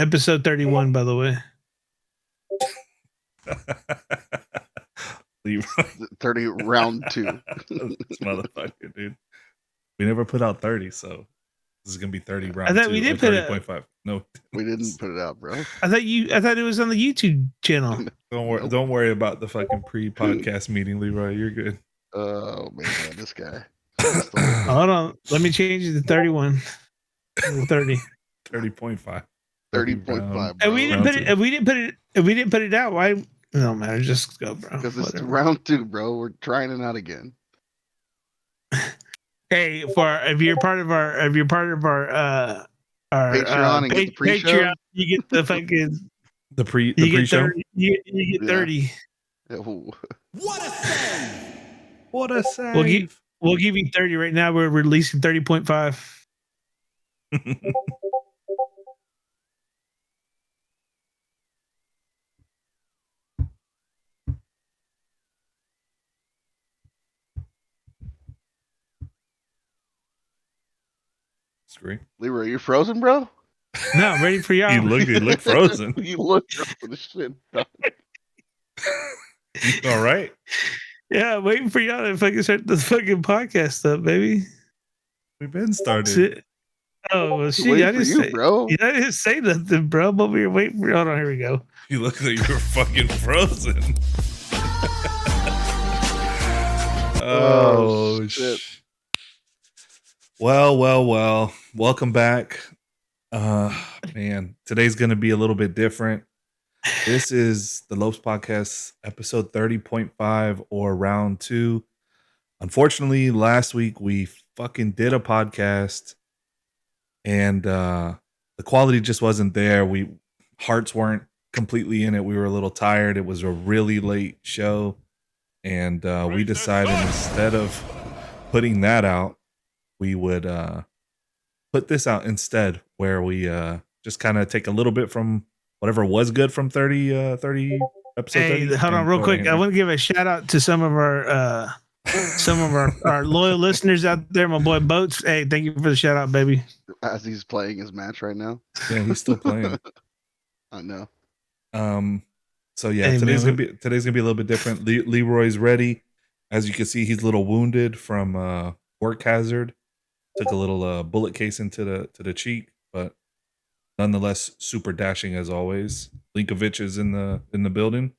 Episode 31, by the way. 30 round 2. This motherfucker, dude. We never put out 30, so this is gonna be 30 round. I thought 2, we did 30.5. No, we didn't put it out, bro. I thought it was on the YouTube channel. Don't worry about the fucking pre-podcast meeting, Leroy. You're good. Oh man, this guy. Hold on, let me change it to 31. 30. 30.5. 30.5. And we didn't put it. If we didn't put it out, why? No matter. Just go, bro. Because it's round 2, bro. We're trying it out again. Hey, if you're part of our Patreon and get the pre-show? Patreon, you get the fucking the pre-show. You get 30. Yeah. What a save! What a save! We'll give you 30 right now. We're releasing 30.5. Great. Leroy, you frozen, bro? No, I'm ready for y'all. You look frozen. You look frozen. Shit. All right. Yeah, I'm waiting for y'all to fucking start the fucking podcast up, baby. We've been started. Oh, well, shit. I didn't say, bro. I didn't say nothing, bro. I'm over here waiting for y'all. Here we go. You look like you're fucking frozen. Oh, shit. Well. Welcome back. Man, today's going to be a little bit different. This is the LofS Podcast, episode 30.5 or round 2. Unfortunately, last week we fucking did a podcast and the quality just wasn't there. Hearts weren't completely in it. We were a little tired. It was a really late show. And we decided instead of putting that out, we would put this out instead, where we just kind of take a little bit from whatever was good from 30 episode 30. Hold on real quick. I want to give a shout out to some of our loyal listeners out there. My boy Boats. Hey, thank you for the shout out, baby. As he's playing his match right now. Yeah, he's still playing. I know. So yeah, today's gonna be a little bit different. Leroy's ready. As you can see, he's a little wounded from work hazard. Took a little bullet case into the cheek, but nonetheless super dashing as always. Linkovich is in the building.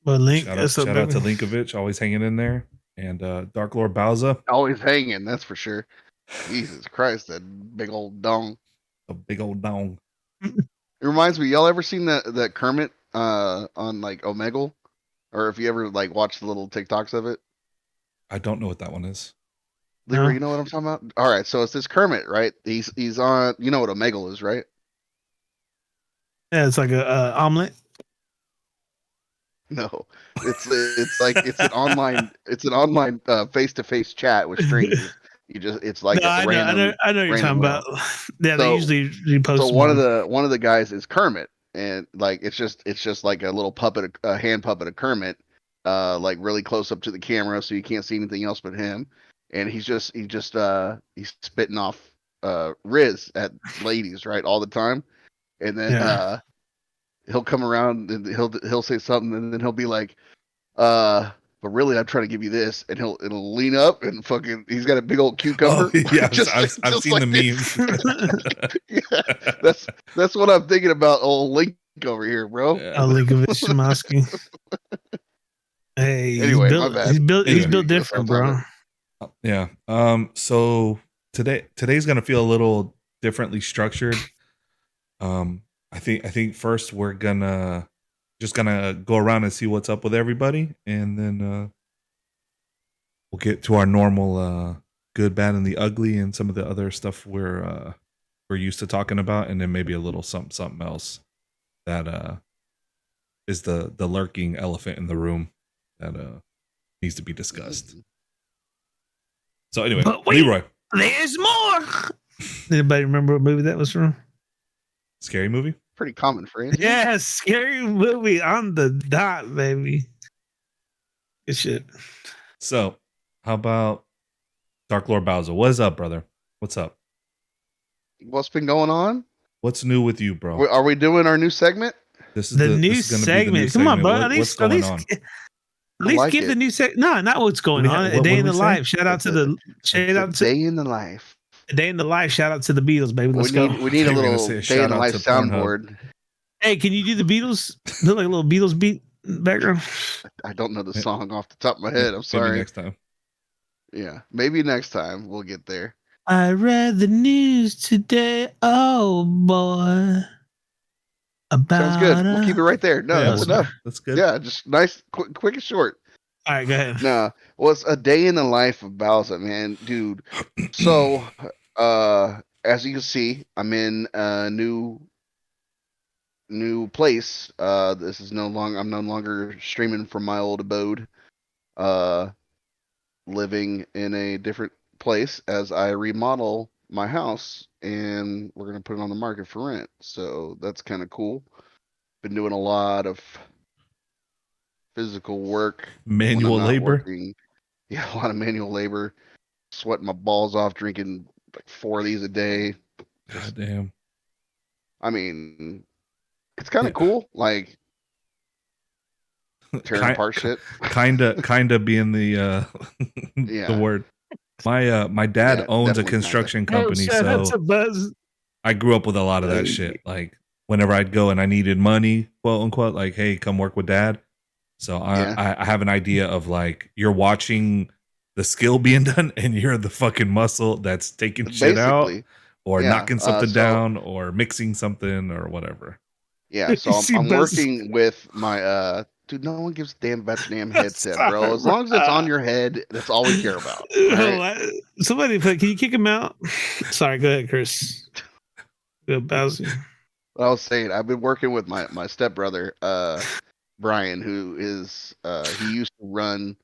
Well, shout out to Linkovich, always hanging in there, and Dark Lord Bowza, always hanging. That's for sure. Jesus Christ, that big old dong. A big old dong. It reminds me. Y'all ever seen that Kermit on like Omegle, or if you ever like watch the little TikToks of it? I don't know what that one is. Leroy, you know what I'm talking about? All right, so it's this Kermit, right? He's on. You know what Omegle is, right? Yeah, it's like a omelet. No, it's an online face-to-face chat with strangers. It's like I know you're talking about. Yeah, they usually repost. So one of the guys is Kermit, and like it's just like a little puppet, a hand puppet of Kermit, like really close up to the camera, so you can't see anything else but him. And he's spitting off Riz at ladies, right, all the time. And then he'll come around and he'll say something, and then he'll be like, but really I'm trying to give you this, and it'll lean up and fucking he's got a big old cucumber. Oh, yeah, I've seen like the memes. Yeah, that's what I'm thinking about, old Link over here, bro. Yeah. Linkovich Shimoski. Hey, anyway, he's built different, bro. Yeah. So today's gonna feel a little differently structured. I think first we're gonna go around and see what's up with everybody, and then we'll get to our normal good, bad, and the ugly, and some of the other stuff we're used to talking about, and then maybe a little something else that is the lurking elephant in the room that needs to be discussed. So anyway, Leroy. There's more. Anybody remember what movie that was from? Scary movie? Pretty common phrase. Yeah, scary movie on the dot, baby. Good shit. So, how about Dark Lord Bowza? What is up, brother? What's up? What's been going on? What's new with you, bro? Are we doing our new segment? This is The new this is gonna be the new segment. Come on, segment. bro. What's going on? At least like give it. the new segment. No, not what's going on. A what day did in we the say? life. Shout out to the Day in the life. a day in the life. Shout out to the Beatles, baby. Let's go. We need a I thought you were gonna little say a day in shout the out life to Pornhub. soundboard. Hey, can you do the Beatles? Look like a little Beatles beat background. I don't know the song off the top of my head. I'm Maybe sorry. next time. Yeah, maybe next time we'll get there. I read the news today. Oh boy. Sounds good. We'll keep it right there. No, Yeah, that's enough. That's good. Yeah, just nice, quick and short. All right, go ahead. No, well, it's a day in the life of Bowza, man, dude. So, as you can see, I'm in a new place. This is I'm no longer streaming from my old abode. Living in a different place as I remodel my house, and we're gonna put it on the market for rent. So that's kind of cool. Been doing a lot of physical work when I'm Manual not labor. working. Yeah, a lot of manual labor. Sweating my balls off, drinking like 4 of these a day. God damn. I mean, it's kind of cool. Like tearing apart shit. Kinda being the Yeah. the word. My dad Yeah, owns a definitely construction Oh, company, shout out so to Buzz. I grew up with a lot of that shit. Like whenever I'd go and I needed money, quote unquote, like, hey, come work with dad. So Yeah. I have an idea of like you're watching the skill being done and you're the fucking muscle that's taking shit out Basically. or Yeah. knocking something So down or mixing something or whatever. yeah, so See I'm Buzz. working with my dude, no one gives a damn about your damn headset, bro. Sorry, As long as it's bro. on your head, that's all we care about. All right. Somebody put. Can you kick him out? Sorry. Go ahead, Chris. Go, Bowsy. What I was saying, I've been working with my stepbrother, Brian, who is he used to run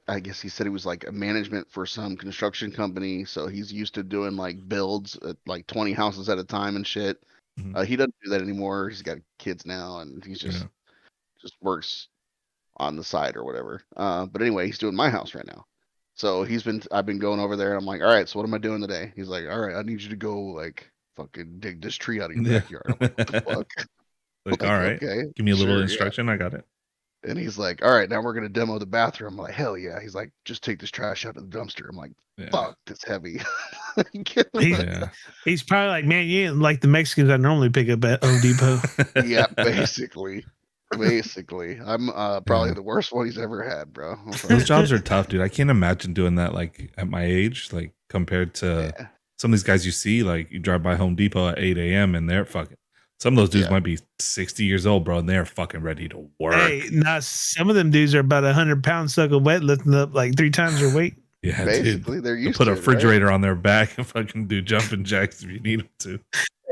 I guess he said he was like a management for some construction company, so he's used to doing like builds at like 20 houses at a time and shit. Mhm. He doesn't do that anymore. He's got kids now, and he's Yeah. just works on the side or whatever. But anyway, he's doing my house right now. So I've been going over there, and I'm like, all right, so what am I doing today? He's like, all right, I need you to go like fucking dig this tree out of your Yeah. backyard. I'm like, what the fuck? Like, Like, all right, okay, give me a little sure, yeah. instruction. I got it. And he's like, all right, now we're gonna demo the bathroom. I'm like, hell yeah. He's like, just take this trash out of the dumpster. I'm like, Yeah. fuck, that's heavy. Yeah. He's probably like, man, you ain't like the Mexicans I normally pick up at Home Depot. Yeah, basically. I'm probably Yeah. the worst one he's ever had, bro. Those jobs are tough, dude. I can't imagine doing that like at my age, like compared to Yeah. some of these guys you see, like you drive by Home Depot at 8 a.m. and they're fucking some of those dudes Yeah. might be 60 years old, bro, and they're fucking ready to work. Hey, now some of them dudes are about 100 pounds soaking wet, lifting up like 3 times their weight. Yeah, Basically, dude. they're They'll used put to a it, right? refrigerator on their back and fucking do jumping jacks if you need them to.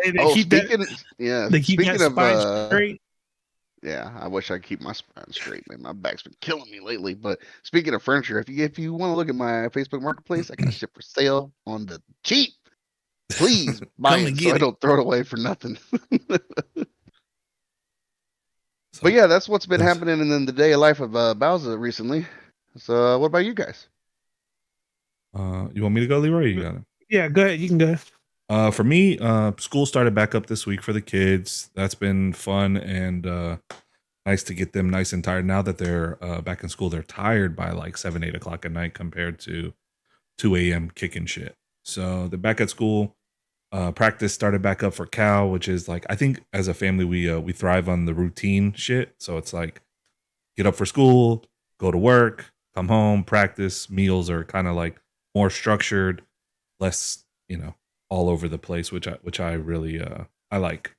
Hey, Oh, speaking they keep speaking that of spine straight. yeah, I wish I could keep my spine straight, man. My back's been killing me lately. But speaking of furniture, if you want to look at my Facebook Marketplace, I got shit for sale on the cheap. Please buy Come it and so get I it. don't throw it away for nothing. So, But yeah, that's what's been that's- happening in the day of life of Bowza recently. So what about you guys? you want me to go, Leroy? Or you got it. Yeah, go ahead. You can go. For me, school started back up this week for the kids. That's been fun and nice to get them nice and tired. Now that they're back in school, they're tired by like 7, 8 o'clock at night compared to 2 a.m. kicking shit. So they're back at school. Practice started back up for Cal, which is like I think as a family we thrive on the routine shit. So it's like get up for school, go to work, come home, practice. Meals are kind of like more structured, less all over the place, which I really I like.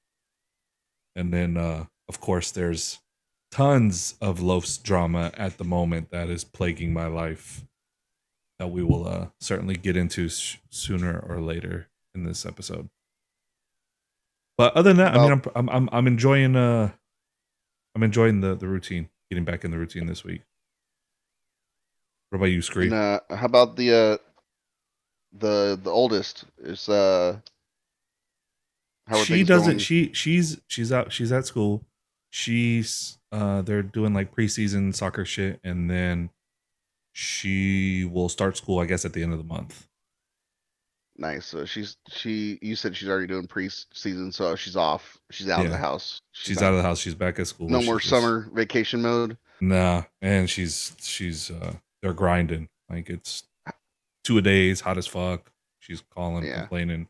And then of course there's tons of LofS drama at the moment that is plaguing my life that we will certainly get into sooner or later in this episode. But other than that, I mean, I'm enjoying the routine, getting back in the routine this week. What about you, Scree? And how about the oldest is how are She things doesn't. going? She's out. She's at school. She's they're doing like preseason soccer shit, and then she will start school, I guess, at the end of the month. Nice. So you said she's already doing pre-season, so she's off. She's out of the Yeah. house. She's not, out of the house. She's back at school. no She's more just, summer vacation mode. nah, and she's they're grinding. Like it's 2 a days, hot as fuck. She's calling, Yeah. complaining,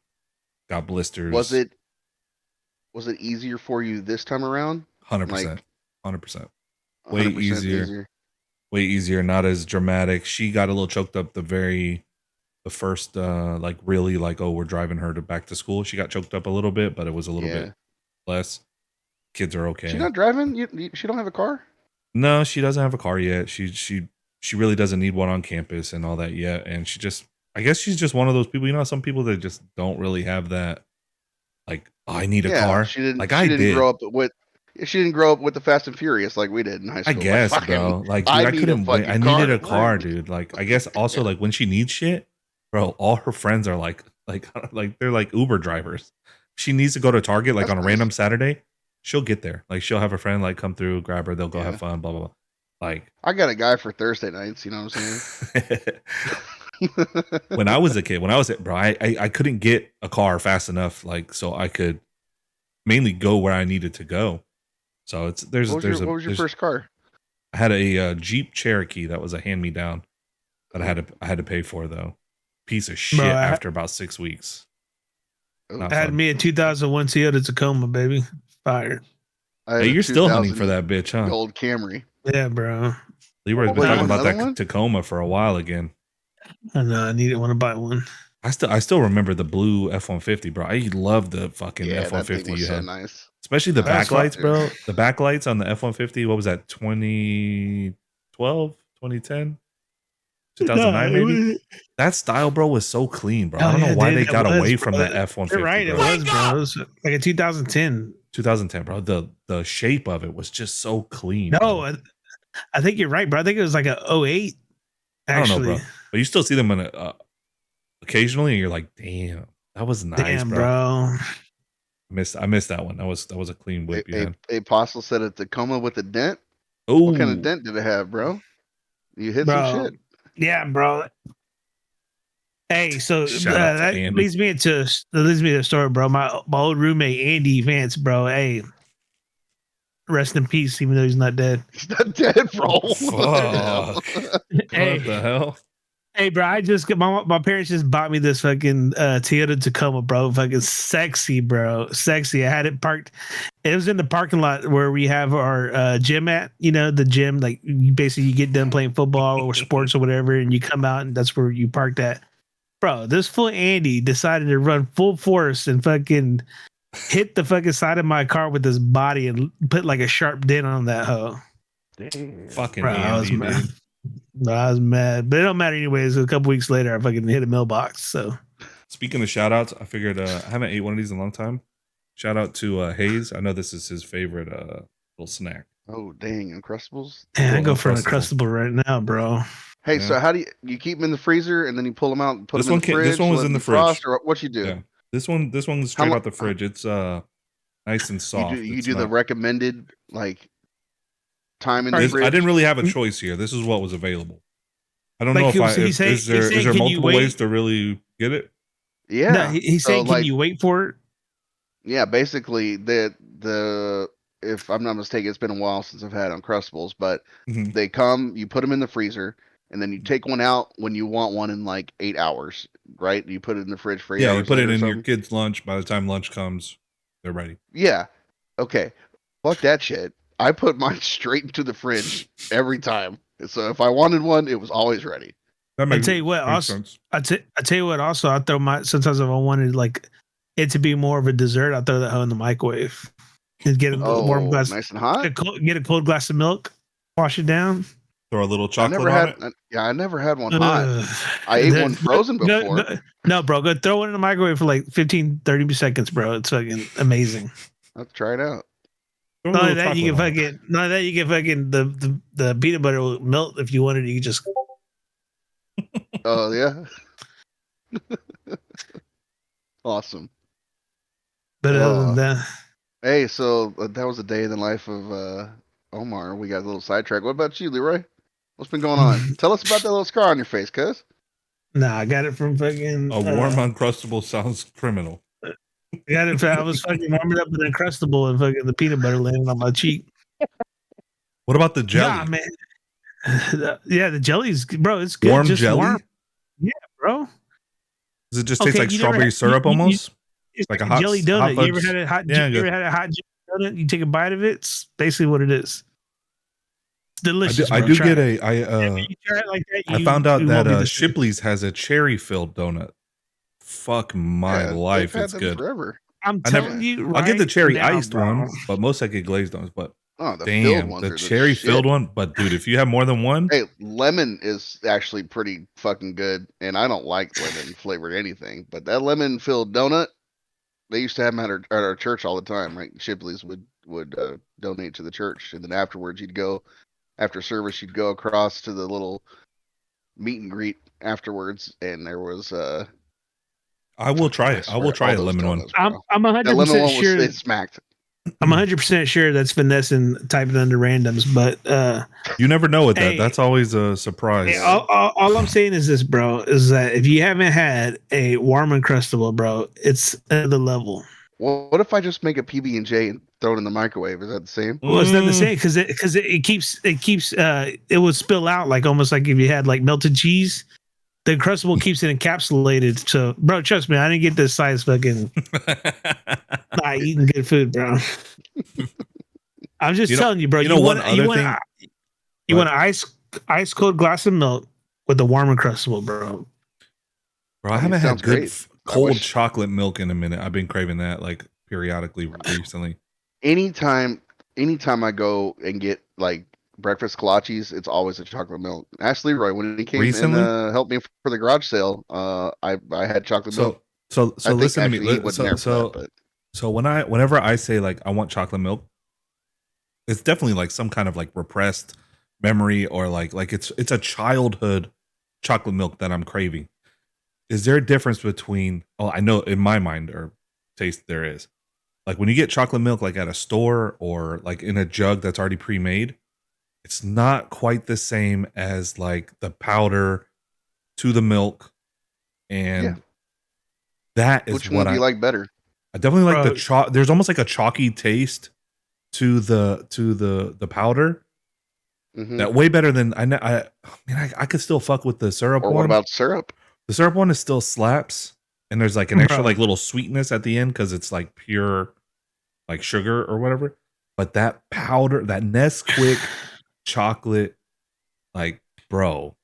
got blisters. Was it easier for you this time around? 100%, 100%. Way 100% easier. Way easier, not as dramatic. She got a little choked up the first like really like, oh, we're driving her to back to school. She got choked up a little bit, but it was a little bit less. Kids are okay. She's not driving? She don't have a car? No, she doesn't have a car yet. She really doesn't need one on campus and all that yet. And I guess she's just one of those people, some people that just don't really have that, like, oh, I need a car. She didn't She didn't grow up with the Fast and Furious like we did in high I school. guess, like, bro. Like, dude, I couldn't wait. I needed a car, dude. Like, I guess also like when she needs shit, bro, all her friends are like they're like Uber drivers. She needs to go to Target like on a random Saturday. She'll get there. Like, she'll have a friend like come through, grab her, they'll go have fun, blah blah blah. Like, I got a guy for Thursday nights. You know what I'm saying? when I was a kid, bro, I couldn't get a car fast enough, like, so I could mainly go where I needed to go. So what was your first car? I had a Jeep Cherokee that was a hand me down that I had to pay for though. Piece of shit. After about 6 weeks. I had me a 2001 Toyota Tacoma, baby. Fire. Hey, you're still hunting for that bitch, huh? Old Camry. Yeah, bro. Leroy's been talking about that Tacoma for a while again. I know. I want to buy one. I still remember the blue F-150, bro. I love the fucking F-150 you had. Nice. Especially the backlights, bro. The backlights on the F-150. What was that? 2012, 2010, 2009, maybe. That style, bro, was so clean, bro. I don't know why they got away from that F-150. You're right, it was, bro. It was like a 2010. 2010, bro. The shape of it was just so clean. No, I think you're right, bro. I think it was like a 08. Actually. I don't know, bro. But you still see them in occasionally, and you're like, damn, that was nice, bro. I missed that one. That was a clean whip. Apostle said a Tacoma with a dent. Oh, what kind of dent did it have, bro? You hit some shit. Yeah, bro. Hey, so that leads me to the story, bro. My old roommate Andy Vance, bro. Hey, rest in peace, even though he's not dead. He's not dead, bro. Fuck. Hey, what the hell? Hey, bro, I just got my parents just bought me this fucking Toyota Tacoma, bro. Fucking sexy, bro. Sexy. I had it parked. It was in the parking lot where we have our gym at, the gym. Like, you get done playing football or sports or whatever, and you come out, and that's where you parked at. Bro, this fool Andy decided to run full force and fucking hit the fucking side of my car with his body and put like a sharp dent on that hoe. Damn. Fucking bro, Andy, dude. No, I was mad, but it don't matter anyways. A couple weeks later, I fucking hit a mailbox. So, speaking of shout outs, I figured I haven't ate one of these in a long time. Shout out to Hayes. I know this is his favorite little snack. Oh, dang, Uncrustables. Man, I go for an Uncrustable right now, bro. Hey, so how do you keep them in the freezer and then you pull them out and put them in the fridge? This one was in the fridge. Or what you do? Yeah. This one's straight out the fridge. It's nice and soft. You do the recommended time in the fridge. I didn't really have a choice here. This is what was available. I don't know is there multiple ways to really get it? Yeah. No, he's saying, can you wait for it? Yeah, basically the if I'm not mistaken, it's been a while since I've had Uncrustables, but they come, you put them in the freezer, and then you take one out when you want one in like 8 hours, right? You put it in the fridge for 8 hours. Yeah, you put it in your kid's lunch. By the time lunch comes, they're ready. Yeah. Okay. Fuck that shit. I put mine straight into the fridge every time. So if I wanted one, it was always ready. I tell you what, also, I tell you what, also, I throw sometimes if I wanted like it to be more of a dessert, I throw that hoe in the microwave and get a warm glass, nice and hot. Get a cold glass of milk, wash it down. Throw a little chocolate on it. I never had one hot. I ate one frozen before. No, bro, go throw it in the microwave for like 15, 30 seconds, bro. It's fucking amazing. I'll try it out. Not only that, you can fucking the peanut butter will melt if you wanted. You can just. Oh yeah. Awesome. But other than that, hey, so that was a day in the life of Omar. We got a little sidetrack. What about you, Leroy? What's been going on? Tell us about that little scar on your face, cuz. Nah, I got it from fucking. A warm Uncrustable sounds criminal. Got it. I was fucking warming up with Uncrustable and fucking the peanut butter landing on my cheek. What about the jelly? Nah, man. Yeah, the jelly's, bro. It's good. Warm just jelly? warm. Yeah, bro. Does it just Okay, taste like you never strawberry had- syrup you- almost? It's Like like a a hot jelly hot donut. You ever fudge? had a hot? Yeah, You good. ever had a hot jelly donut? You take a bite of it. It's basically what it is. It's delicious. I bro. do Try get it. a You try it like that. I found out you that won't be the same. Shipley's has a cherry filled donut. Fuck my Yeah, life, they've had it's them good. forever. I'm I never- telling you, I'll get the right cherry now, iced bro. one, but most I get glazed ones. But Oh, the filled damn, ones the are cherry filled shit. one. But dude, if you have more than one, Hey, lemon is actually pretty fucking good, and I don't like lemon flavored anything. But that lemon filled donut, they used to have them at our church all the time. Right, Shipley's would donate to the church, and then afterwards you'd go after service, you'd go across to the little meet and greet afterwards, and there was I will try it. I will try a lemon one. I'm That 100% lemon one sure. was it smacked. I'm 100% sure that's finessing typing under randoms, but You never know with that. Hey. That's always a surprise. hey, all I'm saying is this, bro, is that if you haven't had a warm Uncrustable, bro, it's another level. Well, what if I just make a PB and J and throw it in the microwave? Is that the same? Well, it's not the Mm. same because it keeps it would spill out like almost like if you had like melted cheese. The Uncrustable keeps it encapsulated. So, bro, trust me, I didn't get this size fucking not eating good food, bro. I'm just You know- telling you, bro. you know one other thing? You What? want an ice cold glass of milk with the warm Uncrustable, bro. Bro, I I mean, haven't had sounds good great. I cold wish- chocolate milk in a minute. I've been craving that like periodically recently. Anytime I go and get like breakfast kolaches, it's always a chocolate milk. Ask Leroy when he came Recently? and helped me for the garage sale. I had chocolate milk. So I think listen to me. actually he wasn't there for that, but So whenever I say like I want chocolate milk, it's definitely like some kind of like repressed memory or like it's a childhood chocolate milk that I'm craving. Is there a difference between I know in my mind or taste there is. Like when you get chocolate milk like at a store or like in a jug that's already pre-made, it's not quite the same as like the powder to the milk and Yeah. that is which what one do you like better? I definitely like Bro. the chalk. There's almost like a chalky taste to the powder. Mhm. That way better than I could still fuck with the syrup Or one. what about syrup? The syrup one is still slaps, and there's like an extra Bro. like little sweetness at the end because it's like pure like sugar or whatever. But that powder, that Nesquik chocolate, like bro,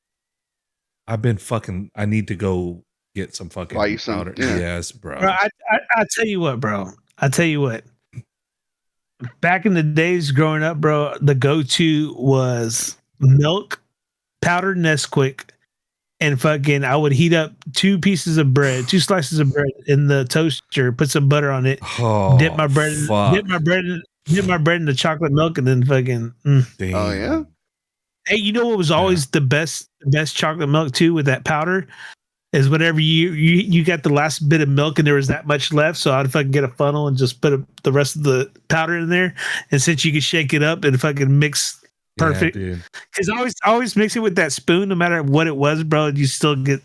I've been fucking. I need to go get some fucking Buy you some, powder. yeah. Yes, bro. Bro, I tell you what, bro. I tell you what. Back in the days growing up, bro, the go-to was milk, powdered Nesquik, and fucking I would heat up two slices of bread in the toaster, put some butter on it, Oh, dip my bread in the chocolate milk, and then fucking Damn. Oh, yeah? Hey, you know what was always the best chocolate milk too with that powder is whenever you got the last bit of milk and there was that much left, so I'd fucking get a funnel and just put the rest of the powder in there, and since you could shake it up and fucking mix perfect, Yeah, dude. because I always mix it with that spoon, no matter what it was, bro. You still get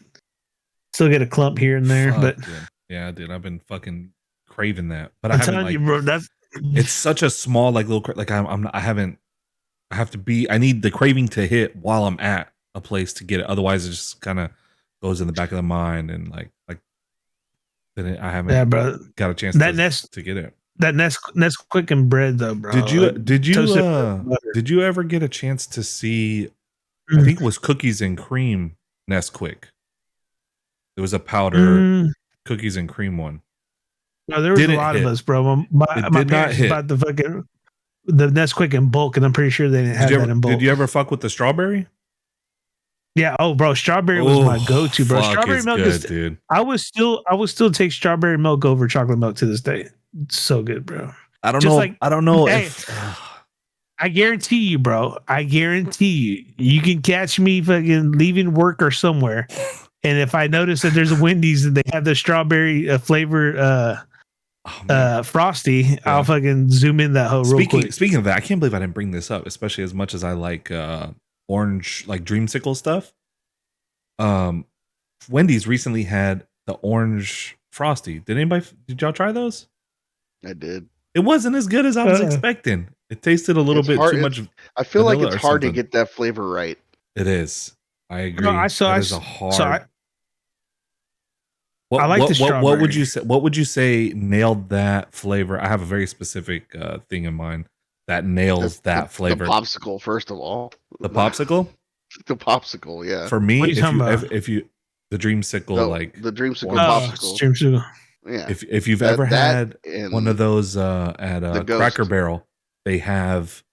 a clump here and there, Fuck, but dude. Yeah, dude, I've been fucking craving that, but I I'm haven't telling like. you, bro, that's It's such a small like little like I have to be. I need the craving to hit while I'm at a place to get it. Otherwise, it just kind of goes in the back of the mind and like then I haven't yeah, bro. got a chance to get it. That Nesquik and bread though, bro. Did you toasted butter. did you ever get a chance to see? I Mm. think it was cookies and cream Nesquik. It was a powder cookies and cream one. No, there was Didn't a lot hit. of us, bro. My It did not parents hit. bought the Nesquik in bulk, and I'm pretty sure they didn't have that in bulk. Did you ever fuck with the strawberry? Yeah. Oh, bro, strawberry was my go-to, bro. Fuck, Strawberry it's milk good, is. dude. I would still take strawberry milk over chocolate milk to this day. It's so good, bro. I don't Just know. like- I don't know Hey, if I guarantee you, bro. I guarantee you can catch me fucking leaving work or somewhere, and if I notice that there's a Wendy's and they have the strawberry flavor oh, man. frosty, I'll fucking zoom in that hoe real quick. Speaking of that, I can't believe I didn't bring this up, especially as much as I like orange like dreamsicle stuff. Wendy's recently had the orange frosty. Did y'all try those? I did. It wasn't as good as I was expecting. It tasted a little It's bit hard- too it's- much. I feel like vanilla it's or hard to something. get that flavor right. It is. I agree. No, I That is a hard. So I What, I like the what would strawberry. you say? What would you say nailed that flavor? I have a very specific thing in mind that nails that flavor. The popsicle, first of all. The popsicle. The popsicle, yeah. For me, What are you talking about? if you the dreamsicle, like the dreamsicle orange- popsicle. Dreamsicle. Yeah. if you've That- ever that had and one of those at the Ghost. Cracker Barrel, they have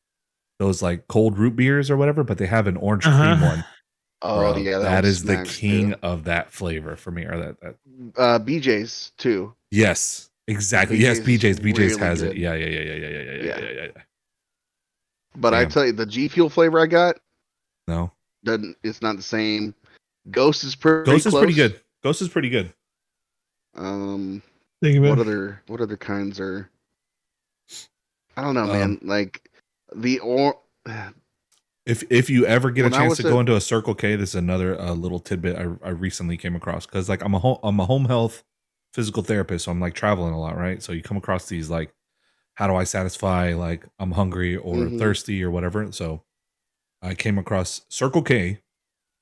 those like cold root beers or whatever, but they have an orange cream one. Oh Bro, yeah, that one is the smacks, king too. of that flavor for me. Or that BJ's too. yes, exactly. Yes, BJ's is BJ's really has good. it. Yeah. But I Damn. tell you, the G Fuel flavor I got No, it's not the same. Ghost is pretty Ghost is close. pretty good. Ghost is pretty good. Think about What other kinds are? I don't know, Um, man. Like the If you ever get a When I chance was to go at- into a Circle K, this is another little tidbit I recently came across because like I'm a home health physical therapist, so I'm like traveling a lot, right? So you come across these like, how do I satisfy like I'm hungry or Mhm. thirsty or whatever? So I came across Circle K.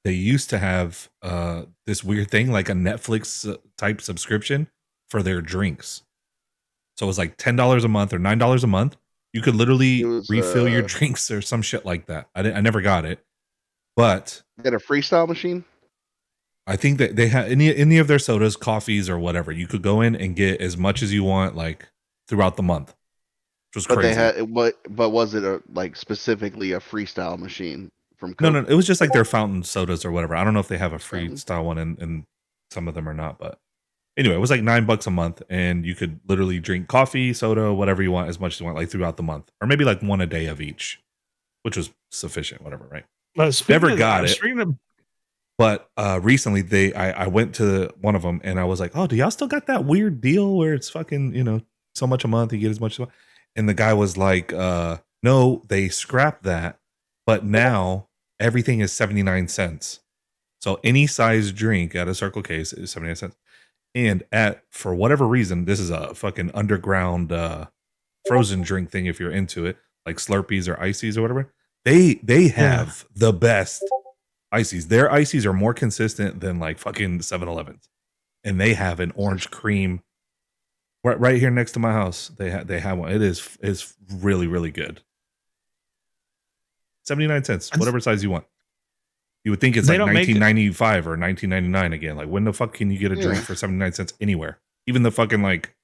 They used to have this weird thing like a Netflix type subscription for their drinks. So it was like $10 a month or $9 a month. You could literally It was, refill your drinks or some shit like that. I never got it, but Got a freestyle machine. I think that they had any of their sodas, coffees, or whatever. You could go in and get as much as you want, like throughout the month, which was But crazy. they had but was it like specifically a freestyle machine from no, Coke? it was just like their fountain sodas or whatever. I don't know if they have a Fountain. freestyle one in some of them or not, but anyway, it was like $9 a month, and you could literally drink coffee, soda, whatever you want, as much as you want, like throughout the month, or maybe like one a day of each, which was sufficient, whatever, right? Never got it. Speaking of, But recently I went to one of them and I was like, oh, do y'all still got that weird deal where it's fucking, so much a month, you get as much as you want? And the guy was like, no, they scrapped that, but now everything is 79 cents. So any size drink at a Circle K is 79 cents. And for whatever reason, this is a fucking underground frozen drink thing if you're into it, like Slurpees or Ices or whatever. They have the best ices. Their ices are more consistent than like fucking 7-Elevens, and they have an orange cream right here next to my house. They have one. It's really, really good. 79 cents, whatever size you want. You would think it's They like don't make- 1995 or 1999 again. Like when the fuck can you get a drink Yeah. for 79 cents anywhere? Even the fucking like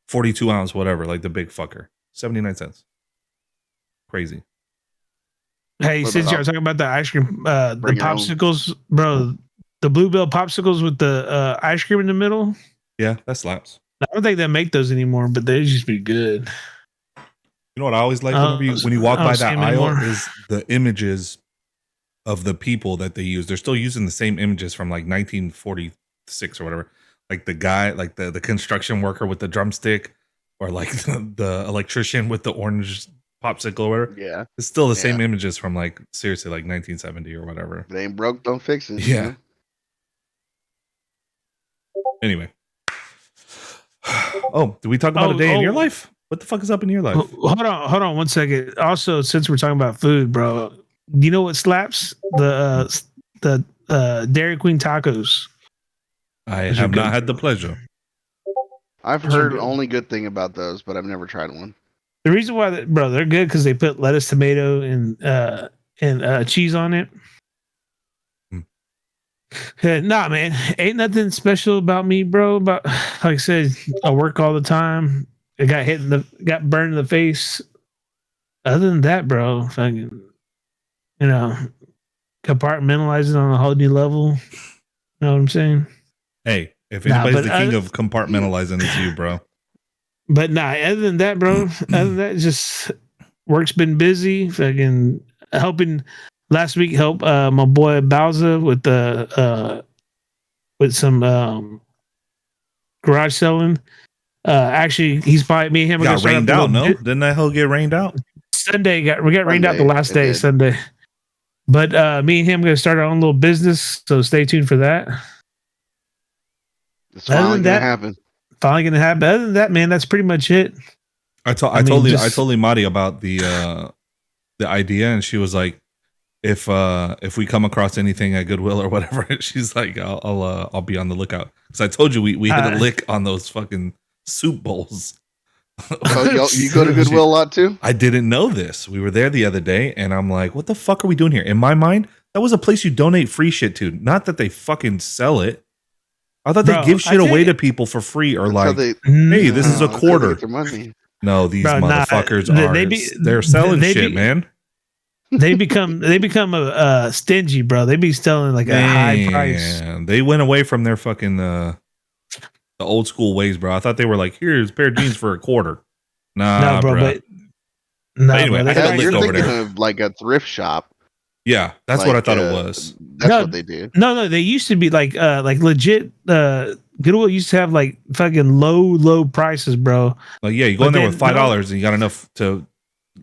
42 ounce whatever, like the big fucker. 79 cents. Crazy. hey, What since about- you're talking about the ice cream, the Bring your own. popsicles, bro, the Bluebell popsicles with the ice cream in the middle. Yeah, that slaps. I don't think they make those anymore, but they just be good. You know what I always like when you walk I don't by see that 'em aisle anymore. is the images of the people that they use. They're still using the same images from like 1946 or whatever. Like the guy, like the construction worker with the drumstick, or like the electrician with the orange popsicle or whatever. Yeah. It's still the same images from like seriously like 1970 or whatever. If it ain't broke, don't fix it. Yeah. Anyway. Oh, did we talk about a day in your life? What the fuck is up in your life? Hold on 1 second. Also, since we're talking about food, bro, you know what slaps? The Dairy Queen tacos. I Those are have not good. had the pleasure. I've Those are heard good. only good thing about those, but I've never tried one. The reason why, they're good because they put lettuce, tomato, and cheese on it. Nah, man, ain't nothing special about me, bro. But like I said, I work all the time. I got burned in the face. Other than that, bro, fucking, compartmentalizing on a whole new level. You know what I'm saying? Hey, if Nah, anybody's but the king of compartmentalizing, it's you, bro. But nah, other than that, bro, other than that, just work's been busy. Fucking helping last week, help my boy Bowza with some garage selling. Actually, he's probably me and him. are gonna Got start rained up a out, little no? bit. Didn't that hell get rained out? We got rained out the Sunday, last it day, did. Sunday. But me and him are gonna start our own little business, so stay tuned for that. It's finally than gonna that- happen. Finally gonna happen. Other than that, man, that's pretty much it. I told Madi about the idea, and she was like, if we come across anything at Goodwill or whatever, she's like, I'll be on the lookout, because I told you we hit a lick on those fucking soup bowls. Oh, you go to Goodwill a lot too? I didn't know this. We were there the other day, and I'm like, what the fuck are we doing here? In my mind, that was a place you donate free shit to. Not that they fucking sell it. I thought they give shit away to people for free, or like, hey, this is a quarter. Their money. No, these motherfuckers are. They're selling shit, man. They become stingy, bro. They be selling like a high price. They went away from their fucking the old school ways, bro. I thought they were like, here's a pair of jeans for a quarter. Nah, no, bro. But anyway, bro, I had a you're list over thinking there. of like a thrift shop. Yeah, that's what I thought it was. That's what they do. No, they used to be like legit. Goodwill used to have like fucking low prices, bro. Like, yeah, you go in there with $5 and you got enough to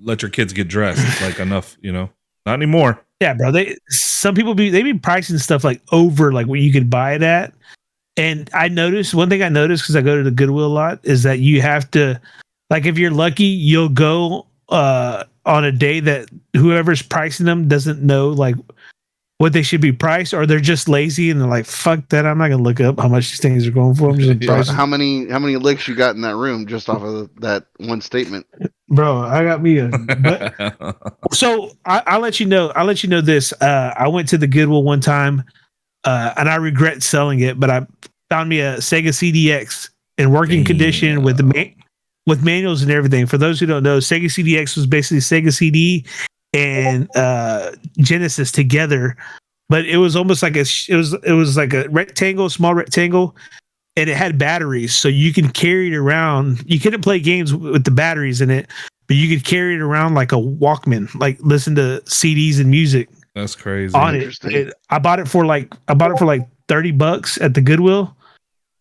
let your kids get dressed. It's like enough, not anymore. Yeah, bro. Some people be pricing stuff like over like what you could buy it at. And one thing I noticed because I go to the Goodwill a lot is that you have to, like, if you're lucky, you'll go on a day that whoever's pricing them doesn't know like what they should be priced, or they're just lazy and they're like, fuck that, I'm not gonna look up how much these things are going for. I'm just Bro, how many licks you got in that room just off of that one statement? Bro, I got me so I'll let you know. I'll let you know this. I went to the Goodwill one time, and I regret selling it, but I found me a Sega CDX in working condition with with manuals and everything. For those who don't know, Sega CDX was basically Sega CD and Genesis together, but it was almost like it was like a rectangle, small rectangle, and it had batteries, so you can carry it around. You couldn't play games with the batteries in it, but you could carry it around like a Walkman, like listen to CDs and music. That's crazy. On it. I bought it for like $30 at the Goodwill,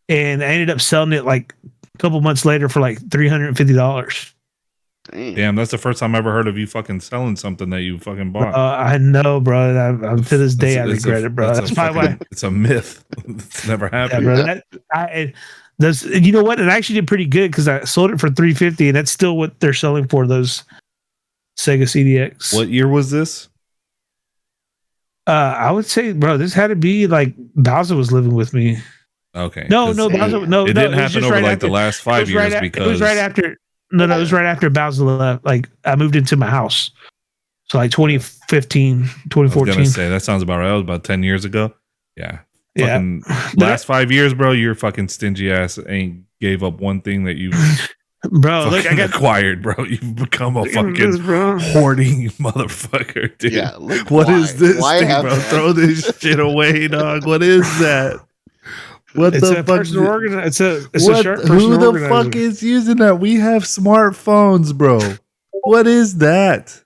and I ended up selling it like a couple months later for like $350. Damn, that's the first time I ever heard of you fucking selling something that you fucking bought. I know, bro. To this day, I regret it, bro. That's why it's a myth. It's never happened. Yeah, bro. You know what? It actually did pretty good because I sold it for $350, and that's still what they're selling for those Sega CDX. What year was this? I would say, bro, this had to be like Bowza was living with me. Okay. No, Bowza. No, it didn't happen over right like after, the last 5 years because it was right after. No, it was right after Bowza left. Like I moved into my house, so like 2015, 2014. I was gonna say that sounds about right. That was about 10 years ago. Yeah. Yeah. Last 5 years, bro. Your fucking stingy ass ain't gave up one thing that you. Bro, look, I got acquired, bro. You've become a fucking hoarding motherfucker, dude. Yeah, look, what is this thing, bro? Throw this shit away, dog. What is that? What it's the a fuck? personal organizer. It's a sharp personal Who the organizer. fuck is using that? We have smartphones, bro. What is that?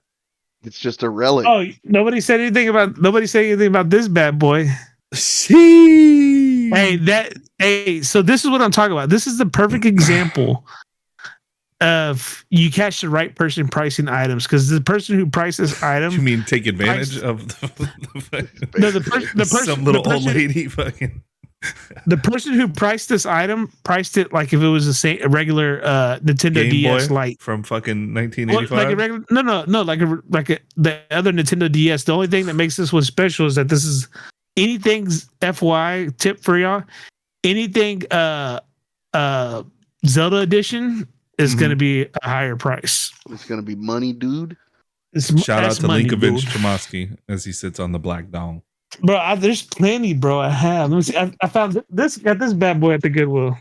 It's just a relic. Oh, nobody said anything about this bad boy. Sheesh. So this is what I'm talking about. This is the perfect example of you catch the right person pricing items, because the person who prices items. You mean take advantage of the person, some little old lady fucking. The person who priced this item priced it like if it was a regular Nintendo Game DS Boy Lite from fucking 1985. like a regular, no, like the other Nintendo DS. The only thing that makes this one special is that this is anything's FY tip for y'all. Anything Zelda edition is going to be a higher price. It's going to be money, dude. Shout out to Linkovich Chomosky as he sits on the black dong. Bro, there's plenty, bro. I have. Let me see. I found this. Got this bad boy at the Goodwill.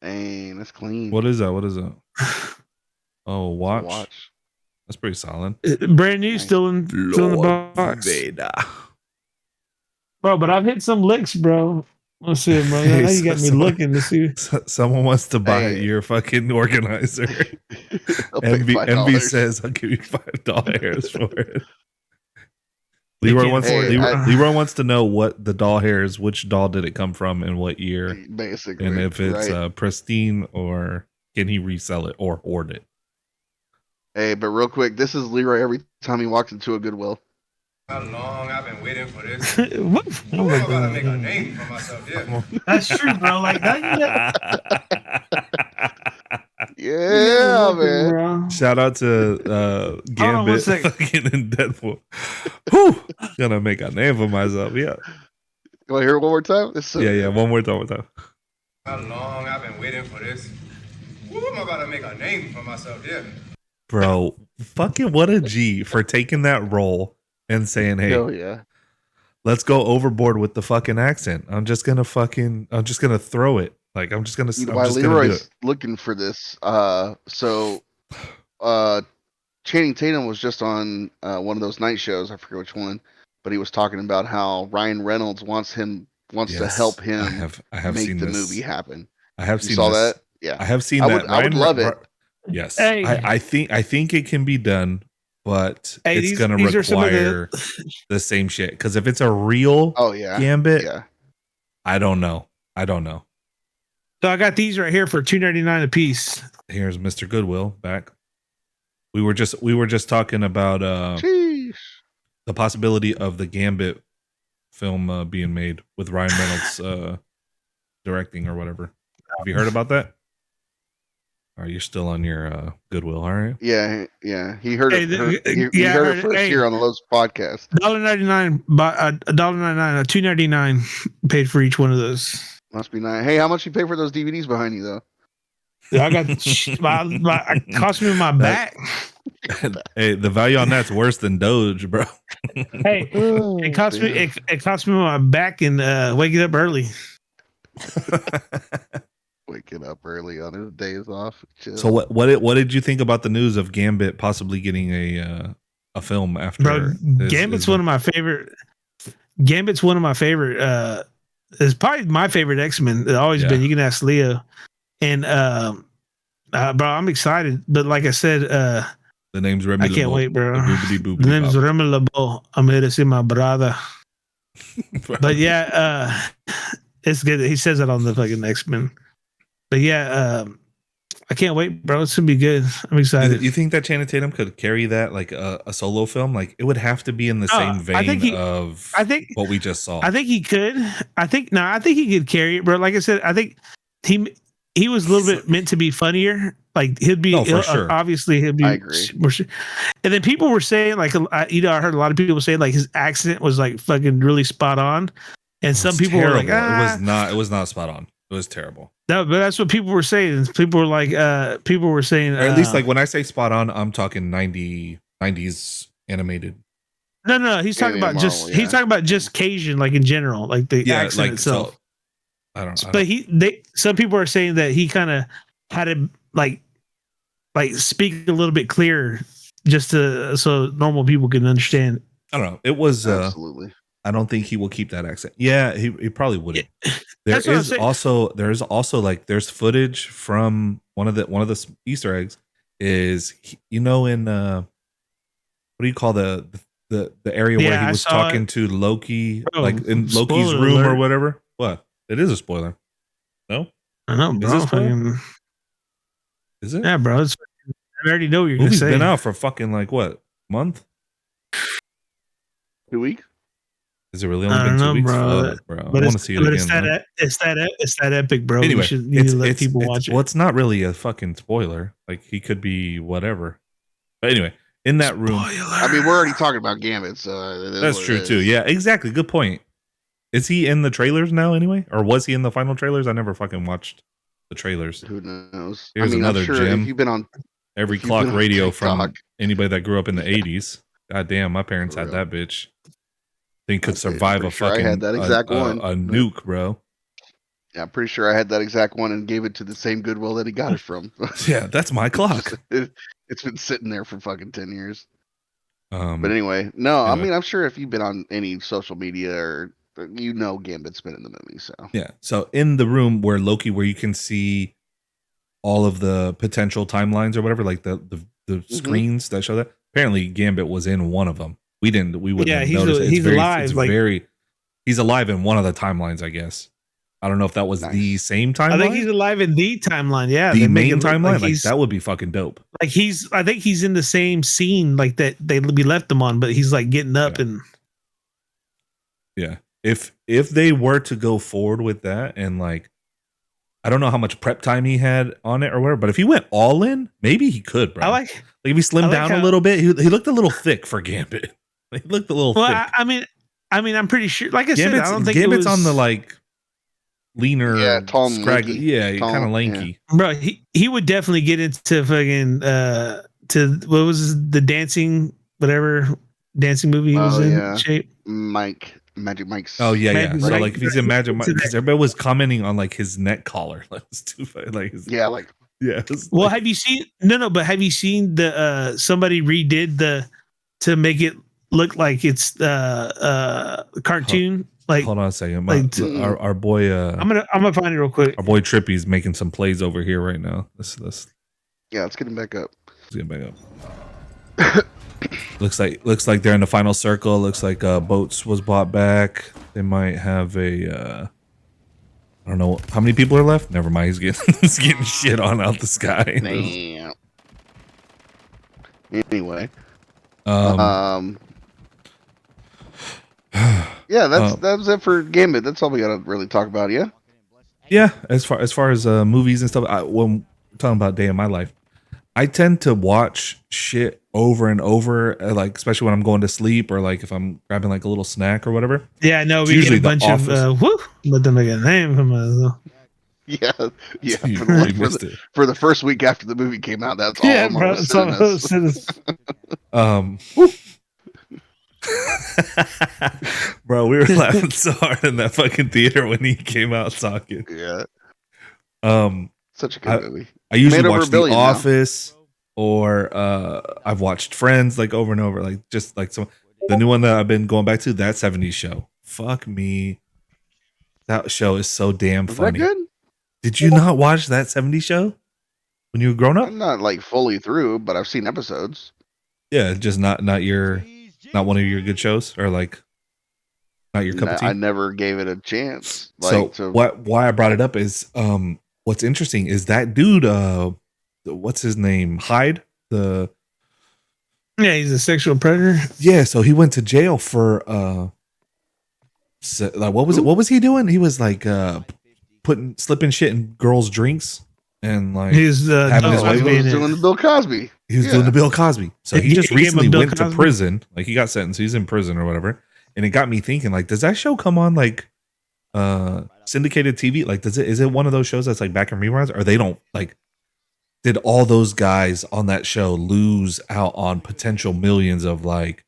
Dang, that's clean. What is that? Oh, watch. That's pretty solid. Brand new, still in the box. Vader. Bro, but I've hit some licks, bro. Let's see, bro. Now you got me looking to see. Someone wants to buy your fucking organizer. Envy says, "I'll give you $5 for it." Leroy wants to know what the doll hair is. Which doll did it come from and what year? Basically, and if it's pristine, or can he resell it or hoard it? Hey, but real quick, this is Leroy every time he walks into a Goodwill. How long I've been waiting for this. What? I'm about to make a name for myself, yeah. That's true, bro. Like that, Yeah, man. bro. Shout out to on one Gambit sec. fucking in Deadpool. Whew, gonna make a name for myself. Yeah. You want to hear it one more time? It's so Yeah, yeah. good. One more time. How long I've been waiting for this. I'm about to make a name for myself, yeah. Bro, fucking what a G for taking that role and saying, hey, Hell yeah. let's go overboard with the fucking accent. I'm just gonna throw it. Like I'm just gonna do Leroy's it. looking for this, Channing Tatum was just on one of those night shows. I forget which one, but he was talking about how Ryan Reynolds wants to help him I have make seen the this. movie happen. I have You seen saw this. that? Yeah, I have seen I that. would. I would love it. Yes, Hey. I think it can be done, but Hey, it's these- gonna these are some of require the same shit. Because if it's a real Oh yeah, Gambit, yeah. I don't know. So I got these right here for $2.99 a piece. Here's Mr. Goodwill back. We were just talking about Sheesh. the possibility of the Gambit film being made with Ryan Reynolds directing or whatever. Have you heard about that? Are you still on your Goodwill? All right. Yeah. He heard it. Hey, He yeah, I heard heard it it. first Hey. here on the LofS podcast. $1.99, $1.99, $2.99 paid for each one of those. Must be nice. Hey, how much you pay for those DVDs behind you though? I got it cost me my back. Hey, the value on that's worse than Doge, bro. Hey, it cost me my back and waking up early. Waking up early on his days off. Chill. So what did you think about the news of Gambit possibly getting a film after? Bro, Gambit's one of my favorite. Gambit's one of my favorite. It's probably my favorite X-Men. It's always been. You can ask Leo. And bro, I'm excited. But like I said, the name's Remy. I can't wait, bro. The The name's Remy LeBeau. I'm here to see my brother. But yeah, it's good. He says that on the fucking X-Men. But yeah, I can't wait, bro. It's gonna be good. I'm excited. You think that Channing Tatum could carry that like a solo film? Like it would have to be in the same vein of what we just saw. I think he could. I think he could carry it, bro. Like I said, I think he was a little bit meant to be funnier. Like he'd be for sure. Obviously he'd be. I agree. And then people were saying like, I heard a lot of people saying like his accent was like fucking really spot on, and some people were like, it was not spot on. It was terrible. No, but that's what people were saying. People were like, or at least like when I say spot on, I'm talking 90s animated. No, he's talking about he's talking about just Cajun, like in general, like the accent itself. So, I don't know. But some people are saying that he kind of had to like speak a little bit clearer, just so normal people can understand. I don't know. It was absolutely. I don't think he will keep that accent. Yeah, he probably wouldn't. There's also like there's footage from one of the Easter eggs is in what do you call the area where he was talking to Loki, like in Loki's room or whatever. What? It is a spoiler. No, I know, bro. Is it? Yeah, bro. I already know what you're gonna say. Movie's been out for fucking like what month? 2 weeks. Is it really only been 2 weeks? Bro. Bro. I want to see it again. It's that epic, bro. Anyway, you need to let people watch it. Well, it's not really a fucking spoiler. Like he could be whatever. But anyway, in that room. I mean, we're already talking about Gambit, so that's true too. Yeah, exactly. Good point. Is he in the trailers now anyway, or was he in the final trailers? I never fucking watched the trailers. Who knows? Here's another Jim. If you've been on every clock radio from anybody that grew up in the 80s. God damn, my parents had that bitch. Thing could survive a fucking I had that exact one. A nuke, bro. Yeah, I'm pretty sure I had that exact one and gave it to the same Goodwill that he got it from. Yeah, that's my clock. It's been sitting there for fucking 10 years. But anyway, I mean, I'm sure if you've been on any social media or Gambit's been in the movie. So yeah, so in the room where you can see all of the potential timelines or whatever, like the screens that show that. Apparently, Gambit was in one of them. We wouldn't have noticed it. He's alive. He's alive in one of the timelines, I guess. I don't know if that was the same timeline. I think he's alive in the timeline. Yeah, the main timeline. Like that would be fucking dope. Like I think he's in the same scene like that we left him on, but he's like getting up and Yeah. If they were to go forward with that, and like, I don't know how much prep time he had on it or whatever, but if he went all in, maybe he could, bro. I like if he slimmed down a little bit, he looked a little thick for Gambit. He looked a little thick. I mean, I'm pretty sure. Like I said, I don't think Gambit's it was on the like leaner, Yeah, tall and scraggly. lanky. Yeah, Tall, kind of lanky. bro. He would definitely get into fucking to what was the dancing movie he was in shape. Magic Mike's. Oh yeah, Magic yeah. So Mike. like if he's in Magic Mike, because everybody was commenting on like his neck collar, like it's too like Yeah, like yeah. Well, have you seen but have you seen the somebody redid to make it look like it's cartoon? Like, hold on a second, like, our boy. I'm gonna find it real quick. Our boy Trippy's making some plays over here right now. Let's let's get him back up. get back up. looks like they're in the final circle. Looks like Boats was bought back. They might have a I don't know how many people are left. Never mind. He's getting shit on out the sky. Damn. Anyway. Yeah, that's it for Gambit. That's all we gotta really talk about. Yeah. Yeah, as far as movies and stuff, when we're talking about day in my life, I tend to watch shit over and over, like especially when I'm going to sleep or like if I'm grabbing like a little snack or whatever. Yeah, I know It's we get usually a bunch The of Office. let them make a name for myself. Yeah. You really missed it. For the first week after the movie came out, that's all. Yeah, Omar bro. was It's all sending us. Bro, we were laughing so hard in that fucking theater when he came out talking. Yeah. Such a good movie. I usually Made over watch $1 The billion now. Office, or I've watched Friends like over and over, like just like some the new one that I've been going back to, that 70s show. Fuck me. That show is so damn Was funny. that good? Did you not watch that 70s show when you were growing up? I'm not like fully through, but I've seen episodes. Yeah, just not one of your good shows, or like not your cup of tea. I never gave it a chance. Why I brought it up is what's interesting is that dude, what's his name? Hyde? Yeah, he's a sexual predator. Yeah, so he went to jail for like what was it? What was he doing? He was like slipping shit in girls' drinks and like He's having his way he with was doing the Bill Cosby. He was doing the Bill Cosby. So he just He gave him recently Bill went to Cosby? prison. Like he got sentenced. He's in prison or whatever. And it got me thinking, like, does that show come on like syndicated TV? Like, is it one of those shows that's like back in reruns? Or they don't like, did all those guys on that show lose out on potential millions of like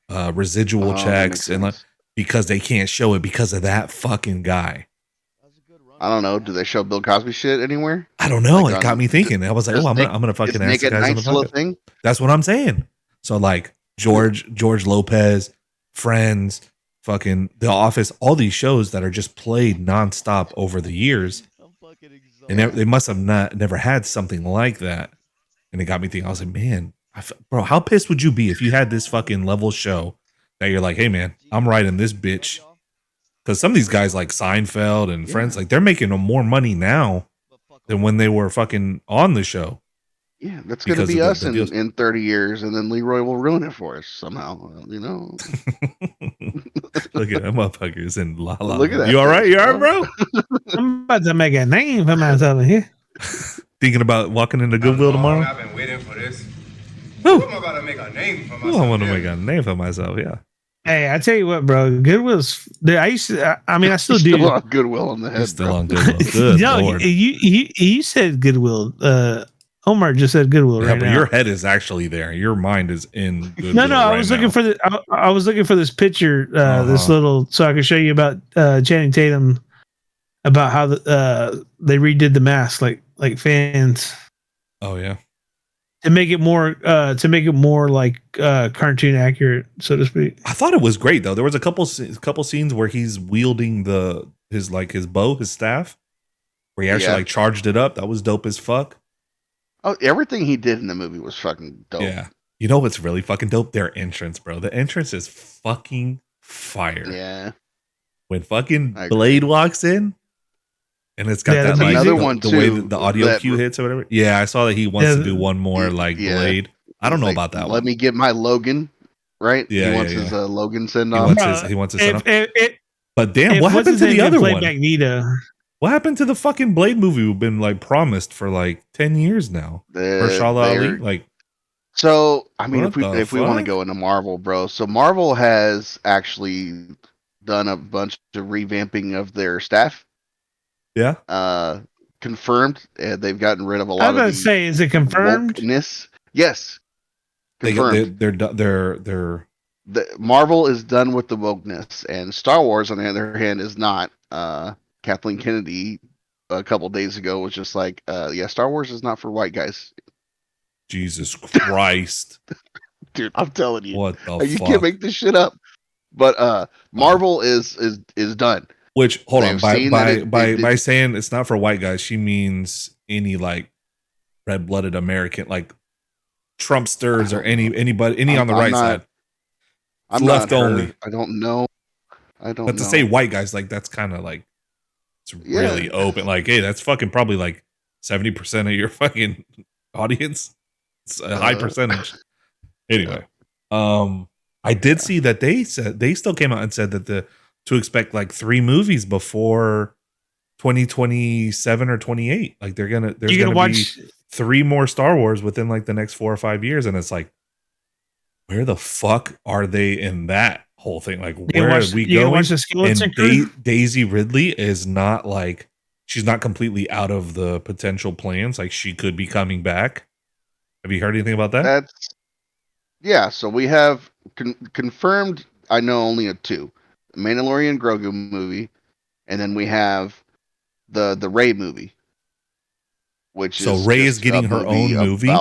residual checks and like because they can't show it because of that fucking guy? I don't know. Do they show Bill Cosby shit anywhere? I don't know. Like it got me thinking. I was like, I'm gonna fucking ask the guys on the podcast. Thing? That's what I'm saying. So like George Lopez, Friends, fucking The Office, all these shows that are just played nonstop over the years, and they must have never had something like that. And it got me thinking. I was like, man, bro, how pissed would you be if you had this fucking level show that you're like, hey man, I'm writing this bitch. Because some of these guys like Seinfeld and Friends, like they're making more money now than when they were fucking on the show. Yeah, that's going to be us in 30 years, and then Leroy will ruin it for us somehow. You know. Look at them motherfuckers and la la. Look at that. You all right? You all right, bro? I'm about to make a name for myself in here. Thinking about walking into Goodwill tomorrow? I've been waiting for this. I'm about to make a name for myself. I want to make a name for myself. Yeah. Hey, I tell you what, bro. Goodwill's. I used to. I mean, I still do. Still on Goodwill on the head. Still on Goodwill. Good no, Lord. you said Goodwill. Omar just said Goodwill right but now. your head is actually there. Your mind is in Goodwill. No, I was looking for the. I was looking for this picture. This little, so I could show you about Channing Tatum, about how they redid the mask, like fans. Oh yeah. To make it more like cartoon accurate, so to speak. I thought it was great though. There was a couple scenes where he's wielding his bow, his staff, where he actually like charged it up. That was dope as fuck. Oh, everything he did in the movie was fucking dope. Yeah. You know what's really fucking dope? Their entrance, bro. The entrance is fucking fire. Yeah. When fucking Blade walks in, and it's got that like another one the way that the audio cue hits or whatever. Yeah, I saw that he wants to do one more like Blade. I don't know about that one. Let me get my Logan right? Yeah, he wants yeah, his yeah. Logan send He off. wants Bro, his send off. if But damn, if what what's happened his to name the gonna other play one? Magneto? What happened to the fucking Blade movie we've been like promised for like 10 years now? Mahershala Ali? Like, So I mean, what the if we want to fuck? go into Marvel, bro, so Marvel has actually done a bunch of revamping of their staff. Yeah. Confirmed, and they've gotten rid of a I was lot about of to the say, is it confirmed? wokeness. Yes, They got confirmed. they're Marvel is done with the wokeness, and Star Wars, on the other hand, is not. Kathleen Kennedy, a couple days ago, was just like, "Yeah, Star Wars is not for white guys." Jesus Christ. Dude, I'm telling you, What the you can't fuck? make this shit up. But Marvel is done. Which hold on, They've seen that by saying it's not for white guys, she means any like red-blooded American, like Trumpsters or anybody on the right side. It's I'm left not her. only. I don't know. But to say white guys, like that's kind of like it's really open. Like, hey, that's fucking probably like 70% of your fucking audience. It's a high percentage. Anyway, I did see that they said they still came out and said that to expect like 3 movies before 2027 or 28. Like there's gonna be 3 more Star Wars within like the next 4 or 5 years, and it's like, where the fuck are they in that whole thing? Like, where are we going? And Daisy Ridley is not like, she's not completely out of the potential plans. Like, she could be coming back. Have you heard anything about that? Yeah. So we have confirmed. I know only 2: the Mandalorian Grogu movie, and then we have the Rey movie, which so is Rey is getting her own movie.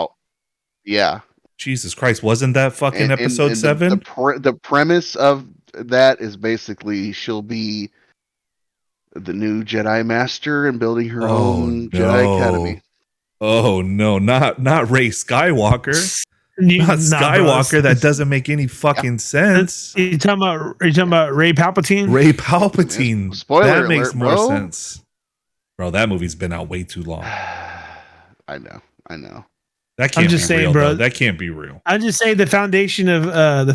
Yeah. Jesus Christ, wasn't that fucking episode 7? The premise of that is basically she'll be the new Jedi Master and building her own Jedi Academy. Oh no, not Rey Skywalker. Not Skywalker. That doesn't make any fucking sense. Are you talking about Ray Palpatine? Ray Palpatine. Spoiler that makes alert, more bro. sense. Bro, that movie's been out way too long. I know. That can't be real, bro. That can't be real. I'm just saying the foundation of the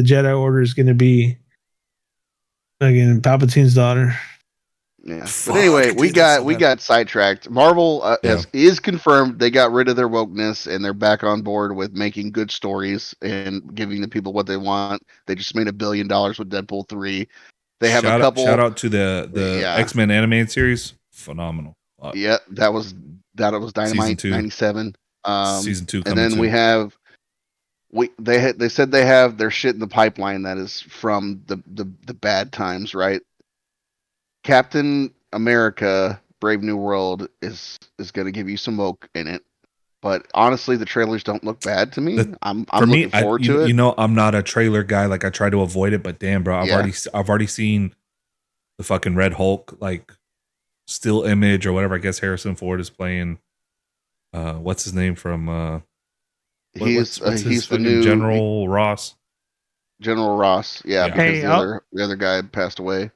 Jedi Order is going to be again Palpatine's daughter. Yeah. But anyway, we got sidetracked. Marvel is confirmed they got rid of their wokeness and they're back on board with making good stories and giving the people what they want. They just made $1 billion with Deadpool 3. They have a couple. Shout out to the X-Men animated series. Phenomenal. Yeah, that was Dynamite 97. Season 2 and then we have they said they have their shit in the pipeline that is from the bad times, right? Captain America Brave New World is going to give you some woke in it. But honestly, the trailers don't look bad to me. I'm looking forward to it. You know, I'm not a trailer guy. Like, I try to avoid it, but damn, bro, I've already seen the fucking Red Hulk, like, still image or whatever. I guess Harrison Ford is playing. What's his name from? He's the new General Ross. General Ross, yeah. Because the other guy passed away.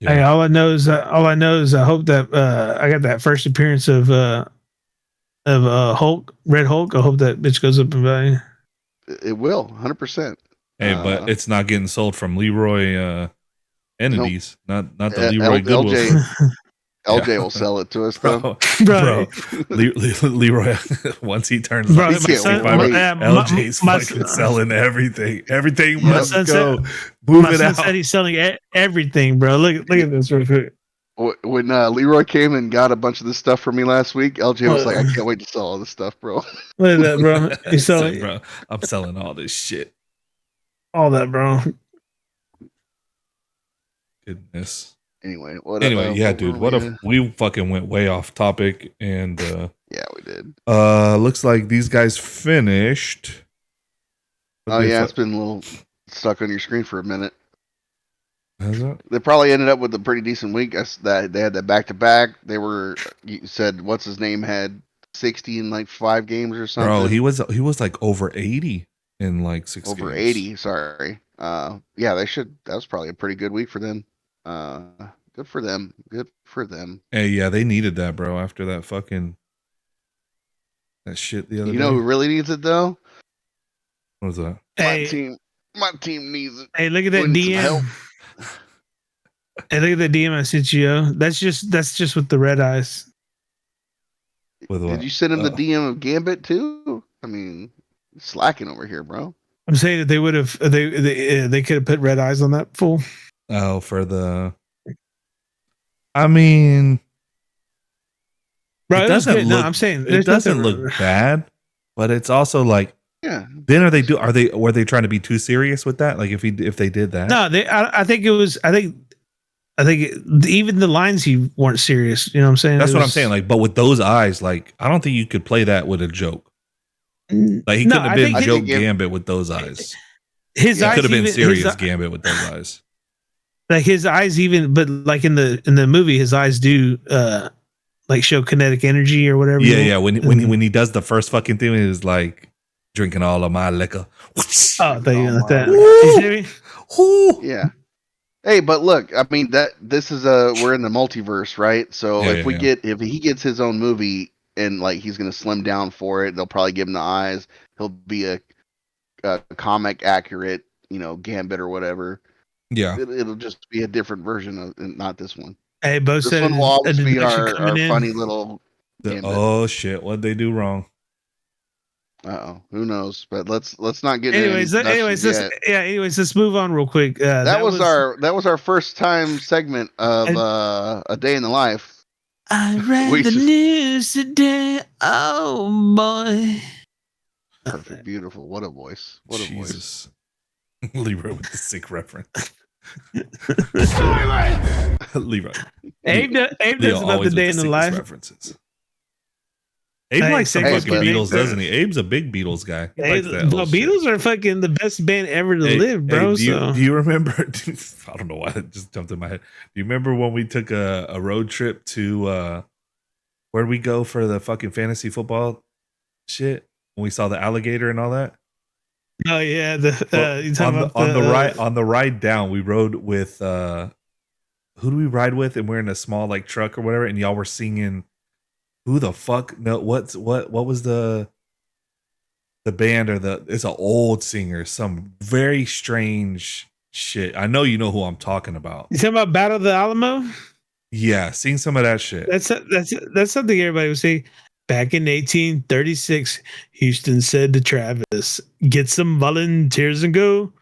Yeah. Hey, all I know is I hope that I got that first appearance of Hulk, Red Hulk. I hope that bitch goes up in value. It will, 100%. Hey, but it's not getting sold from Leroy entities, not the Leroy Goodwill. LJ will sell it to us, though. Bro. Leroy, once he turns on LJ's fucking selling everything. Everything must go. Move it out. Said he's selling everything, bro. Look at this real quick. When Leroy came and got a bunch of this stuff for me last week, LJ was like, "I can't wait to sell all this stuff, bro." Look at that, bro. He's selling, bro. I'm selling all this shit. All that, bro. Goodness. Anyway, yeah, dude. What if we fucking went way off topic and yeah, we did. Looks like these guys finished. It's been a little stuck on your screen for a minute. Has it? They probably ended up with a pretty decent week. That they had that back to back. You said what's his name had 60 in like 5 games or something. Bro, he was like over 80 in like 6 games. Over 80, sorry. Yeah, they should. That was probably a pretty good week for them. Good for them. Good for them. Hey, yeah, they needed that, bro. After that fucking that shit the other day. You know who really needs it though? What was that? My team needs it. Hey, look at that Need some help. DM. Hey, look at the DM I sent you. Yo. That's just with the red eyes. With what? Did you send him the DM of Gambit too? I mean, slacking over here, bro. I'm saying that they would have they could have put red eyes on that fool. Oh, for the. I mean, Bro, it it was doesn't good. No, look. I'm saying It there's doesn't nothing- look bad, but it's also like. Yeah. Then were they trying to be too serious with that? Like if they did that? No, I think it was. I think even the lines he weren't serious. You know what I'm saying? That's It what I'm was- saying. Like, but with those eyes, like I don't think you could play that with a joke. Like he No, couldn't have I been think joke his- Gambit with those eyes. his He eyes could have been even- serious his- Gambit with those eyes. like his eyes even, but like in the movie, his eyes do like show kinetic energy or whatever. Yeah, yeah. When he does the first fucking thing, is like drinking all of my liquor. Oh, I thought you Oh, like that. my. You see me? Ooh. Yeah. Hey, but look, I mean this is we're in the multiverse, right? So Yeah, if he gets his own movie and like he's gonna slim down for it, they'll probably give him the eyes. He'll be a comic accurate, Gambit or whatever. Yeah. It'll just be a different version of, and not this one. Hey, Bo This said one will always a be deduction our coming in. funny little. Gambit. Oh shit! What'd they do wrong? Who knows? But let's not get Anyways, into anyways, let's move on real quick. that was our first time segment of a day in the life. I read We the just- news today. Oh boy. Perfect, beautiful. What a voice! What a voice! Jesus. Leroy with the sick reference. Leroy. Abe Leo does about always the day with in the sickest life. references. Abe Hey, likes some hey, fucking but- Beatles, doesn't he? Abe's a big Beatles guy. He likes that Bro, whole shit. Beatles are fucking the best band ever to live, bro. do you remember? I don't know why it just jumped in my head. Do you remember when we took a road trip to where'd we go for the fucking fantasy football shit? When we saw the alligator and all that. Oh yeah, you talking On the ride down, we rode with who do we ride with? And we're in a small like truck or whatever, and y'all were singing. Who the fuck? No, what was the band or it's an old singer, some very strange shit. I know you know who I'm talking about. You talking about Battle of the Alamo? Yeah, sing some of that shit. That's something everybody would say. Back in 1836, Houston said to Travis, "Get some volunteers and go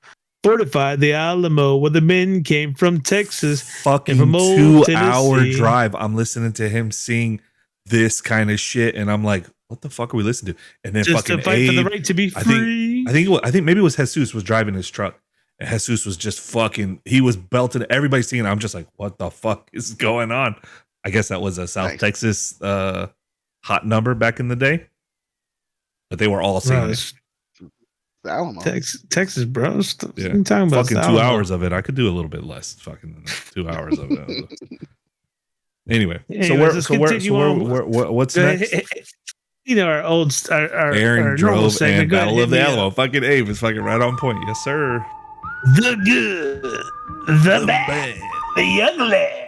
fortify the Alamo, where the men came from Texas." Fucking from old 2-hour Tennessee. drive. I'm listening to him sing this kind of shit, and I'm like, what the fuck are we listening to? And then Just fucking to fight for the Abe, right to be I free. think maybe it was Jesus was driving his truck, and Jesus was just fucking. He was belting everybody singing. I'm just like, what the fuck is going on? I guess that was a South Nice. Texas hot number back in the day, but they were all singing. Bro, it. it's The Alamo. Texas, bro. What Yeah. are you talking about? Fucking It's 2 the Alamo. hours of it. I could do a little bit less. Fucking than 2 hours of it. Anyway, Anyways, let's continue on. what's Go next? ahead. You know our old our Aaron our normal drove segment. and Go Battle ahead, of the hit me Alamo. up. Fucking Abe is fucking right on point. Yes, sir. The good, the bad, the ugly.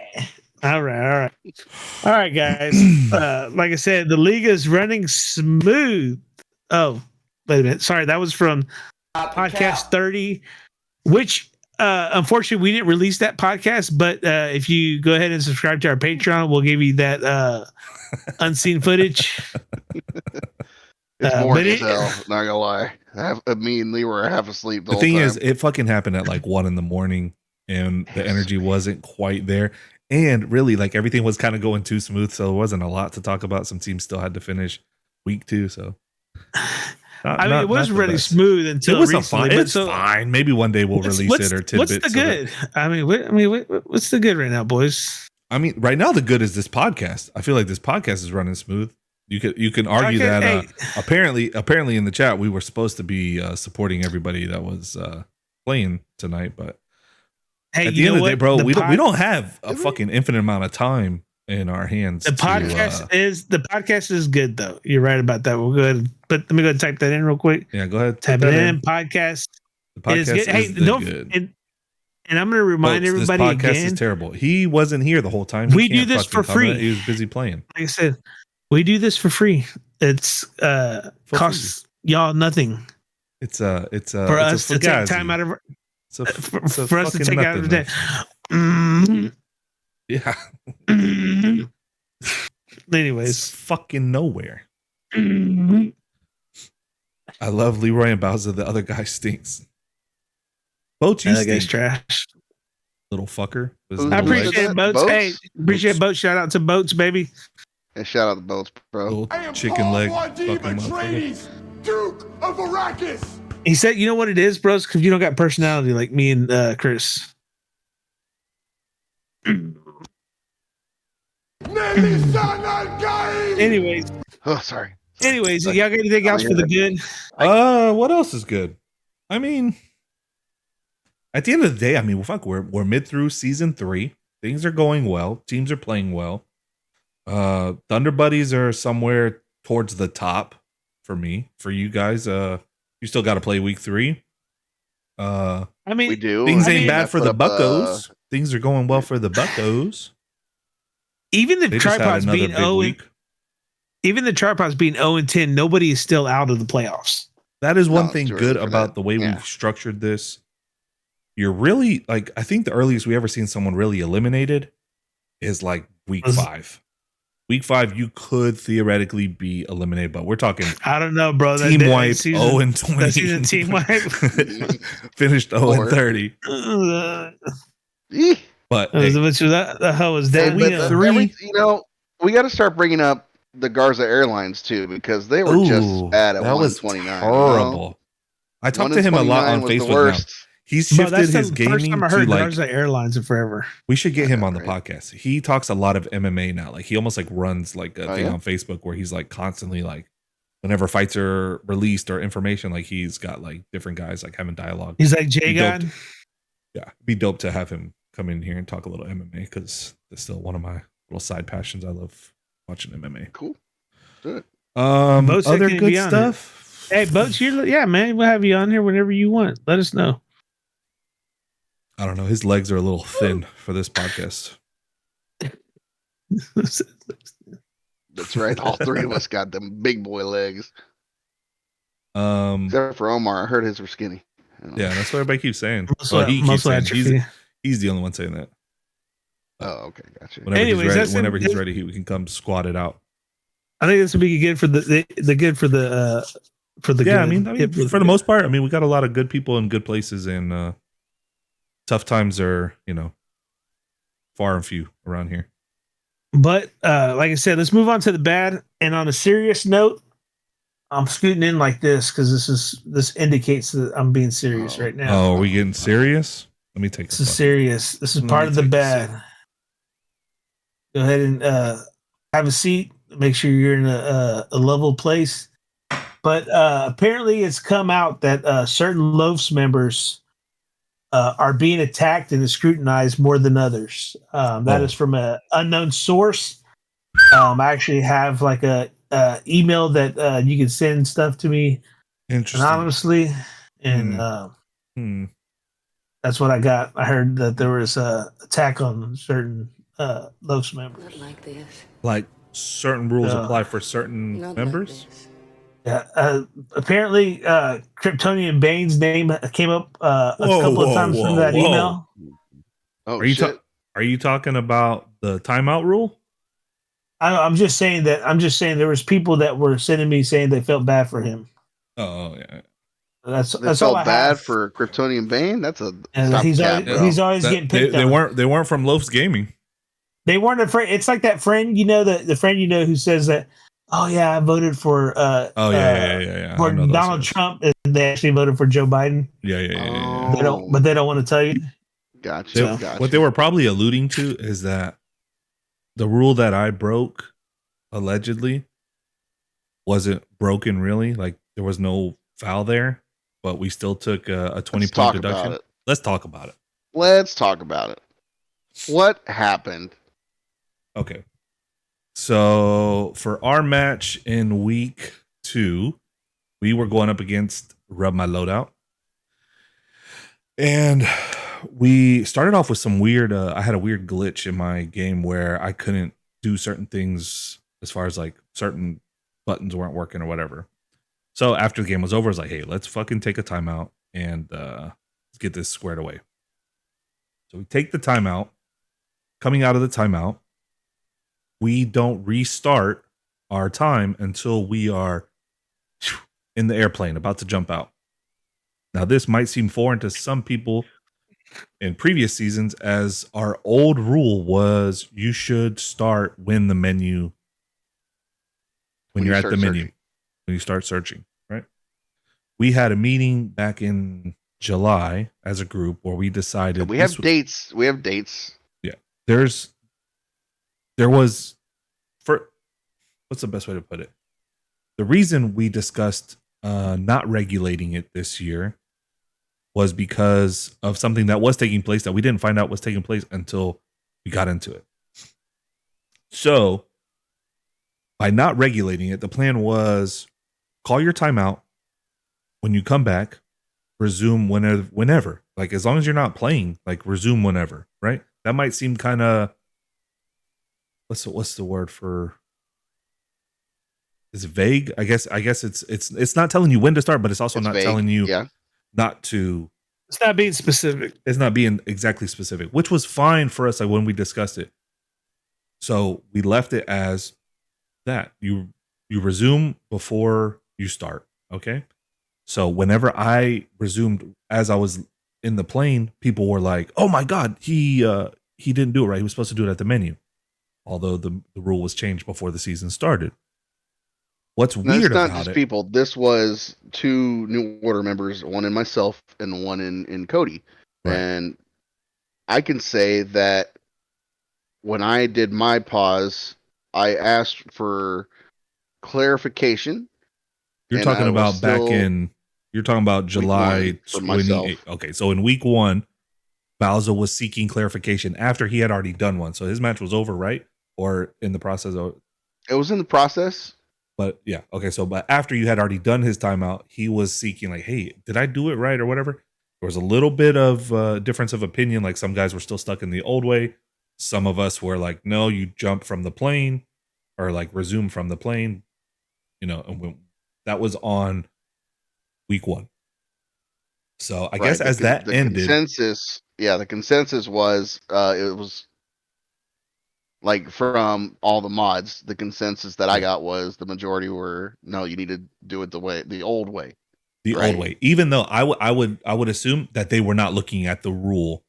All right, guys. Like I said, the league is running smooth. Oh, wait a minute. Sorry, that was from podcast 30, which unfortunately we didn't release that podcast. But if you go ahead and subscribe to our Patreon, we'll give you that unseen footage. It's but boring it- as hell. Not gonna lie. Me and Lee were half asleep the The whole thing time. is, it fucking happened at like 1 a.m, and the energy wasn't quite there. And really, like everything was kind of going too smooth, so there wasn't a lot to talk about. Some teams still had to finish week 2, so. It was the really best. smooth until It was recently. fine. but It's so- fine. Maybe one day we'll release it or tidbits. What's the good? What's the good right now, boys? I mean, right now the good is this podcast. I feel like this podcast is running smooth. You can argue Okay, that hey. apparently in the chat we were supposed to be supporting everybody that was playing tonight, but Hey, at the you end know of the day, what? bro, we pod- don't have a Did we? fucking infinite amount of time in our hands. The podcast is good though. You're right about that. We'll go ahead. But let me go type that in real quick. yeah, go ahead. Type put it that in. Podcast The is podcast good. Hey, is the don't. good. And I'm going to remind Folks, everybody this podcast again. is terrible. He wasn't here the whole time. He We do can't this fucking for comment. free. He was busy playing. Like I said, we do this for free. It's costs y'all nothing. for us to take time out of for us to take out of the day. Yeah. Anyways, It's fucking nowhere. I love Leroy and Bowza. The other guy stinks. Boats, you that guy's stink, trash. little fucker. Who I said appreciate that? Boats. Hey, appreciate Boats. Boats. Shout out to Boats, baby. And shout out to Boats, bro. Little I am chicken Paul leg. Vardima Fucking motherfucker. Trainees, Duke of Arrakis. He said, "You know what it is, bros? Because you don't got personality like me and Chris." Anyways, Oh, sorry. y'all got anything else for the good? What else is good? I mean, at the end of the day, I mean, fuck, we're mid through season 3. Things are going well. Teams are playing well. Thunder Buddies are somewhere towards the top for me. For you guys, you still got to play week 3. I mean, We do. Things I ain't mean, bad for put the up, Buccos. Things are going well for the Buccos. even the They just had tripods another being big 0 week. even the tripods being 0-10, nobody is still out of the playoffs. That is one No, thing it's too good early for about that. the way Yeah. we've structured this. You're really like, I think the earliest we ever seen someone really eliminated is like week Was- 5. Week 5, you could theoretically be eliminated, but we're talking I don't know, bro. team wipe season, 0 and 20. that season team wipe. Finished 0 and 30. Eeh. But That was hey, a bunch of that. The hell was Hey, that? but We every, we got to start bringing up the Garza Airlines too, because they were just ooh, bad at that was 129. terrible. I talked to him a lot on Facebook now. He's bro, shifted that's his the first gaming time I to heard like, Garza Airlines in forever. we should get him Yeah, on the right. podcast. He talks a lot of MMA now. Like he almost like runs like a Oh, thing yeah? on Facebook where he's like constantly like, whenever fights are released or information, like he's got like different guys like having dialogue. He's like J Be dope God. Yeah, it'd be dope to have him come in here and talk a little MMA because it's still one of my little side passions. I love watching MMA. Cool. Do it. Boats Other can good be on stuff. Hey, Boats, yeah, man, we'll have you on here whenever you want. Let us know. I don't know. His legs are a little thin for this podcast. That's right. All three of us got them big boy legs, Yeah, except for Omar. I heard his were skinny. I don't know. that's what everybody keeps saying. Muscle- Well, he keeps muscle saying atrophy. he's the only one saying that. Oh, okay, gotcha. Whenever Anyways, he's ready, that's whenever it. he's ready, we can come squat it out. I think this would be good for the good for the Yeah, good. I mean, for the most part, I mean, we got a lot of good people in good places, and tough times are, far and few around here. But like I said, let's move on to the bad. And on a serious note, I'm scooting in like this because this indicates that I'm being serious right now. Oh, are we getting serious? Let me take This is serious. This is Let part me of the take a bad. Go ahead and have a seat. Make sure you're in a level place. But apparently, it's come out that certain LofS members are being attacked and scrutinized more than others. That is from an unknown source. I actually have like a email that you can send stuff to me Interesting. anonymously, and that's what I got. I heard that there was a attack on certain LofS members. Not like this. Like certain rules apply for certain Not members. Like this. Yeah, apparently, Kryptonian Bane's name came up a couple of times from that email. Oh, Are you shit. are you talking about the timeout rule? I'm just saying there was people that were sending me saying they felt bad for him. Oh yeah. That's They that's all felt I bad have. for Kryptonian Bane. That's a And stop he's the always, cap, bro. he's always getting picked they on. they weren't from LofS Gaming. They weren't afraid. It's like that friend, the friend who says that, oh yeah, I voted for Yeah. I for know those Donald guys. Trump, and they actually voted for Joe Biden. Yeah. They don't want to tell you. Gotcha. What they were probably alluding to is that the rule that I broke allegedly wasn't broken really. Like there was no foul there, but we still took a 20-point deduction. Let's talk about it. Let's talk about it. What happened? Okay. So for our match in week 2, we were going up against Rub My Loadout. And we started off with some weird, I had a weird glitch in my game where I couldn't do certain things as far as like certain buttons weren't working or whatever. So after the game was over, I was like, hey, let's fucking take a timeout and let's get this squared away. So we take the timeout. Coming out of the timeout, we don't restart our time until we are in the airplane about to jump out. Now, this might seem foreign to some people in previous seasons, as our old rule was you should start when the menu, when you're at the menu, when you start searching, right? We had a meeting back in July as a group where we decided we have dates. We have dates. Yeah. There was, for what's the best way to put it? The reason we discussed not regulating it this year was because of something that was taking place that we didn't find out was taking place until we got into it. So by not regulating it, the plan was call your timeout. When you come back, resume whenever. Like, as long as you're not playing, like, resume whenever, right? That might seem kind of, what's the word for, is it vague? I guess it's not telling you when to start, but it's also not vague. telling you Yeah. not to. It's not being specific. It's not being exactly specific, which was fine for us, like, when we discussed it. So we left it as that. You resume before you start, okay? So whenever I resumed as I was in the plane, people were like, "Oh my God, he didn't do it right. He was supposed to do it at the menu." Although the rule was changed before the season started. What's weird about it? It's not just people. This was 2 New Order members, one in myself and one in Cody. Right. And I can say that when I did my pause, I asked for clarification. You're talking about you're talking about July 28th. Okay, so in week 1, Bowza was seeking clarification after he had already done one. So his match was over, right? Or in the process of... It was in the process. But yeah, okay, so but after you had already done his timeout, he was seeking like, hey, did I do it right or whatever? There was a little bit of difference of opinion. Like, some guys were still stuck in the old way. Some of us were like, no, you jump from the plane, or like resume from the plane. You know, and that was on week 1. So I guess as that ended, the consensus was it was like, from all the mods, the consensus that I got was the majority were, no, you need to do it the old way. The old way. Even though I would assume that they were not looking at the rule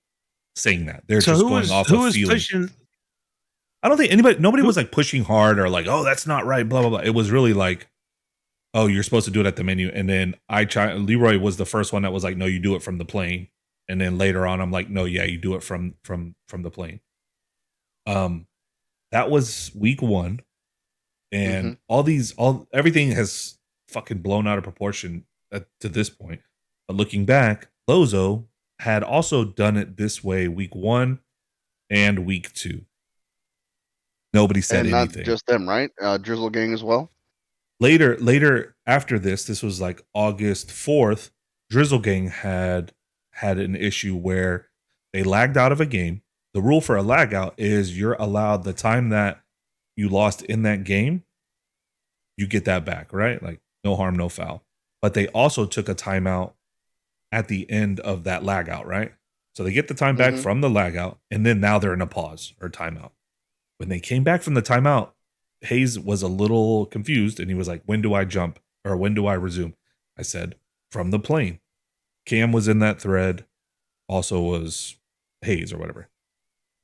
saying that. They're just going off of feeling. Pushing? I don't think nobody was like pushing hard or like, oh, that's not right, blah blah blah. It was really like, oh, you're supposed to do it at the menu. And then Leroy was the first one that was like, no, you do it from the plane. And then later on, I'm like, no, yeah, you do it from the plane. That was week 1. And everything has fucking blown out of proportion to this point. But looking back, Lozo had also done it this way week 1 and week 2. Nobody said anything. Not just them, right? Drizzle Gang as well. Later after this was like August 4th, Drizzle Gang had an issue where they lagged out of a game. The rule for a lag out is you're allowed the time that you lost in that game, you get that back, right? Like, no harm, no foul. But they also took a timeout at the end of that lag out, right? So they get the time back from the lag out, and then now they're in a pause or timeout. When they came back from the timeout, Hayes was a little confused, and he was like, when do I jump, or when do I resume? I said, from the plane. Cam was in that thread, also was Hayes or whatever.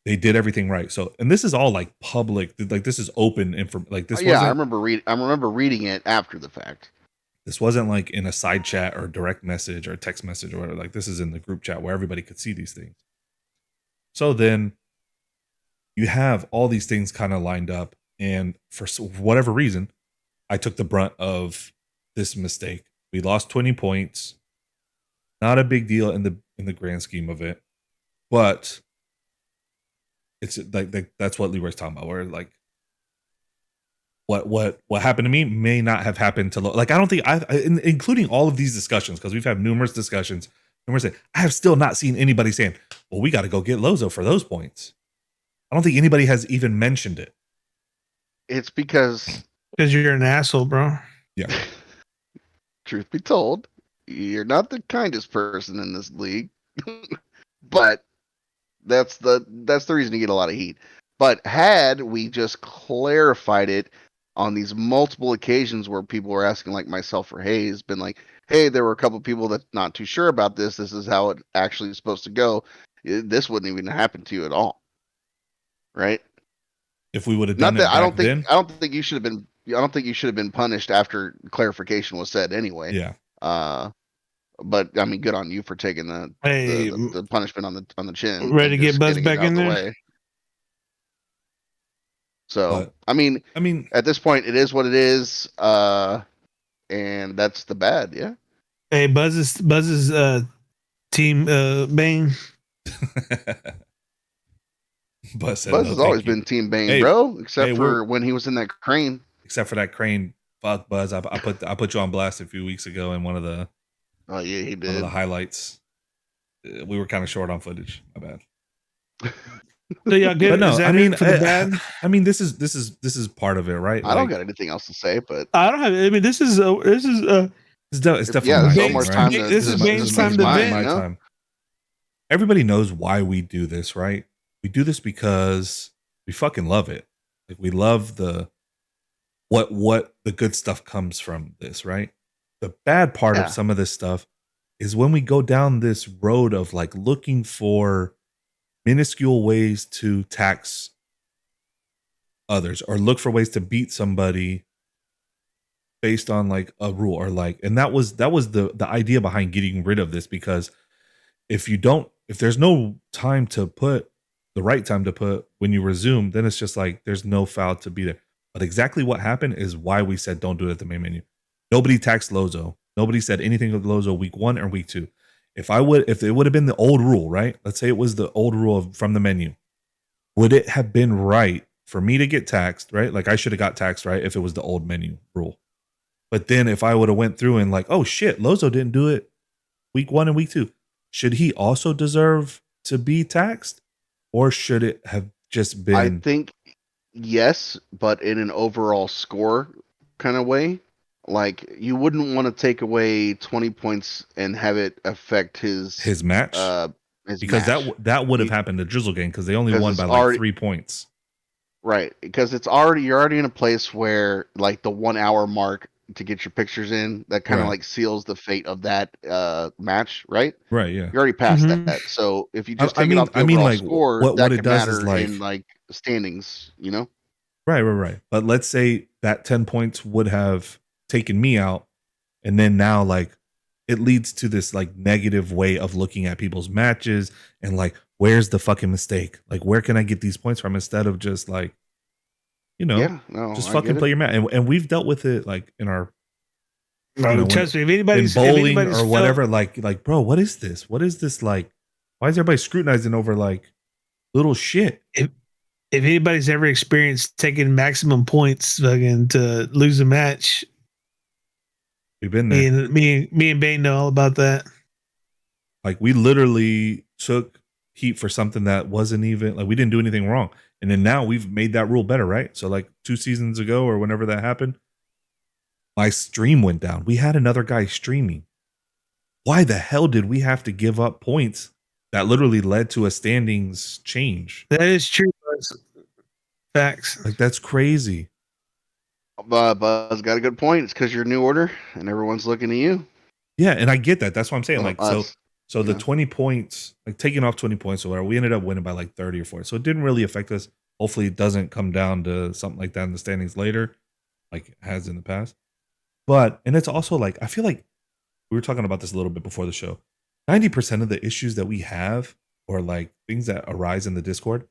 They did everything right. So, and this is all like public, like this is open information. Like this. Yeah, I remember reading it after the fact. This wasn't like in a side chat or direct message or text message or whatever. Like, this is in the group chat where everybody could see these things. So then you have all these things kind of lined up, and for whatever reason, I took the brunt of this mistake. We lost 20 points. Not a big deal in the grand scheme of it, but it's like that's what Leroy's talking about. Where like what happened to me may not have happened to like, I don't think including all of these discussions, because we've had numerous discussions, and we're saying I have still not seen anybody saying, well, we got to go get Lozo for those points. I don't think anybody has even mentioned it. It's because you're an asshole, bro. Yeah. truth be told, you're not the kindest person in this league. But that's the reason you get a lot of heat. But had we just clarified it on these multiple occasions where people were asking, like myself or Hayes, been like, hey, there were a couple people that's not too sure about this. This is how it actually is supposed to go. This wouldn't even happen to you at all, right? If we would have Not done that it back then. I don't think you should have been. I don't think you should have been punished after clarification was said anyway. Yeah. But I mean, good on you for taking the punishment on the chin. Ready and to get just Buzz getting it back out in the there? way. So But, I mean, at this point, it is what it is, and that's the bad. Yeah. Hey, Buzz's team Bane. Buzz said, Buzz no, has thank always you. been Team Bane, Hey, bro. Except for we're- when he was in that crane. Except for that crane. Fuck Buzz. I put you on blast a few weeks ago in one of the Oh yeah, he one of did. the highlights. We were kind of short on footage. My bad. So y'all good? But no, Is that I mean, it for the bad? I mean, this is part of it, right? I don't got anything else to say, but I don't have. I mean, this is it's definitely yeah, my it's thing, Omar's right? time to. This is Bane's time to mine, vent. my you know? time. Everybody knows why we do this, right? We do this because we fucking love it. Like we love the what the good stuff comes from this, right? The bad part Yeah. of some of this stuff is when we go down this road of like looking for minuscule ways to tax others or look for ways to beat somebody based on like a rule or like, and that was the idea behind getting rid of this, because if there's no time to put the right time to put when you resume, then it's just like there's no foul to be there. But exactly what happened is why we said don't do it at the main menu. Nobody taxed Lozo. Nobody said anything of Lozo week 1 or week 2. If it would have been the old rule, right? Let's say it was the old rule from the menu. Would it have been right for me to get taxed, right? Like I should have got taxed, right? If it was the old menu rule. But then if I would have went through and like, oh shit, Lozo didn't do it week 1 and week 2. Should he also deserve to be taxed? Or should it have just been? I think yes, but in an overall score kind of way. Like you wouldn't want to take away 20 points and have it affect his match, because match. that would have happened to Drizzle Gang because they only won by like 3 points. Right, because you're already in a place where like the 1 hour mark to get your pictures in, that kind of Right. like seals the fate of that match, right? Right, yeah. You're already past Mhm. that. So if you just take it off the overall score, what that it can does matter is like in like standings, you know? Right. But let's say that 10 points would have taken me out, and then now like it leads to this like negative way of looking at people's matches and like where's the fucking mistake? Like where can I get these points from instead of just like, just fucking play your match. And we've dealt with it like in our Trust me, if anybody's in bowling if anybody's or whatever, like bro, what is this? What is this like? Why is everybody scrutinizing over like little shit? If anybody's ever experienced taking maximum points fucking to lose a match, We've been there. me and Bane know all about that. Like we literally took heat for something that wasn't even like we didn't do anything wrong. And then now we've made that rule better, right? So like 2 seasons ago or whenever that happened, my stream went down. We had another guy streaming. Why the hell did we have to give up points that literally led to a standings change? That is true. Facts. Like that's crazy. Buzz got a good point. It's because you're new order and everyone's looking at you. Yeah, and I get that. That's what I'm saying. Like us, so the 20 points, like taking off 20 points or whatever, we ended up winning by like 30 or 40. So it didn't really affect us. Hopefully it doesn't come down to something like that in the standings later, like it has in the past. But, and it's also like, I feel like we were talking about this a little bit before the show. 90% of the issues that we have or like things that arise in the Discord,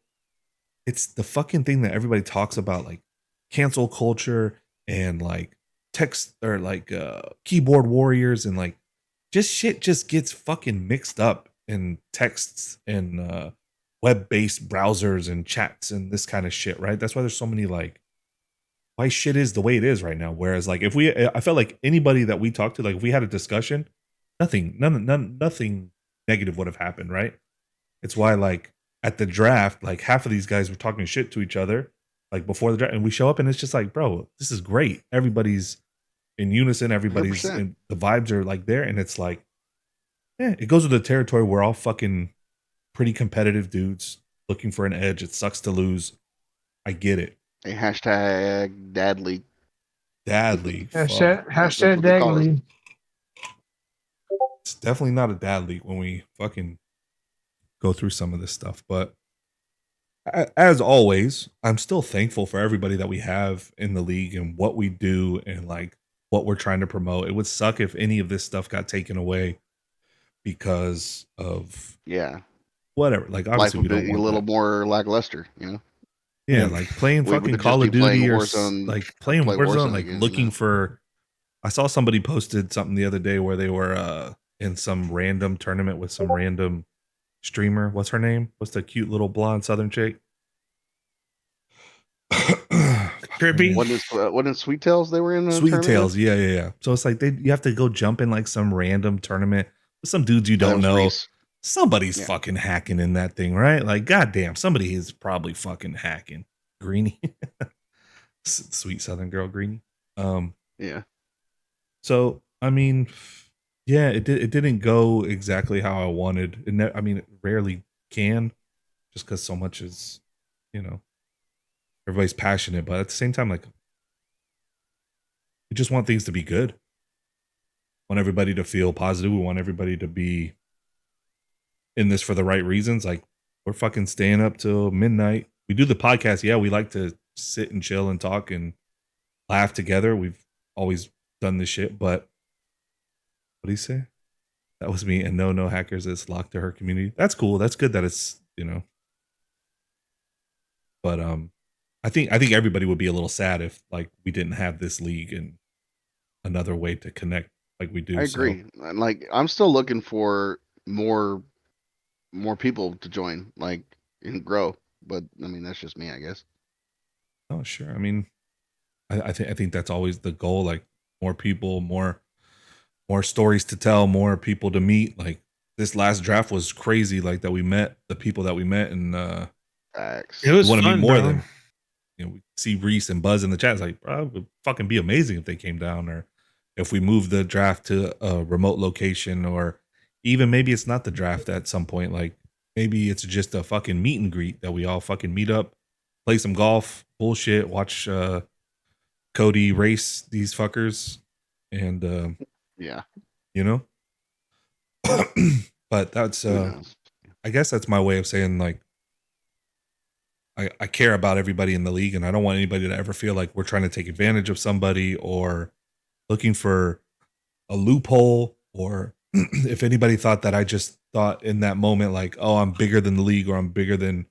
it's the fucking thing that everybody talks about, like cancel culture and like text or like keyboard warriors and like just shit just gets fucking mixed up in texts and web-based browsers and chats and this kind of shit, right? That's why there's so many like why shit is the way it is right now. Whereas like I felt like anybody that we talked to, like if we had a discussion, nothing negative would have happened, right? It's why like at the draft, like half of these guys were talking shit to each other like before the draft, and we show up and it's just like, bro, this is great. Everybody's in unison. Everybody's 100%. and the vibes are like there, and it's like, yeah, it goes with the territory. We're all fucking pretty competitive dudes looking for an edge. It sucks to lose. I get it. A hashtag dad league. Dad league. Hashtag, That's hashtag what they call it. Dagley. It's definitely not a dad league when we fucking go through some of this stuff. But as always, I'm still thankful for everybody that we have in the league and what we do and like what we're trying to promote. It would suck if any of this stuff got taken away because of Yeah. whatever. Like Life obviously we would don't be a want little that. more lackluster, you know? Yeah, like playing We would fucking just Call be of Duty playing or Warzone, like playing play Warzone, Warzone like again, looking no. for. I saw somebody posted something the other day where they were in some random tournament with some random streamer. What's her name? What's the cute little blonde Southern chick? Trippy. Wasn't it Sweet Tails they were in? Sweet Tails, yeah. So it's like you have to go jump in like some random tournament with some dudes you don't know. Reese. Somebody's fucking hacking in that thing, right? Like, goddamn, somebody is probably fucking hacking. Greenie, sweet Southern girl, Greenie. Yeah. So I mean, yeah, it didn't go exactly how I wanted. I mean, it rarely can, just because so much is, everybody's passionate, but at the same time, like, we just want things to be good. Want everybody to feel positive. We want everybody to be in this for the right reasons. Like, we're fucking staying up till midnight. We do the podcast. Yeah, we like to sit and chill and talk and laugh together. We've always done this shit, but what do you say? That was me. And no hackers is locked to her community. That's cool. That's good that it's, but I think everybody would be a little sad if like we didn't have this league and another way to connect like we do. I agree. And like I'm still looking for more people to join, like, and grow. But I mean that's just me, I guess. Oh sure. I mean, I think that's always the goal. Like more people, more stories to tell, more people to meet. Like this last draft was crazy. Like that we met the people that we met, and Facts. It was want to meet fun, more bro. of them. We see Reese and Buzz in the chat. It's like, bro, it would fucking be amazing if they came down, or if we moved the draft to a remote location, or even maybe it's not the draft at some point. Like maybe it's just a fucking meet and greet that we all fucking meet up, play some golf, bullshit, watch Cody race these fuckers, and Yeah. But that's Who knows? I guess that's my way of saying like I care about everybody in the league, and I don't want anybody to ever feel like we're trying to take advantage of somebody or looking for a loophole, or if anybody thought that I just thought in that moment like, oh, I'm bigger than the league or I'm bigger than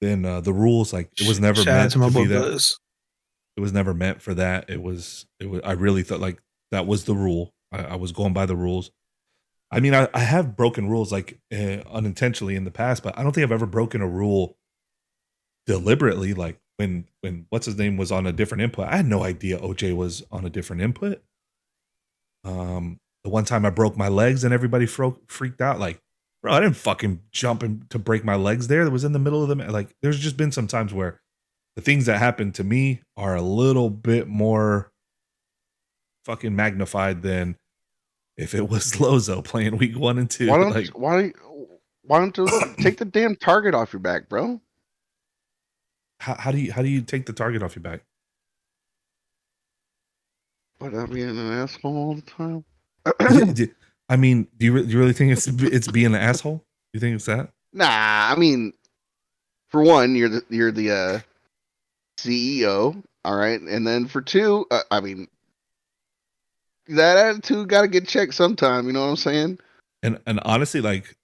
the rules. Like it was never Shout out meant to my to be boy that. Buzz. It was never meant for that. It was I really thought like that was the rule. I was going by the rules. I mean, I have broken rules like unintentionally in the past, but I don't think I've ever broken a rule deliberately. Like when what's his name was on a different input. I had no idea OJ was on a different input. The one time I broke my legs and everybody freaked out. Like, bro, I didn't fucking jump to break my legs there. That was in the middle of them. Like, there's just been some times where the things that happen to me are a little bit more fucking magnified than if it was Lozo playing week 1 and 2. Why don't you take the damn target off your back, bro? How do you take the target off your back? But I'm being an asshole all the time. I mean, do you really think it's being an asshole? You think it's that? Nah, I mean, for one, you're the CEO, all right, and then for two, I mean, that attitude got to get checked sometime. You know what I'm saying? And honestly, like,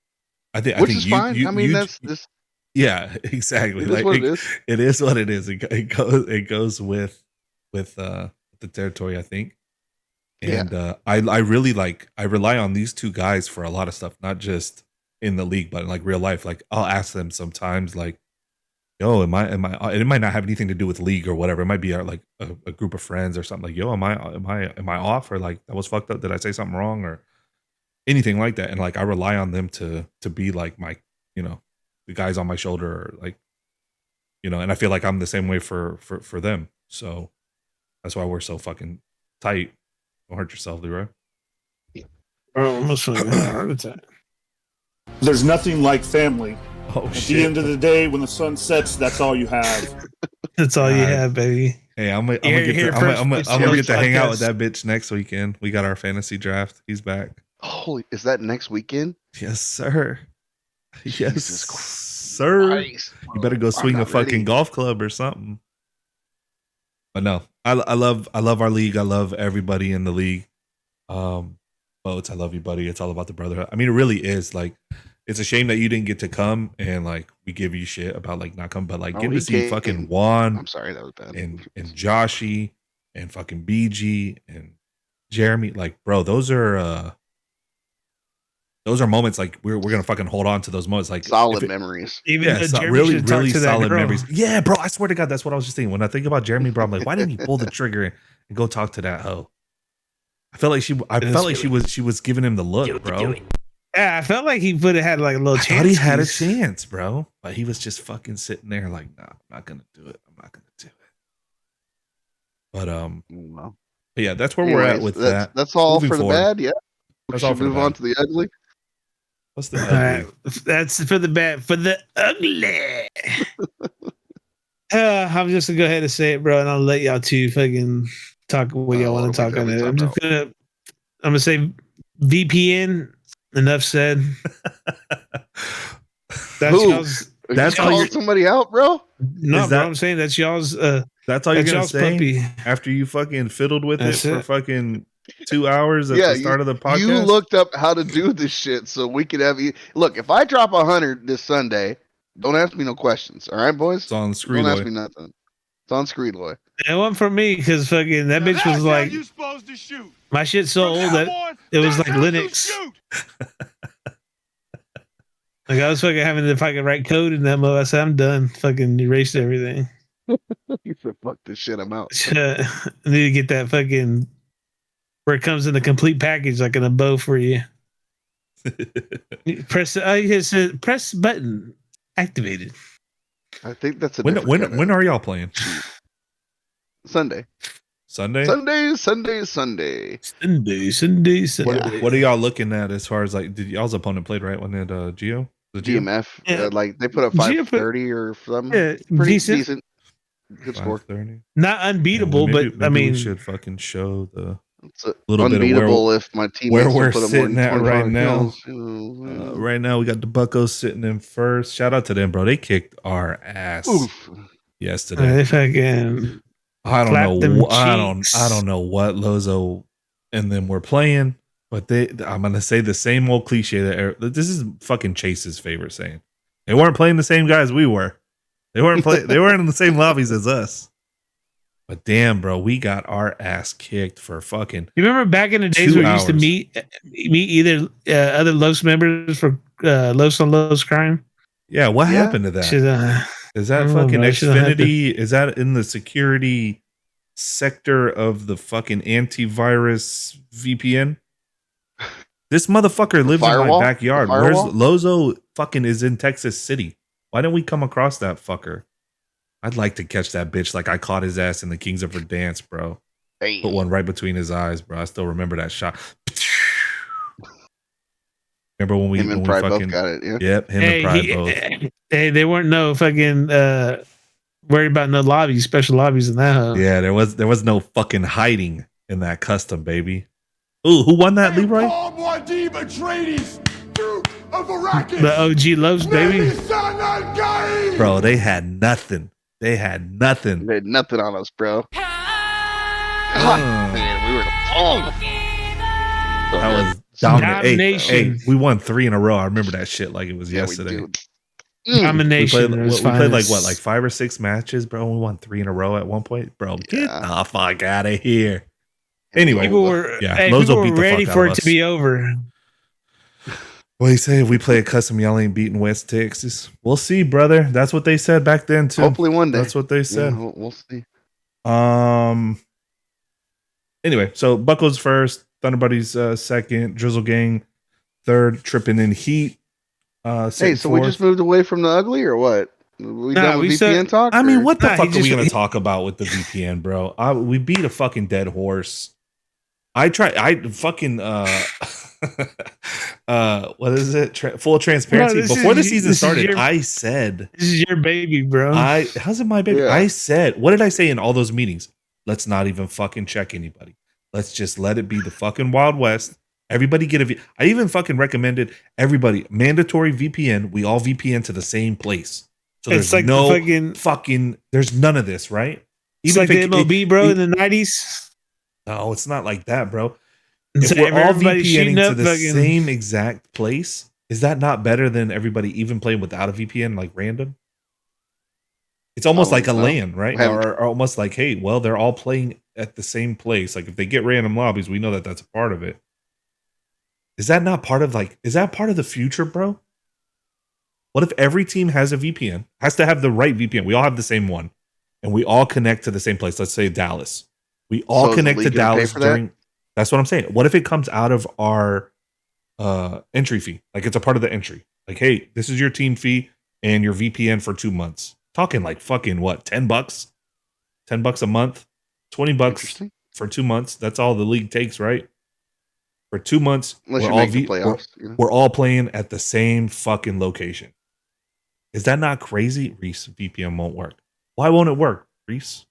I think Is fine. I mean, that's this. Yeah, exactly. It like is what it is. It is what it is. It goes with the territory, I think. And I really I rely on these two guys for a lot of stuff, not just in the league, but in like real life. Like I'll ask them sometimes, like, "Yo, am I?" And it might not have anything to do with league or whatever. It might be like a group of friends or something. Like, "Yo, am I off?" Or like, "That was fucked up. Did I say something wrong?" Or anything like that. And like I rely on them to be like my, the guys on my shoulder, or like, and I feel like I'm the same way for them. So that's why we're so fucking tight. Don't hurt yourself, Leroy. Bro, I'm almost fucking had a heart attack. There's nothing like family. Oh At shit! the end of the day, when the sun sets, that's all you have. That's all you God. have, baby. Hey, I'm gonna You're get here to, first, I'm please, gonna get to hang out with podcast. that bitch next weekend. We got our fantasy draft. He's back. Holy, is that next weekend? Yes, sir. Yes, Jesus sir. Christ, You better go I'm swing a not fucking ready. golf club or something. But no, I love our league. I love everybody in the league. Boats, I love you, buddy. It's all about the brotherhood. I mean, it really is. Like, it's a shame that you didn't get to come, and like we give you shit about like not coming, but like Oh, getting he to see came. fucking Juan I'm sorry, that was bad. and Joshy and fucking BG and Jeremy. Like, bro, those are moments like we're gonna fucking hold on to those moments. Like Solid if it- memories. Even Yeah, though so Jeremy really, should've talked really to that solid girl. memories. Yeah, bro, I swear to God, that's what I was just thinking. When I think about Jeremy, bro, I'm like, why didn't he pull the trigger and go talk to that hoe? I felt like she was giving him the look, bro. Yeah, I felt like he would have had like a little I chance. thought he had a chance, bro, but he was just fucking sitting there like, nah, I'm not gonna do it. I'm not gonna do it. But Well, but yeah, that's where we're at with that. That's all Moving for the forward. bad. Yeah, we That's all should for the move on bad. to the ugly. What's the All ugly? right, that's for the bad, for the ugly. I'm just gonna go ahead and say it, bro, and I'll let y'all two fucking talk what y'all want to talk on it. I'm gonna say VPN. Enough said. That's Who? y'all's. Are That's you all calling you're- somebody out, bro? No, Is bro, that- I'm saying that's y'all's. That's all you're That's gonna y'all's say puppy. after you fucking fiddled with That's it for it. fucking 2 hours at Yeah, the start of the podcast. You looked up how to do this shit so we could have you. Look, if I drop 100 this Sunday, don't ask me no questions. All right, boys? It's on Don't ask me Screeloy. nothing. It's on Screedloy. It wasn't for me because fucking that bitch was like, you supposed to shoot. my shit's so old that it was like Linux. Like I was fucking having to fucking write code in that mode. I said I'm done. Fucking erased everything. You said, fuck this shit, I'm out. I need to get that fucking where it comes in the complete package, like in a bow for you. Press. It said press button activated. I think that's a when different kind when of- are y'all playing? Sunday. Sunday? Sunday. Sunday. What are y'all looking at as far as like? Did y'all's opponent played right when it Geo? The Geo? GMF. Yeah. Like they put up Geo put- 530 or something. Yeah, Pretty decent. decent. Good score. 530. Not unbeatable, Maybe- but I maybe mean, we should fucking show the It's little bit of unbeatable if my teammates where we're put up more sitting than at 25 right now. kills, you know. right now. We got the Buccos sitting in first. Shout out to them, bro. They kicked our ass Oof. yesterday. if I can. I don't Clap them know. I cheeks. don't know what Lozo and them were playing, but I'm gonna say the same old cliche that this is fucking Chase's favorite saying. They weren't playing the same guys we were. They weren't in the same lobbies as us. But damn, bro, we got our ass kicked for fucking. You remember back in the days 2 where we used to hours. meet either other LofS members for LofS on LofS crime? Yeah, what Yeah. happened to that? Should, Is that I don't know, fucking bro. I should've had Xfinity? Is that in the security sector of the fucking antivirus VPN? This motherfucker lives firewall? in my backyard. The Where's firewall? Lozo fucking is in Texas City? Why didn't we come across that fucker? I'd like to catch that bitch like I caught his ass in the Kings of Verdance, bro. Damn. Put one right between his eyes, bro. I still remember that shot. Remember when we Him when and we Pride both fucking got it. Yeah. yep, him and Pride both. Hey, they weren't no fucking worried about no lobbies, special lobbies in that. Huh? Yeah, there was no fucking hiding in that custom, baby. Ooh, who won that, Leroy? Paul Muad'Dib Atreides, Duke of Arrakis. The OG LofS, baby. Son al-Gaib. Bro, they had nothing. They had nothing. They had nothing on us, bro. God, man, we were the bomb. That was dominant. Hey, Domination. we won 3 in a row. I remember that shit like it was Yeah, we yesterday. do. We Domination. played, at its we played like finest. what, like 5 or 6 matches, bro. We won 3 in a row at one point, bro. Get Yeah. the fuck out of here. Anyway, People were, Yeah, hey, Lozo people were beat the ready fuck for out it of to us. be over. what do you say? If we play a custom, y'all ain't beating West Texas. We'll see, brother. That's what they said back then too. Hopefully one day. That's what they Yeah, said. we'll see. Anyway, so Buckles first, Thunder Buddies second, Drizzle Gang third, Tripping in Heat. Hey, sitting so we fourth. just moved away from the ugly, or what? We Nah, done with we VPN said- talk? I mean, or- what the Nah, fuck he are we just- gonna talk about with the VPN, bro? We beat a fucking dead horse. I fucking what is it? Full transparency. Bro, Before the season this is started, your- I said, This is your baby, bro. how's it my baby? Yeah. I said, what did I say in all those meetings? Let's not even fucking check anybody. Let's just let it be the fucking Wild West. Everybody get I even fucking recommended everybody mandatory VPN. We all VPN to the same place. So It's there's like no the fucking, there's none of this, right? It's like the MLB, bro, in the 90s. No, it's not like that, bro. It's If we're all everybody shooting VPNing to up the fucking- same exact place, is that not better than everybody even playing without a VPN, like random? It's almost like a Well, LAN, right? haven't- Or almost like, hey, well, they're all playing at the same place. Like if they get random lobbies, we know that that's a part of it. Is that not part of is that part of the future, bro? What if every team has a VPN, has to have the right VPN? We all have the same one and we all connect to the same place. Let's say Dallas. We all So is the connect to league gonna pay Dallas for that? during. That's what I'm saying. What if it comes out of our entry fee? Like it's a part of the entry. Like, hey, this is your team fee and your VPN for 2 months. Talking like fucking what, $10? $10 a month, $20 Interesting. for 2 months. That's all the league takes, right? For 2 months, Unless we're you all make the playoffs. you know? we're all playing at the same fucking location. Is that not crazy? Reese, VPN won't work. Why won't it work, Reese?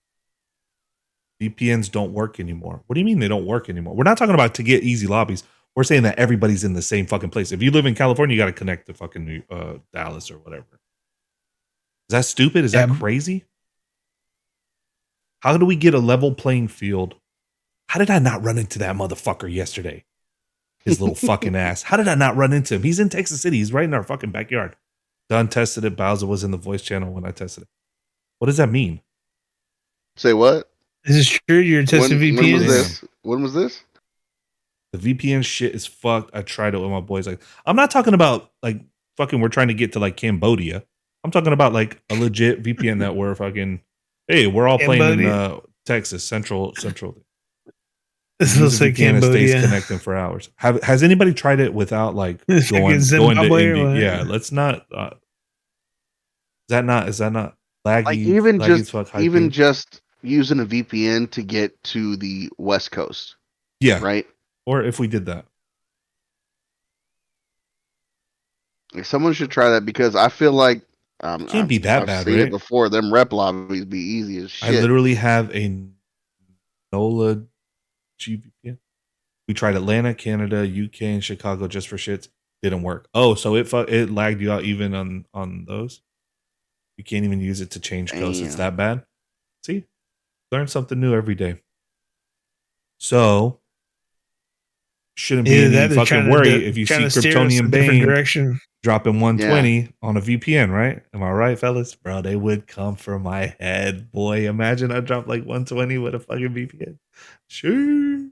VPNs don't work anymore. What do you mean they don't work anymore? We're not talking about to get easy lobbies. We're saying that everybody's in the same fucking place. If you live in California, you got to connect to fucking Dallas or whatever. Is that stupid? Is that crazy? How do we get a level playing field? How did I not run into that motherfucker yesterday? His little fucking ass. How did I not run into him? He's in Texas City. He's right in our fucking backyard. Done tested it. Bowza was in the voice channel when I tested it. What does that mean? Say what? Is this true? You're testing When VPNs? was this? When was this? The VPN shit is fucked. I tried it with my boys. Like, I'm not talking about like fucking we're trying to get to like Cambodia. I'm talking about like a legit VPN that we're fucking, hey, we're all playing in Texas, Central. This looks like Cambodia. Stays connecting for hours. Has anybody tried it without like going to Zimbabwe or India? what? Yeah, let's not. Is that not laggy? Like even laggy just as fuck, high even ping? just using a VPN to get to the West Coast, Yeah, right? Or if we did that, Like someone should try that because I feel like it can't be that I've bad, seen right? it before. Them rep lobbies be easy as shit. I literally have a NOLA GVPN. We tried Atlanta, Canada, UK, and Chicago just for shits. Didn't work. Oh, so it lagged you out even on those? You can't even use it to change codes. It's that bad? See? Learn something new every day. So, shouldn't be any fucking worry if you see Kryptonian Bane dropping 120 on a VPN, right? Am I right, fellas? Bro, they would come for my head, boy. Imagine I drop like 120 with a fucking VPN. Sure.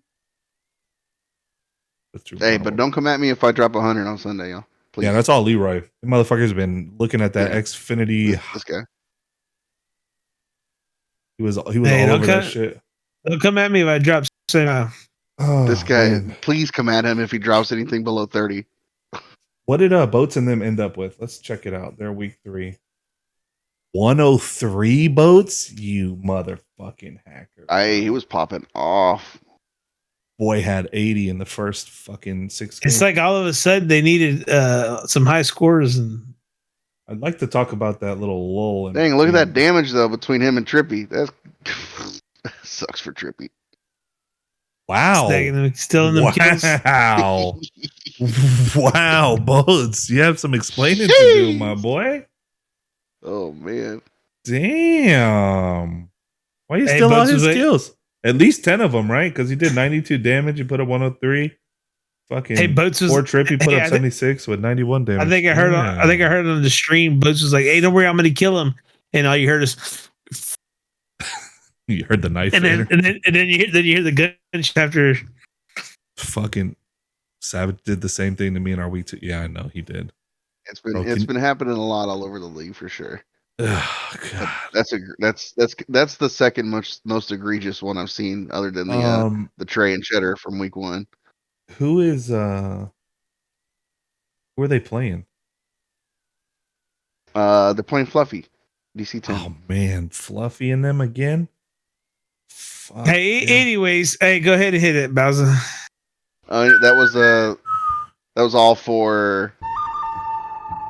That's true. Hey, but don't come at me if I drop 100 on Sunday, y'all. Please. Yeah, that's all Leroy. The motherfucker's been looking at that Xfinity. This guy. He was all over that shit. Don't come at me if I drop. This guy. Man. Please come at him if he drops anything below 30. What did Boats and them end up with? Let's check it out. They're week 3. 103 Boats? You motherfucking hacker. He was popping off. Boy had 80 in the first fucking 6 games. It's like all of a sudden they needed some high scores, and I'd like to talk about that little lull. Dang, look at that damage though between him and Trippy. That sucks for Trippy. Wow. Still in the kills. Wow. Wow, Boats. You have some explaining to do, my boy. Oh man. Damn. Why are you still on his skills? At least 10 of them, right? Because he did 92 damage. He put up 103. Fucking Boats was 4 trip. He put up 76 with 91 damage. I think I heard. I think I heard on the stream. Boats was like, "Hey, don't worry, I'm going to kill him." And all you heard is, you heard the knife, and then you hear the gunshot after. Fucking Savage did the same thing to me in our week 2. Yeah, I know he did. It's been happening a lot all over the league for sure. Oh, God. That's the second most egregious one I've seen, other than the Trey and Cheddar from week 1. Who are they playing? They're playing Fluffy, DC 10. Oh man, Fluffy and them again. Fuck, Hey, man. anyways, hey, go ahead and hit it, Bowza. That was all for.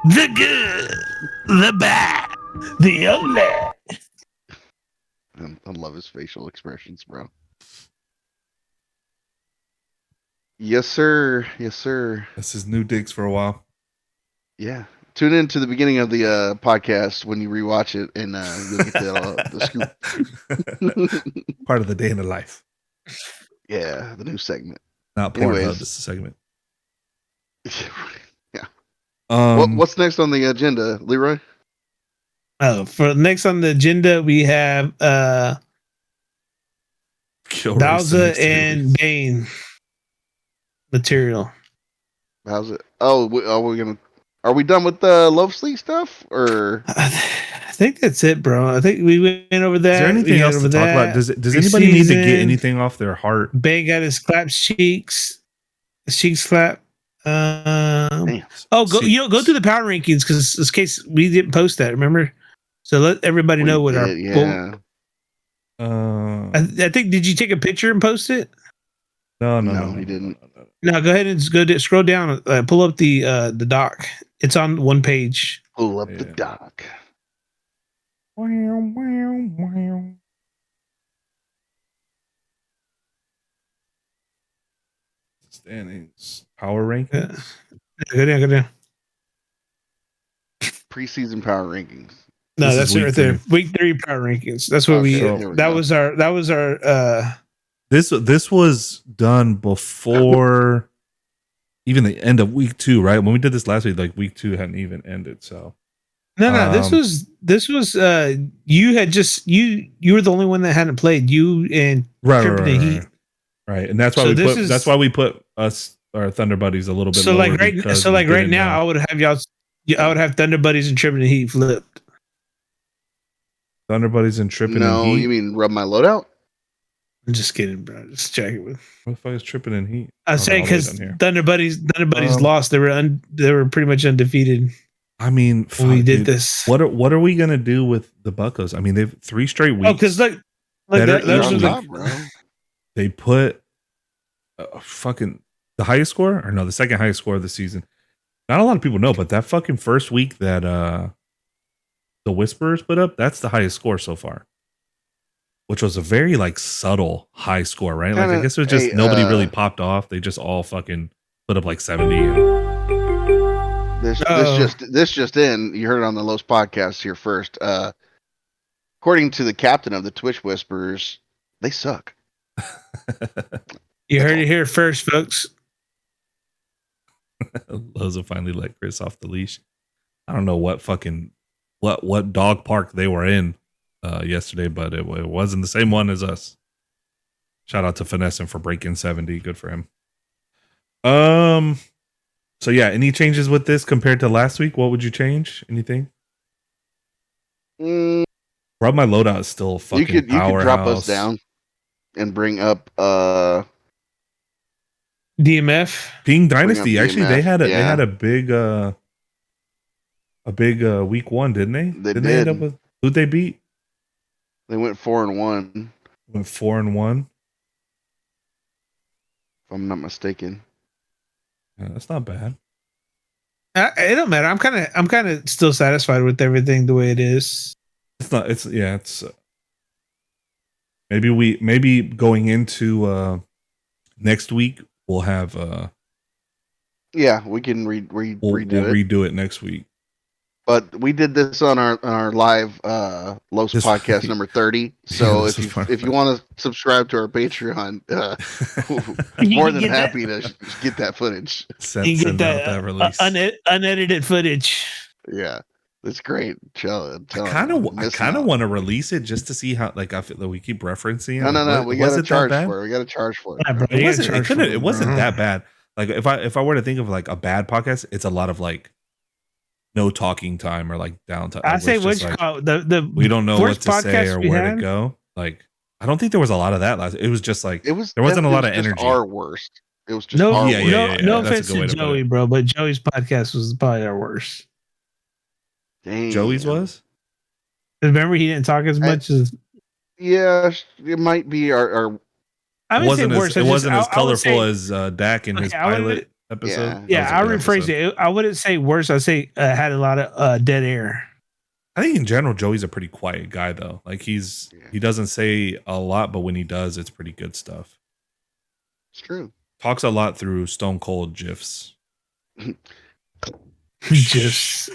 The good, the bad, the ugly. I love his facial expressions, bro. Yes, sir. Yes, sir. That's his new digs for a while. Yeah. Tune in to the beginning of the podcast when you rewatch it, and you'll get the scoop. Part of the day in the life. Yeah, the new segment. Not Anyways. Pornhub, this is a segment. Yeah. What's next on the agenda, Leroy? Oh, for next on the agenda, we have Bowza and Bane material. How's it? Oh, are we done with the LofS stuff, or? I think that's it, bro. I think we went over that. Is there anything else to talk about? Does anybody need to get anything off their heart? Bane got his cheeks clap. Damn. Oh, go through the power rankings because in case we didn't post that. Remember, so let everybody know what yeah. I think. Did you take a picture and post it? No, he didn't. No, go ahead and scroll down. Pull up the doc. It's on one page. Pull up the doc. Standings, power rankings. Go down. Preseason power rankings. No, that's it right there. Week 3 power rankings. That's what that was our. This was done before even the end of week 2, right? When we did this last week, like week 2 hadn't even ended. So no, this was you had just you were the only one that hadn't played. You and right, and that's why we put us our Thunder Buddies a little bit. So lower right now, I would have Thunder Buddies and Tripping the Heat flipped. Thunder Buddies and Tripping and Heat. No, you mean Rub My Loadout? I'm just kidding, bro. Just checking with. What the fuck is Tripping and Heat? I say because Thunder Buddies lost. They were pretty much undefeated. I mean, we did this. What are we gonna do with the Buccos? I mean, they've 3 straight weeks. Oh, because they put fucking the highest score, or no, the second highest score of the season. Not a lot of people know, but that fucking first week that the Whisperers put up, that's the highest score so far. Which was a very like subtle high score, right? Like I guess it was just nobody really popped off. They just all fucking put up like 70. This just in. You heard it on the LofS podcast here first. According to the captain of the Twitch Whisperers, they suck. You heard it here first, folks. Loza finally let Chris off the leash. I don't know what dog park they were in yesterday, but it wasn't the same one as us. Shout out to Finesse for breaking 70. Good for him. So yeah, any changes with this compared to last week? What would you change? Anything? Rub My Loadout is still fucking you could drop us down and bring up DMF. Ping Dynasty. Actually, they had a big week 1, didn't they? Didn't they end up with who'd they beat? They went 4-1. Went 4-1. If I'm not mistaken. Yeah, that's not bad. It don't matter. I'm kind of still satisfied with everything the way it is. It's maybe going into next week we'll have we can redo it next week. But we did this on our live LofS podcast number 30. So if you want to subscribe to our Patreon, more than happy to get that footage. Get that release. Unedited footage. Yeah, it's great. I kind of want to release it just to see how. Like I feel that we keep referencing it. No. We got to charge for it. We got to charge for it. Yeah, it wasn't that bad. Like if I were to think of like a bad podcast, it's a lot of like no talking time or like downtime. I say which the we don't know what to say or where to go. Like I don't think there was a lot of that last. It was just like there wasn't a lot of energy. Our worst. It was just no offense to Joey, bro, but Joey's podcast was probably our worst. Damn. Joey's was. Remember, he didn't talk as much as. Yeah, it might be our I It would say wasn't worse. as I would colorful say, as Dak in his okay, I would, pilot episode. yeah. That was yeah, a I'll good rephrase episode. it. I wouldn't say worse. I'd say had a lot of dead air. I think in general, Joey's a pretty quiet guy though. Like he doesn't say a lot, but when he does, it's pretty good stuff. It's true. Talks a lot through Stone Cold gifs. Just,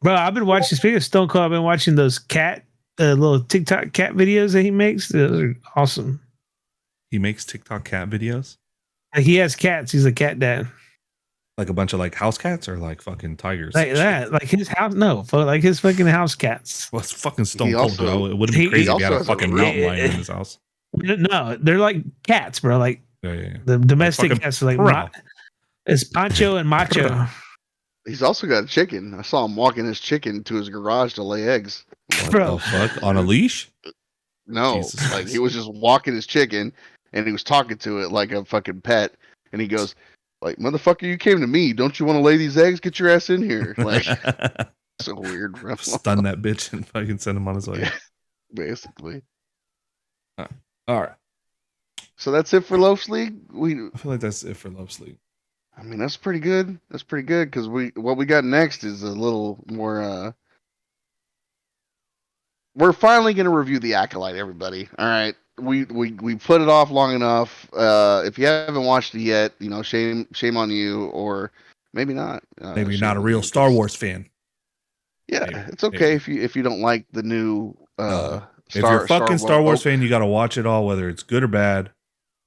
bro, I've been watching. Speaking of Stone Cold, I've been watching those little TikTok cat videos that he makes. Those are awesome. He makes TikTok cat videos. Like, he has cats. He's a cat dad. Like a bunch of like house cats or like fucking tigers. Like that. Like his house. No, like his fucking house cats. Well, it's fucking Stone He Cold, also- bro. It wouldn't be he crazy if he had also a has a fucking real- mountain lion in his house. No, they're like cats, bro. Like Yeah. the domestic fucking cats are like Pearl. it's Pancho and Macho. Pearl. He's also got a chicken. I saw him walking his chicken to his garage to lay eggs. What Bro. the fuck? On a leash? No, Jesus like Christ. he was just walking his chicken, and he was talking to it like a fucking pet. And he goes, "Like motherfucker, you came to me. Don't you want to lay these eggs? Get your ass in here!" Like so weird, bro. Stun that bitch and fucking send him on his way. Basically. All right. So that's it for LofS League. I feel like that's it for Love Sleep. I mean, that's pretty good. That's pretty good because what we got next is a little more. We're finally going to review the Acolyte, everybody. All right, we put it off long enough. If you haven't watched it yet, shame on you, or maybe not. Maybe you're shame not a on real you, Star 'cause- Wars fan. Yeah, Maybe, it's okay maybe. if you don't like the new. If you're a fucking Star Wars oh, fan, you got to watch it all, whether it's good or bad.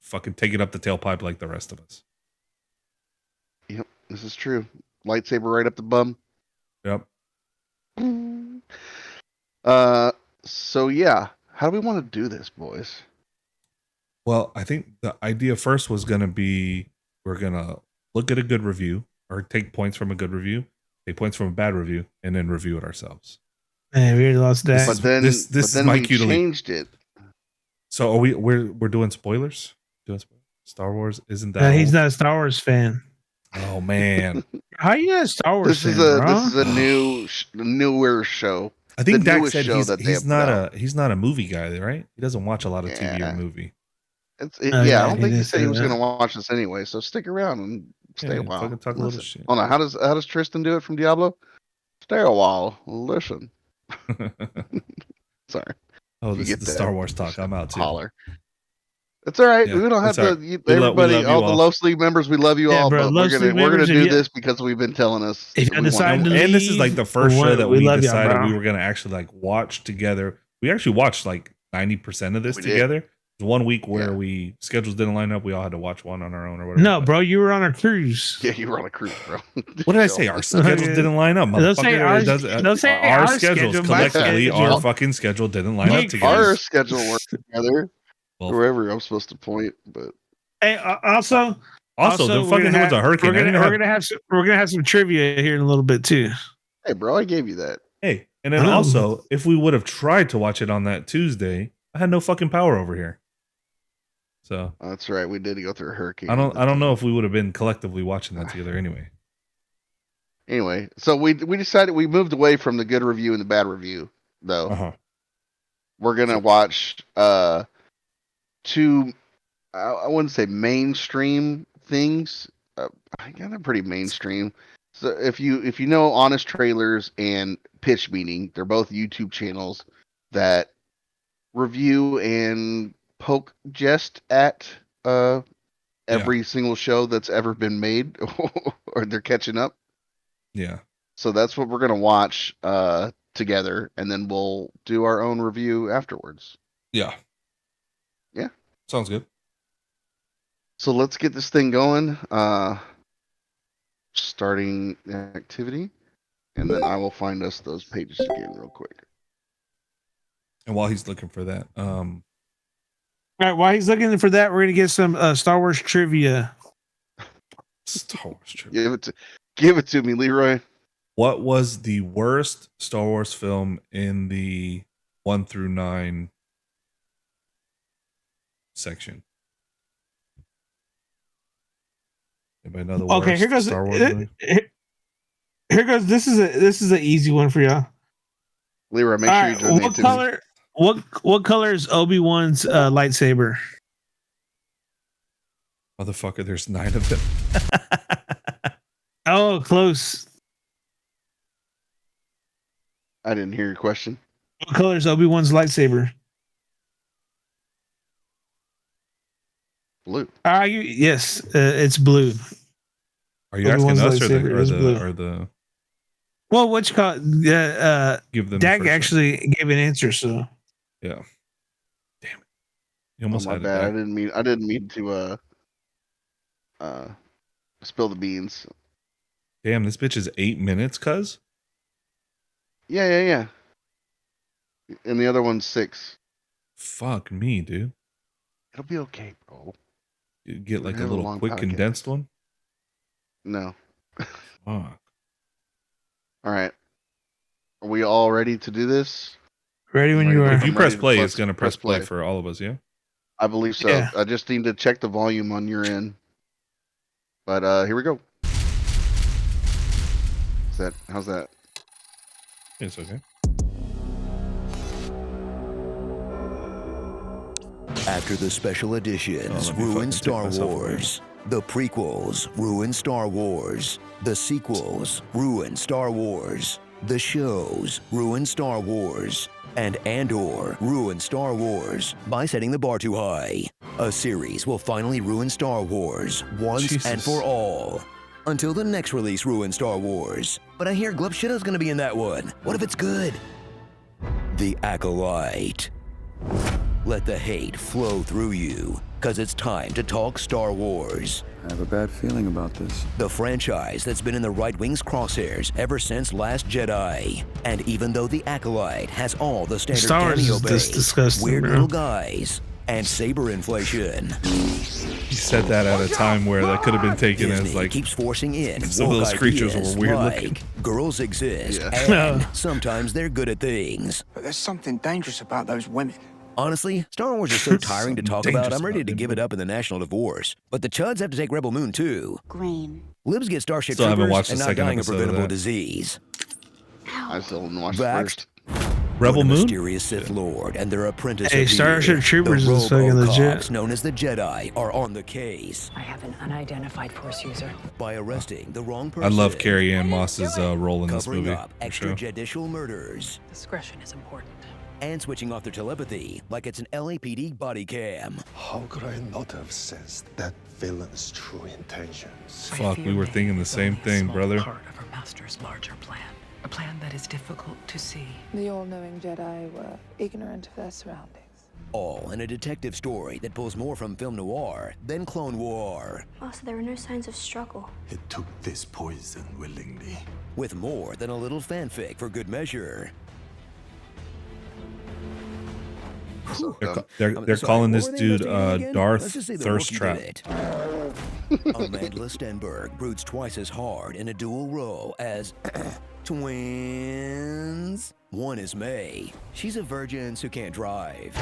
Fucking take it up the tailpipe like the rest of us. Yep, this is true. Lightsaber right up the bum. Yep. So yeah, how do we want to do this, boys? Well, I think the idea first was going to be we're going to look at a good review or take points from a good review, take points from a bad review, and then review it ourselves. Man, we already lost that. But then, this but is then my we cue to leave. changed it. So are we're doing spoilers? Star Wars isn't that He's old? not a Star Wars fan. Oh man. How you not a Star Wars This fan, is bro? a newer show. I think The Dak newest said show that they he's have not put he's not a movie guy, right? He doesn't watch a lot of TV Yeah. or movie. Oh, Yeah, yeah, I don't he think he did said he say was that. going to watch this anyway. So stick around and stay Yeah, a while. fucking talk a little Listen. shit. Oh no, how does Tristan do it from Diablo? Stay a while. Listen. Sorry. Oh, You this is get the that. Star Wars talk. I'm out too. Holler. It's all right. Yeah, We don't have it's all to. right. You, We everybody, love you all the all. LofS League members, we love you Yeah, all. bro, But LofS we're League gonna members, do if you- this because we've been telling us. If that you we decide want to to. And this is like the leave, first show that we we love y'all, decided bro. we were gonna actually like watch together. We actually watched like 90% of this We did. together. There's one week where Yeah. schedules didn't line up. We all had to watch one on our own or whatever. No, but- bro, you were on a cruise. Yeah, you were on a cruise, bro. What did I say? Our schedules didn't line up. Don't say motherfucker. our- It doesn't- don't say our our schedules schedule, my collectively, schedule. our fucking schedule didn't line up Make together. Our schedule worked together. Well, Wherever I'm supposed to point, but Hey, also, also, the we're fucking gonna there was a have- hurricane. We're I didn't gonna, have- we're gonna have some trivia here in a little bit too. hey, bro, I gave you that. Hey, and then I know. also, if we would have tried to watch it on that Tuesday, I had no fucking power over here. So That's right. We did go through a hurricane. I don't know if we would have been collectively watching that together anyway. Anyway, so we decided we moved away from the good review and the bad review, though. Uh-huh. We're gonna watch two. I wouldn't say mainstream things. I got a pretty mainstream. So if you know Honest Trailers and Pitch Meeting, they're both YouTube channels that review and poke jest at every single show that's ever been made, or they're catching up. Yeah. So that's what we're gonna watch together, and then we'll do our own review afterwards. Yeah. Yeah. Sounds good. So let's get this thing going. Starting the activity, and then I will find us those pages again real quick. And while he's looking for that, All right, while he's looking for that, we're gonna get some Star Wars trivia. Star Wars trivia. Give it to me, Leroy. What was the worst Star Wars film in the 1 through 9 section? Anybody know the Okay, worst here goes. Star Wars movie? Here goes. This is an easy one for y'all. Leroy, make All sure right, you donate what to color? What color is Obi-Wan's lightsaber? Motherfucker, there's 9 of them. Oh, close. I didn't hear your question. What color is Obi-Wan's lightsaber? Blue. Yes, it's blue. Are you Obi-Wan's asking us lightsaber is blue. or the Well, what you call it? give them? Dak the first actually gave an answer, so one? Yeah. Damn it! You almost My had bad. it. I Dak. didn't mean to spill the beans. Damn, this bitch is 8 minutes, cuz. Yeah. And the other one's 6. Fuck me, dude. It'll be okay, bro. You get We like a have a little long quick podcast. condensed one. No. Fuck. All right. Are we all ready to do this? ready when Ready you to- are. If you I'm press ready to play, press- it's gonna press press play play. for all of us. Yeah. I believe so. Yeah. I just need to check the volume on your end. But here we go. How's that? It's okay. After the special editions let me fucking ruined take Star myself away. Wars, the prequels ruined Star Wars, the sequels ruined Star Wars, the shows ruined Star Wars, and Andor ruined Star Wars by setting the bar too high. A series will finally ruin Star Wars once Jesus. and for all. Until the next release ruins Star Wars. But I hear Glub Shitto's gonna be in that one. What if it's good? The Acolyte. Let the hate flow through you, cause it's time to talk Star Wars. I have a bad feeling about this. The franchise that's been in the right wing's crosshairs ever since Last Jedi. And even though The Acolyte has all the standard Star Wars cameo is bait, just disgusting, weird bro. little guys, and saber inflation, He said that at a time where that could have been taken Disney as like keeps forcing in some of woke those creatures were ideas weird like looking. girls exist, Yeah. and sometimes they're good at things. But there's something dangerous about those women. Honestly, Star Wars is so tiring to Something talk about, dangerous I'm ready about to them, give it up in the national divorce. But the Chuds have to take Rebel Moon too. Grain. Libs get Starship Still haven't Troopers watched the and not second dying of episode of preventable that. disease. I still didn't watch Vaxxed. the first. Rebel When a Moon. mysterious Sith Lord and their apprentice Hey, appear, Starship Troopers the is fucking Robo-Cops, legit. known as the Jedi, are on the case I have an unidentified force user. by arresting the wrong person. I love Carrie Ann Moss's role in this covering movie. up for sure. extrajudicial murders Discretion is important. and switching off their telepathy like it's an LAPD body cam. How could I not have sensed that villain's true intentions? Fuck, we were thinking the same thing, brother. Part of her master's larger plan. A plan that is difficult to see. The all-knowing Jedi were ignorant of their surroundings. All in a detective story that pulls more from film noir than Clone War, Also, there were no signs of struggle. It took this poison willingly. with more than a little fanfic for good measure. They're Sorry, calling what this were they dude investigating again? Darth Let's just say the Thirst rookie Trap. did it. Amanda Stenberg broods twice as hard in a dual role as twins. One is May. She's a virgin who can't drive.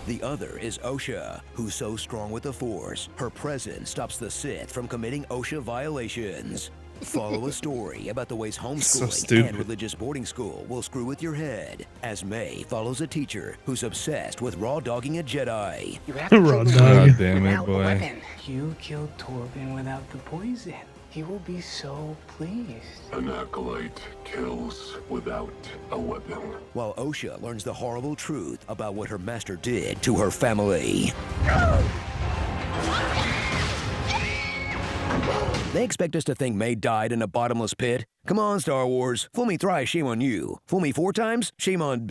The other is Osha, who's so strong with the Force, her presence stops the Sith from committing Osha violations. Follow a story about the ways homeschooling stupid. and religious boarding school will screw with your head, as May follows a teacher who's obsessed with raw dogging a Jedi. You have to Raw kill the dog. God Torben damn it, without a boy. weapon. You killed Torben without the poison. He will be so pleased. An acolyte kills without a weapon. While Osha learns the horrible truth about what her master did to her family. They expect us to think May died in a bottomless pit. Come on, Star Wars. Fool me thrice, shame on you. Fool me 4 times, shame on,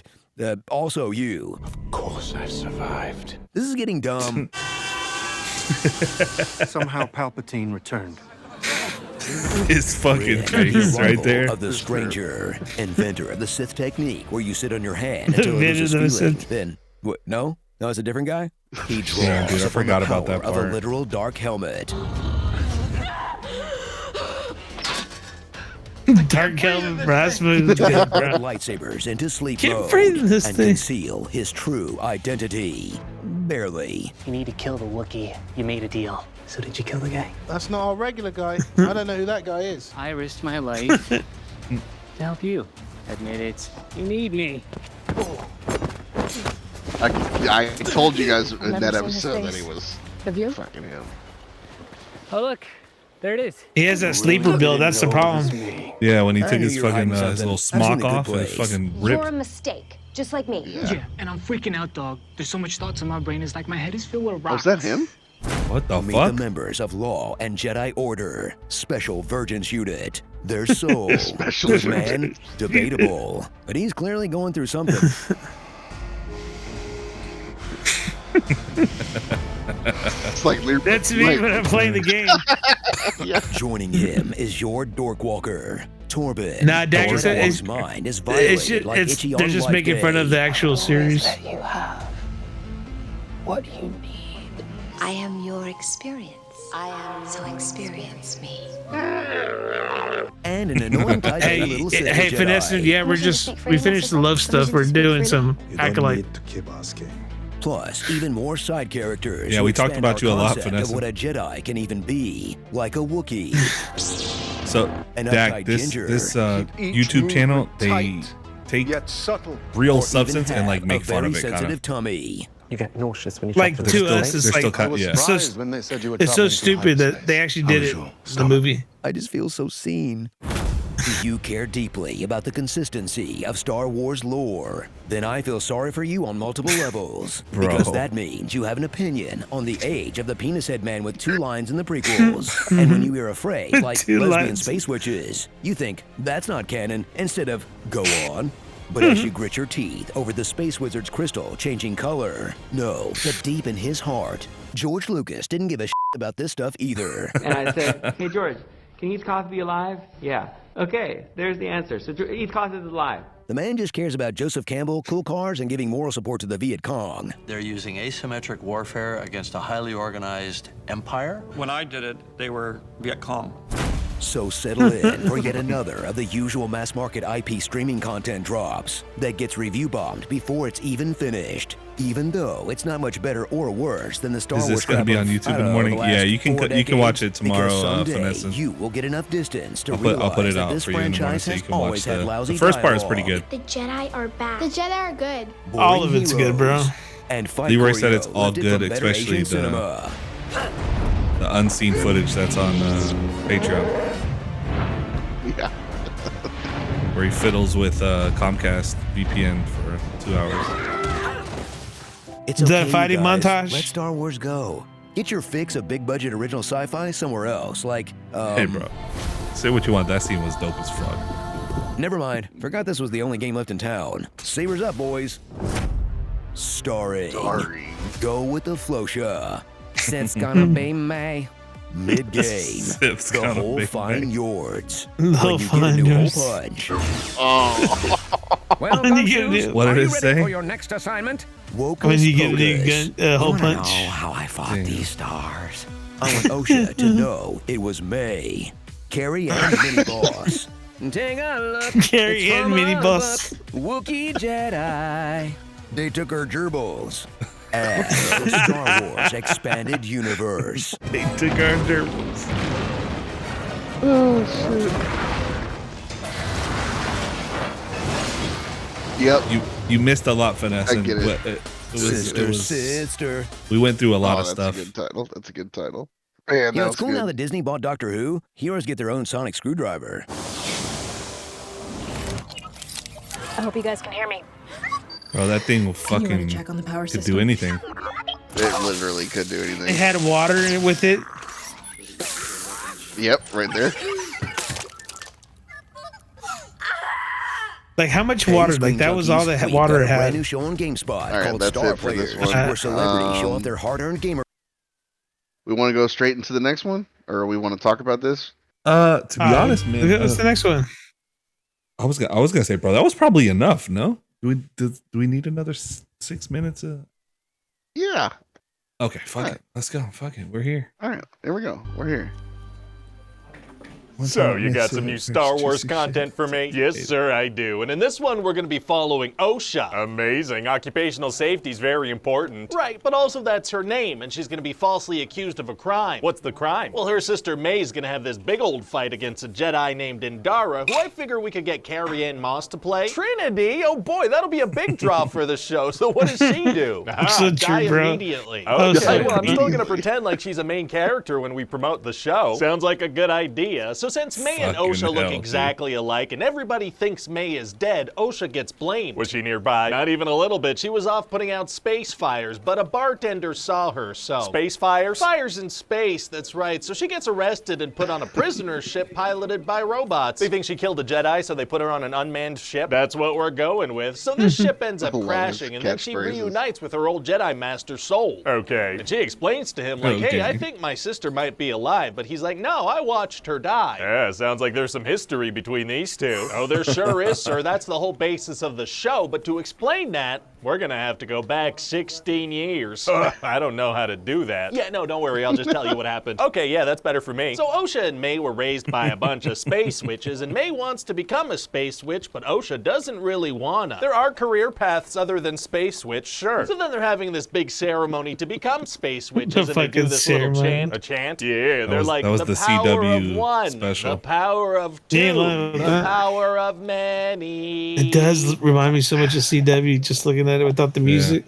also you. Of course I survived. This is getting dumb. Somehow Palpatine returned. His fucking The face right arrival there. Of the stranger, inventor of the Sith technique, where you sit on your hand until it Inventor loses of the feeling. Sith. Then, what? No, it's a different guy. He draws Yeah, dude, I upon forgot the about that power of part. a literal dark helmet. Dark helmet, brass moves, good, bro. Lightsabers into sleep Can't mode breathe in this and thing. conceal his true identity. Barely. You need to kill the Wookiee. You made a deal. So did you kill the guy? That's not our regular guy. I don't know who that guy is. I risked my life to help you. Admit it. You need me. I told you guys in that Never seen episode his that he face. was Have you? fucking him. Oh, look. There it is. He has that sleeper build. That's the problem. Yeah, when he I took knew his you were fucking hiding his little something. I was in smock a good off and his place. fucking You're a ripped. mistake, just like me. Yeah, and I'm freaking out, dog. There's so much thoughts in my brain. It's like my head is filled with Oh, rocks. is that him? What the Meet fuck? the members of Law and Jedi Order, Special Virgins Unit. Their soul, Special good man, Virgins debatable, but he's clearly going through something. It's like That's me when I'm playing the game. Joining him is your dork walker, Torben. Nah, Dak said His it's, mind is violated like it's itchy they're on just life making fun day. of the actual series. That you have what you need. I am your experience. I am. So experience me. And an annoying type Hey, little sister hey, Jedi. Vanessa, yeah, we finished the love stuff. We're doing some Acolyte. to keep asking. Plus, even more side characters. Yeah, who we talked expand about our you a lot, concept Vanessa. Of what a Jedi can even be, like a Wookiee. So, An Dak, uptight this ginger. YouTube channel, they take Yet subtle. real Or substance even and like have make a fun of very it, kind sensitive of. tummy. You get nauseous when you Like check to us, it's they're still like cut, yeah. Surprised when they said you were it's so traveling through stupid that hyperspace. they actually did it. The movie. I just feel so seen. Do you care deeply about the consistency of Star Wars lore? Then I feel sorry for you on multiple levels. Bro. Because that means you have an opinion on the age of the penis head man with 2 lines in the prequels. And when you hear a phrase like 2 lesbian lines. space witches, you think that's not canon instead of go on. But as you grit your teeth over the Space Wizard's crystal changing color, know that deep in his heart, George Lucas didn't give a shit about this stuff either. And I said, hey, George, can East Coffee be alive? Yeah. Okay, there's the answer. So East Coffee is alive. The man just cares about Joseph Campbell, cool cars, and giving moral support to the Viet Cong. They're using asymmetric warfare against a highly organized empire. When I did it, they were Viet Cong. So settle in for yet another of the usual mass market IP streaming content drops that gets review bombed before it's even finished. Even though it's not much better or worse than the Star Is Wars this going to be crap on of, YouTube I in don't the know, morning? the Yeah, last you can 4 you can watch it decades, tomorrow, because someday Vanessa. you will get enough distance to I'll realize put it that out this for you in the morning franchise so you has can watch always had lousy the first part is pretty dialogue, good. The Jedi are back. The Jedi are good. All of it's good, bro. and fight Leroy said it's choreo all lifted good, from better especially Asian the cinema. unseen footage that's on Patreon, Yeah. where he fiddles with Comcast VPN for 2 hours. It's The okay, you fighting guys. montage? Let Star Wars go. Get your fix of big budget original sci-fi somewhere else, like Hey, bro, say what you want. That scene was dope as fuck. Never mind. Forgot this was the only game left in town. Sabers up, boys. Starring. Go with the Flosha. It's gonna be May. Mid-game. Sip's The gonna whole be fine May. Yords. The When whole you get fine a new hole Yords. punch. Oh. Well, When you Gum get Shoes, it- What are did you it ready say? for your next assignment? Wokus When you get a new Pocus. gun, hole Wanna punch. know how I fought Damn. these stars? I want OSHA to know it was May. Carrie and Mini Boss. Take a look. Carrie It's and from Mini our Boss. book, Wookiee Jedi. They took her gerbils. And the Star Wars Expanded Universe. They took our gerbils. Yep. You missed a lot, Finesse. I get it. But it was, Sister. we went through a lot of That's stuff. a good title. That's a good title. Man, You know, that it's was cool good. now that Disney bought Doctor Who. Heroes get their own sonic screwdriver. I hope you guys can hear me. Bro, that thing will Can you run a fucking check on the power could system? do anything. It literally could do It anything. had water in it with it. Yep, right there. Like how much Hey, water? Spring Like that was all Junkies, that we've water got it a brand had. new show on GameSpot All right, called that's Star it for this Players, one. where celebrities show off their hard-earned gamer. We want to go straight into the next one, or we want to talk about this? To be honest, man, What's the next one? I was gonna say, bro, that was probably enough. No, do we need another 6 minutes? Yeah. Okay, fuck it. Let's go. Fuck it. We're here. All right, there we go. We're here. So, you got some new Star Wars content for me? Yes, sir, I do. And in this one, we're going to be following OSHA. Amazing. Occupational safety is very important. Right, but also that's her name, and she's going to be falsely accused of a crime. What's the crime? Well, her sister May's going to have this big old fight against a Jedi named Indara, who I figure we could get Carrie-Anne Moss to play. Trinity? Oh boy, that'll be a big draw for the show. So what does she do? Die immediately. Okay, well, I'm still going to pretend like she's a main character when we promote the show. Sounds like a good idea. So since May and OSHA look exactly alike and everybody thinks May is dead, OSHA gets blamed. Was she nearby? Not even a little bit. She was off putting out space fires, but a bartender saw her, so. Space fires? Fires in space, that's right. So she gets arrested and put on a prisoner ship piloted by robots. They think she killed a Jedi, so they put her on an unmanned ship. That's what we're going with. So this ship ends up crashing, and then she reunites with her old Jedi master, Soul. Okay. And she explains to him, like, hey, I think my sister might be alive, but he's like, no, I watched her die. Yeah, sounds like there's some history between these two. Oh, there sure is, sir. That's the whole basis of the show, but to explain that, we're gonna have to go back 16 years. I don't know how to do that. Yeah, no, don't worry, I'll just tell you what happened. Okay, yeah, that's better for me. So OSHA and May were raised by a bunch of space witches, and May wants to become a space witch, but OSHA doesn't really wanna. There are career paths other than space witch, sure. So then they're having this big ceremony to become space witches, and they do this little chant. A chant? Yeah, they're like, the power of one, the power of two, the power of many. It does remind me so much of CW, just looking at it without the music.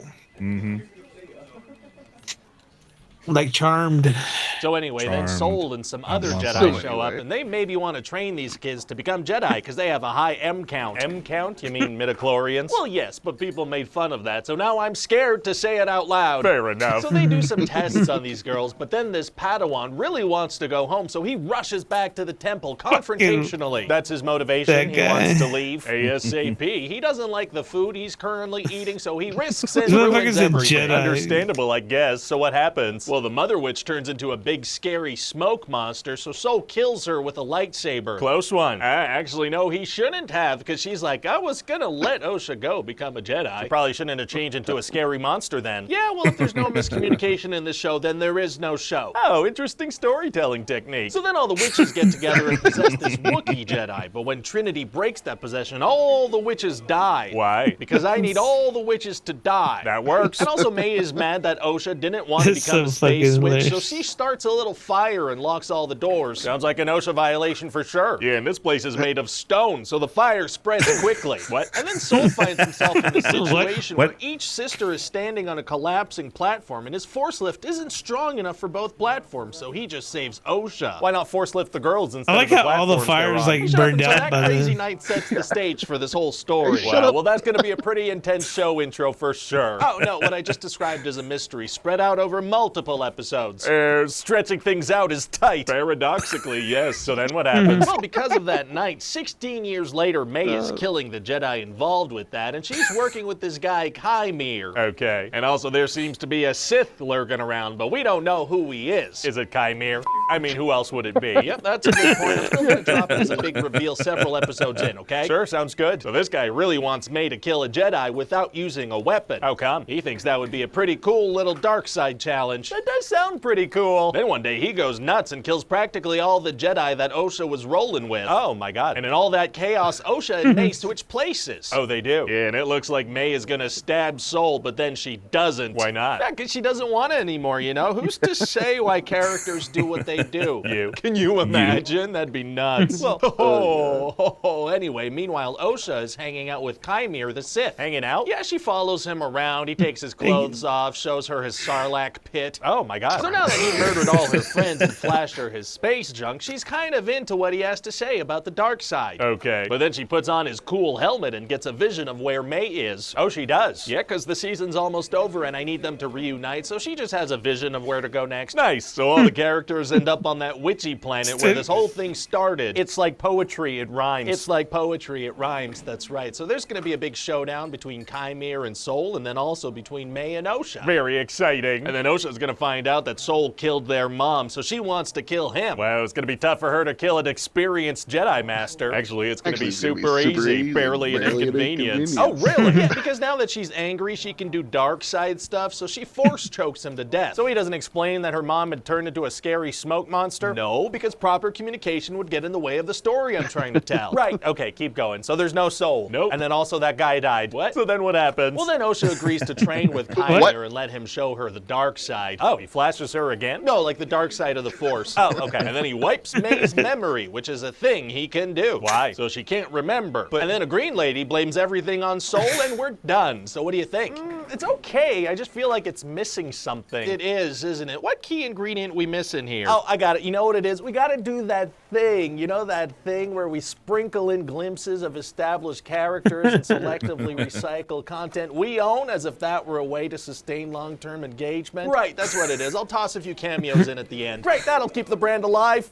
Like Charmed. So anyway, then Soul and some other Jedi show up, and they maybe want to train these kids to become Jedi because they have a high M count. M count? You mean midichlorians? Well, yes, but people made fun of that, so now I'm scared to say it out loud. Fair enough. So they do some tests on these girls, but then this Padawan really wants to go home, so he rushes back to the temple confrontationally. That's his motivation. He wants to leave ASAP. He doesn't like the food he's currently eating, so he risks and ruins everything. Understandable, I guess. So what happens? Well, the Mother Witch turns into a big, scary smoke monster, so Soul kills her with a lightsaber. Close one. Actually, no, he shouldn't have, because she's like, I was gonna let OSHA go become a Jedi. She probably shouldn't have changed into a scary monster then. Yeah, well, if there's no miscommunication in this show, then there is no show. Oh, interesting storytelling technique. So then all the witches get together and possess this Wookiee Jedi, but when Trinity breaks that possession, all the witches die. Why? Because I need all the witches to die. That works. And also May is mad that OSHA didn't want to become a space witch, so she starts a little fire and locks all the doors. Sounds like an OSHA violation for sure. Yeah, and this place is made of stone, so the fire spreads quickly. What? And then Soul finds himself in this situation where each sister is standing on a collapsing platform, and his force lift isn't strong enough for both platforms, so he just saves OSHA. Why not force lift the girls instead of the platforms? I like how all the fires like burned out by then. That crazy night sets the stage for this whole story. Wow, well, that's going to be a pretty intense show intro for sure. Oh, no, what I just described as a mystery spread out over multiple episodes. Stretching things out is tight. Paradoxically, yes. So then what happens? Well, because of that night, 16 years later, May is killing the Jedi involved with that, and she's working with this guy, Kymir. Okay. And also there seems to be a Sith lurking around, but we don't know who he is. Is it Kymir? I mean, who else would it be? Yep, that's a good point. I'm still going to drop it as a big reveal several episodes in, okay? Sure, sounds good. So this guy really wants May to kill a Jedi without using a weapon. How come? He thinks that would be a pretty cool little dark side challenge. That does sound pretty cool. Then one day he goes nuts and kills practically all the Jedi that OSHA was rolling with. Oh my god. And in all that chaos, OSHA and May switch places. Oh, they do? Yeah, and it looks like May is gonna stab Soul, but then she doesn't. Why not? Yeah, because she doesn't want it anymore, you know? Who's to say why characters do what they do? You. Can you imagine? That'd be nuts. Well, anyway, meanwhile, OSHA is hanging out with Kymir the Sith. Hanging out? Yeah, she follows him around. He takes his clothes off, shows her his Sarlacc pit. Oh my god. So now that he murdered all her friends and flashed her his space junk, she's kind of into what he has to say about the dark side. Okay. But then she puts on his cool helmet and gets a vision of where May is. Oh, she does? Yeah, because the season's almost over and I need them to reunite, so she just has a vision of where to go next. Nice. So all the characters end up on that witchy planet where this whole thing started. It's like poetry, it rhymes. It's like poetry, it rhymes, that's right. So there's going to be a big showdown between Kymir and Soul, and then also between May and OSHA. Very exciting. And then OSHA's going to find out that Soul killed their mom, so she wants to kill him. Well, it's gonna be tough for her to kill an experienced Jedi Master. Actually, it's gonna be super easy, barely an inconvenience. Oh, really? Yeah, because now that she's angry, she can do dark side stuff, so she force chokes him to death. So he doesn't explain that her mom had turned into a scary smoke monster? No, because proper communication would get in the way of the story I'm trying to tell. Right, okay, keep going. So there's no soul. Nope. And then also that guy died. What? So then what happens? Well, then Osha agrees to train with Kyler and let him show her the dark side. Oh, he flashes her again? No, like the dark side of the Force. Oh, okay. And then he wipes May's memory, which is a thing he can do. Why? So she can't remember. And then a green lady blames everything on Soul and we're done. So what do you think? It's okay. I just feel like it's missing something. It is, isn't it? What key ingredient we missing here? Oh, I got it. You know what it is? We got to do that thing. You know that thing where we sprinkle in glimpses of established characters and selectively recycle content we own as if that were a way to sustain long-term engagement? Right, that's what it is. I'll toss a few cameos in at the end. Great, that'll keep the brand alive.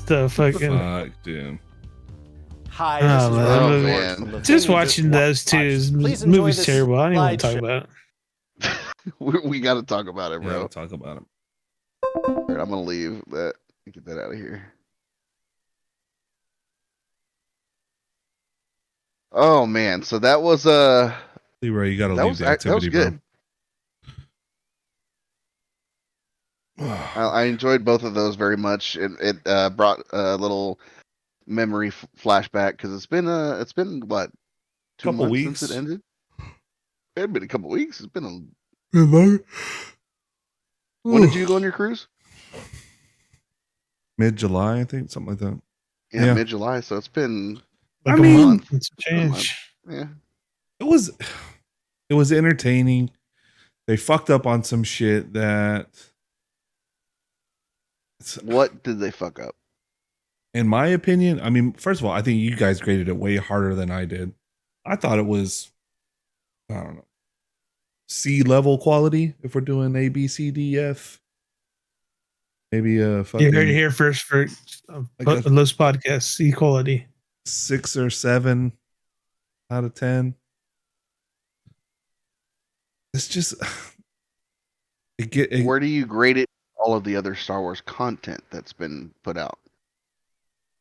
The fucking... Fuck, dude. Hi, Oh, this is man. Rob man. from the Just thing you watching those two. Please This enjoy movie's this terrible. I don't even want to talk slideshow. about it. We got to talk about it, Yeah, bro. we'll talk about it. All right, I'm gonna leave that. Get that out of here. Oh man, so that was Leroy, you gotta that leave was the activity, that was good. I enjoyed both of those very much. It brought a little memory flashback because it's been what, 2 Couple months weeks since it ended. It had been a couple weeks. It's been a. When did you go on your cruise? Mid-July, I think, something like that. Yeah, mid-July. So it's been. Like I a mean, month. It's changed. Yeah. It was entertaining. They fucked up on some shit that. What did they fuck up? In my opinion, I mean, first of all, I think you guys graded it way harder than I did. I thought it was, I don't know, C level quality. If we're doing A, B, C, D, F, maybe a fucking. You heard it here first for Los Podcasts, equality. 6 or 7 out of 10. It's just Where do you grade it? All of the other Star Wars content that's been put out.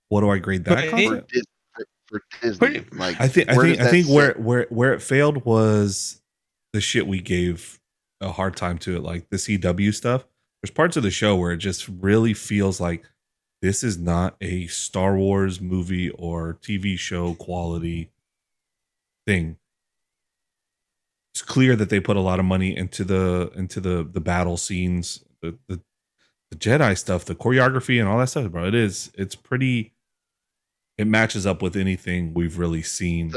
What do I grade that content? For Disney? Like I think where it failed was the shit we gave a hard time to it, like the CW stuff. There's parts of the show where it just really feels like this is not a Star Wars movie or TV show quality thing. It's clear that they put a lot of money into the battle scenes, the Jedi stuff, the choreography and all that stuff, bro. It's pretty. It matches up with anything we've really seen.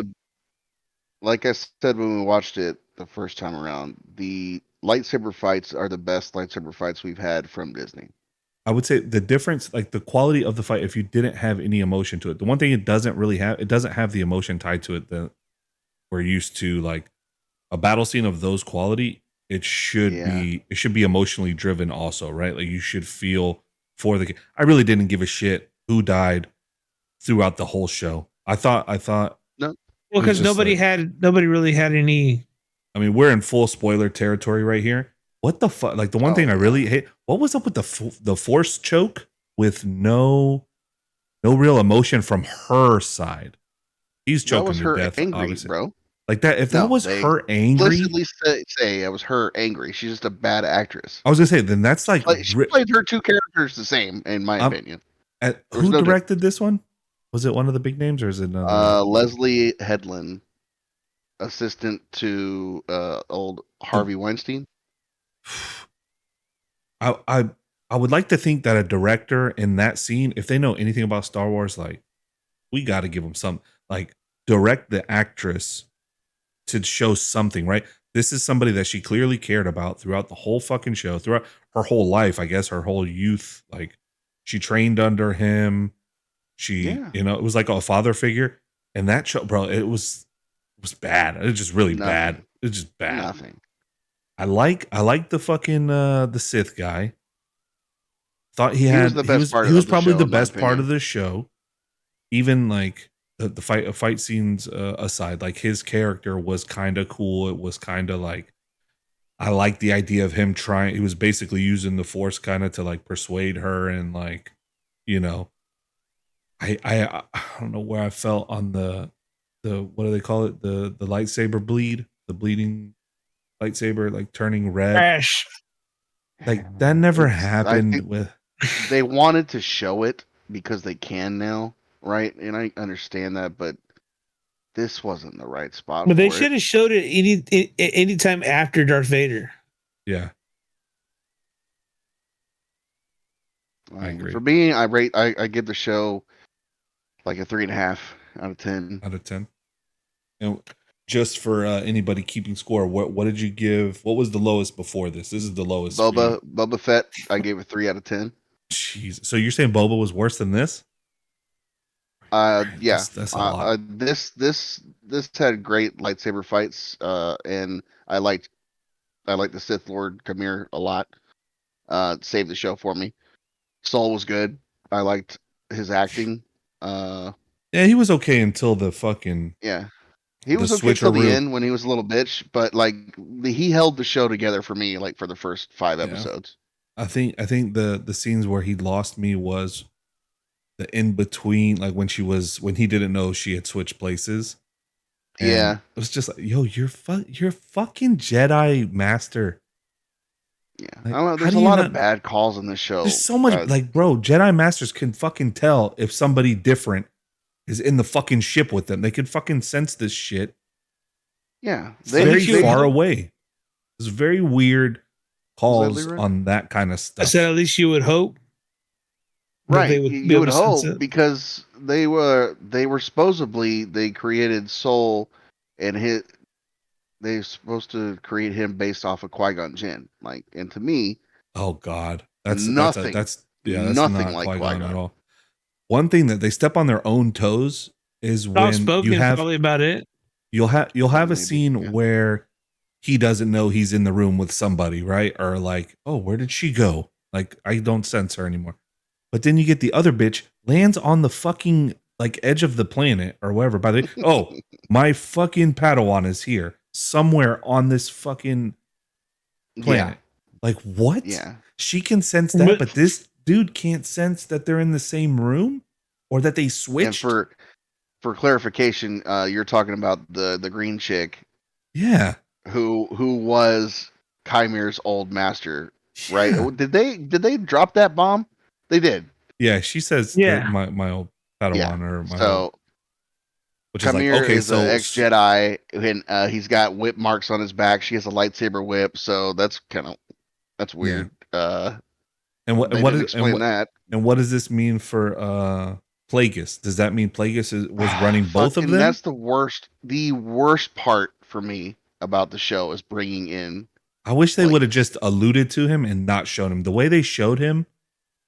Like I said when we watched it the first time around, the lightsaber fights are the best lightsaber fights we've had from Disney. I would say the difference, like the quality of the fight, if you didn't have any emotion to it, the one thing it doesn't have the emotion tied to it that we're used to. Like a battle scene of those quality, it should be emotionally driven also, right? Like you should feel for the. I really didn't give a shit who died throughout the whole show. I thought no. Well, because nobody really had any. I mean, we're in full spoiler territory right here. What the fuck? Like the one thing I really hate. What was up with the force choke with no real emotion from her side? He's choking to death, angry, obviously, bro. Like that. If that was her angry, explicitly say it was her angry. She's just a bad actress. I was gonna say then that's like she played her two characters the same, in my opinion. Who directed this one? Was it one of the big names or is it another? Leslie Headland, assistant to old Harvey Weinstein. I would like to think that a director in that scene, if they know anything about Star Wars, like we got to give them some, like direct the actress to show something, right? This is somebody that she clearly cared about throughout the whole fucking show, throughout her whole life, I guess her whole youth. Like she trained under him. It was like a father figure. And that show, bro, it was bad. It was just really bad. It was just bad. Nothing. I like the fucking the Sith guy. Thought he was probably the best part of the show. Even like the fight scenes aside, like his character was kind of cool. It was kind of like I like the idea of him trying. He was basically using the Force kind of to like persuade her and like, you know, I don't know where I felt on the what do they call it, the lightsaber bleed, the bleeding lightsaber like turning red. Crash. Like that never I happened think with. they wanted to show it because they can now, right? And I understand that, but this wasn't the right spot But for they it. should have showed it any time after Darth Vader. Yeah. I agree. For me, I give the show like a 3.5 out of 10. Out of 10. And just for anybody keeping score, what did you give? What was the lowest before this? This is the lowest. for you. Boba Fett, I gave a 3 out of 10. Jeez. So you're saying Boba was worse than this? Yeah. That's a lot. This had great lightsaber fights, and I liked the Sith Lord Kamir a lot. Saved the show for me. Saul was good. I liked his acting. Yeah, he was okay until the fucking He was okay till the switcheroo. end when he was a little bitch, but like he held the show together for me, like for the first 5 episodes. I think the scenes where he lost me was the in between, like when he didn't know she had switched places. And it was just like, yo, you're fucking Jedi master. Yeah, Like, I don't know. There's a lot of bad calls in this show. There's so much, like, bro, Jedi masters can fucking tell if somebody different is in the fucking ship with them. They can fucking sense this shit. Yeah, Very far away. It's very weird calls on that kind of I stuff. said at least you would hope. Right, They would be you able would to sense hope it. because they were supposedly they created Soul and they're supposed to create him based off of Qui-Gon Jinn. Like, and to me, Oh God, that's nothing not like Qui-Gon Qui-Gon at all. One thing that they step on their own toes is Soft when spoken you is have probably about it. you'll have a Maybe, scene where he doesn't know he's in the room with somebody, right? Or like, oh, where did she go? Like, I don't sense her anymore. But then you get the other bitch lands on the fucking like edge of the planet or wherever. By the way, oh, my fucking Padawan is here somewhere on this fucking planet. Like, what? Yeah. She can sense that, but this dude can't sense that they're in the same room or that they switched. And for clarification, you're talking about the green chick. Yeah. Who was Kymir's old master, right? Did they drop that bomb? They did. Yeah, she says that my old Padawan or my old, which Kymir is like, okay, an ex-Jedi, and he's got whip marks on his back. She has a lightsaber whip, so that's weird. And what does this mean for Plagueis? Does that mean Plagueis was running both of them? That's the worst part for me about the show is bringing in. I wish they would have just alluded to him and not shown him. The way they showed him,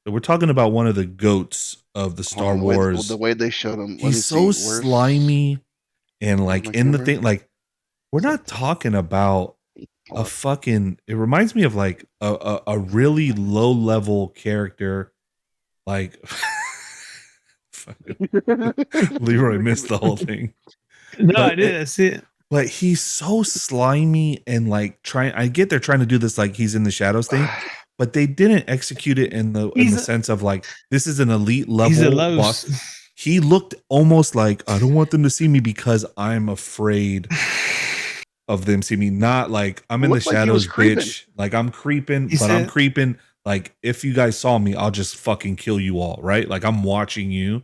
we're talking about one of the goats of the Star Wars. The way they showed him, he's so slimy and like in the thing. Like, we're not talking about a fucking. It reminds me of like a really low level character, like. Leroy missed the whole thing. No, I did. I see it. But he's so slimy and like I get they're trying to do this like he's in the shadows thing, but they didn't execute it in the sense of like this is an elite level boss. He looked almost like I don't want them to see me because I'm afraid of them seeing me. Not like I'm in the shadows, bitch. Like I'm creeping, I'm creeping. Like if you guys saw me, I'll just fucking kill you all, right? Like I'm watching you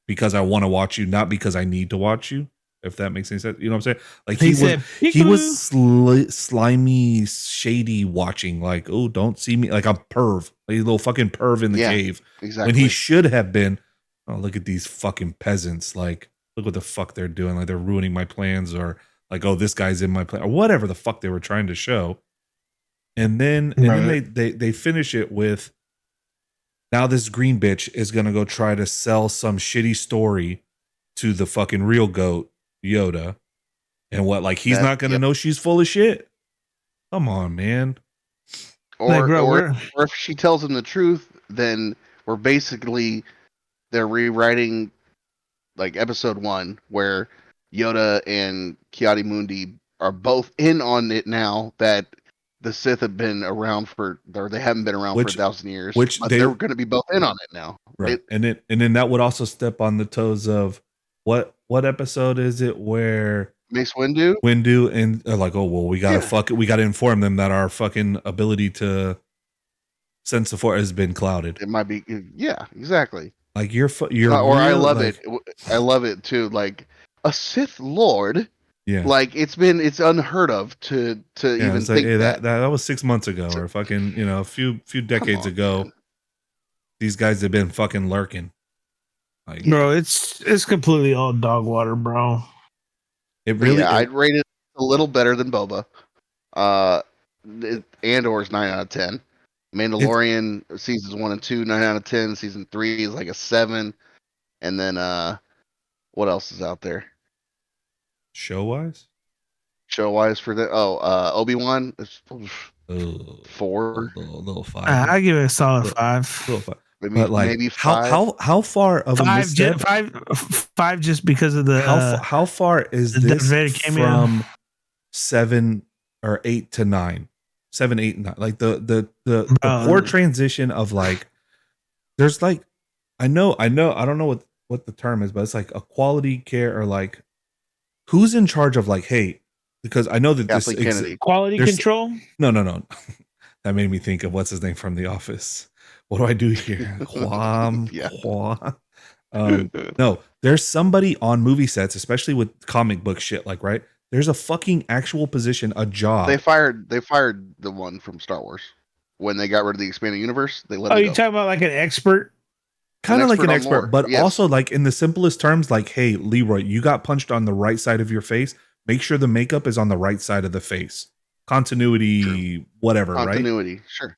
because I want to watch you, not because I need to watch you. If that makes any sense, you know what I'm saying? Like he was slimy, shady watching. Like, oh, don't see me. Like I'm perv, like a little fucking perv in the cave. Exactly. When he should have been. Oh, look at these fucking peasants. Like, look what the fuck they're doing. Like they're ruining my plans, or like, oh, this guy's in my plan, or whatever the fuck they were trying to show. And then they finish it with. Now this green bitch is gonna go try to sell some shitty story to the fucking real goat. Yoda, and what, like he's not gonna know she's full of shit? Come on, man. Or if she tells him the truth, then they're rewriting like episode 1 where Yoda and Ki-Adi Mundi are both in on it now that the Sith have been around or they haven't been around for 1,000 years. Which but they're going to be both in on it now, right? And then that would also step on the toes of what episode is it where Mace Windu and they're like, oh well, we gotta we gotta inform them that our fucking ability to sense the Force has been clouded. It might be, yeah, exactly. Like you're or I real, love like, it. I love it too. Like a Sith Lord. Yeah. Like it's unheard of to even it's like, think hey, that. that was 6 months ago or fucking, a few decades ago. Man. These guys have been fucking lurking. Like, bro, it's completely all dog water, bro. It really. I'd rate it a little better than Boba. Andor's 9 out of 10. Mandalorian seasons 1 and 2, 9 out of 10. Season 3 is like a 7. And then what else is out there? Show wise for the Obi-Wan is 4. A little 5. I give it a solid 5. Little 5. But like, maybe 5. How far of a misstep? 5 just because of the how far is this from 7 or 8 to 9? 7, 8, 9. Like the poor transition of like, there's like, I don't know what the term is, but it's like a quality care or like, who's in charge of like, hey, because I know that Kathleen Kennedy. Quality control. No. That made me think of what's his name from The Office. What do I do here? Quam. No, there's somebody on movie sets, especially with comic book shit. Like, right, there's a fucking actual position, a job. They fired the one from Star Wars when they got rid of the expanded universe. They let. Oh, you talking about like an expert? Kind of like an expert, but also like in the simplest terms, like, hey, Leroy, you got punched on the right side of your face. Make sure the makeup is on the right side of the face. Continuity, whatever, right? Continuity, sure.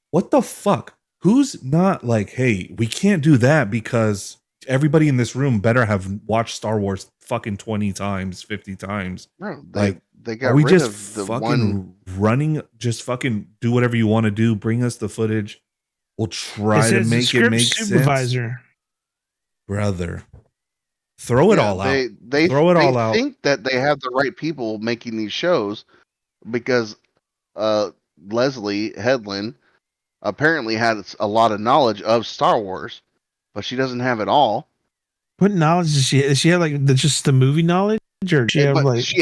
What the fuck? Who's not like, hey, we can't do that because everybody in this room better have watched Star Wars fucking 20 times, 50 times. Bro, they got are we rid just of the fucking one running, just fucking do whatever you want to do, bring us the footage. We'll try to make it make sense. Brother. Throw it all out. They throw it all out. They think that they have the right people making these shows because Leslie Headland apparently had a lot of knowledge of Star Wars, but she doesn't have it all. What knowledge does she have? Does she have like just the movie knowledge, or she have like she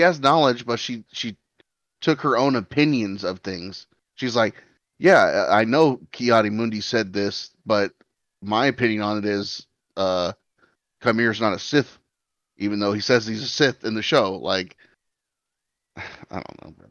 has knowledge, but she took her own opinions of things. She's like, yeah, I know Ki-Adi-Mundi said this, but my opinion on it is Kamir's not a Sith, even though he says he's a Sith in the show. Like, I don't know, bro.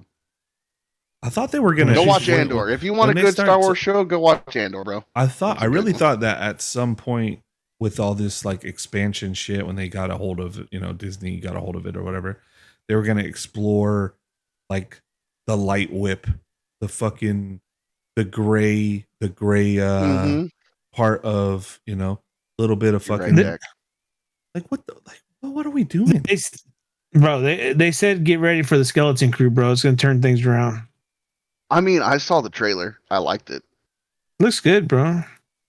I thought they were gonna go watch Andor. If you want a good Star Wars show, go watch Andor, bro. I really thought that at some point with all this like expansion shit, when they got a hold of it, Disney got a hold of it or whatever, they were gonna explore like the light whip, the gray part of little bit of fucking like what are we doing? They said get ready for the skeleton crew, bro. It's gonna turn things around. I mean, I saw the trailer. I liked it. Looks good, bro.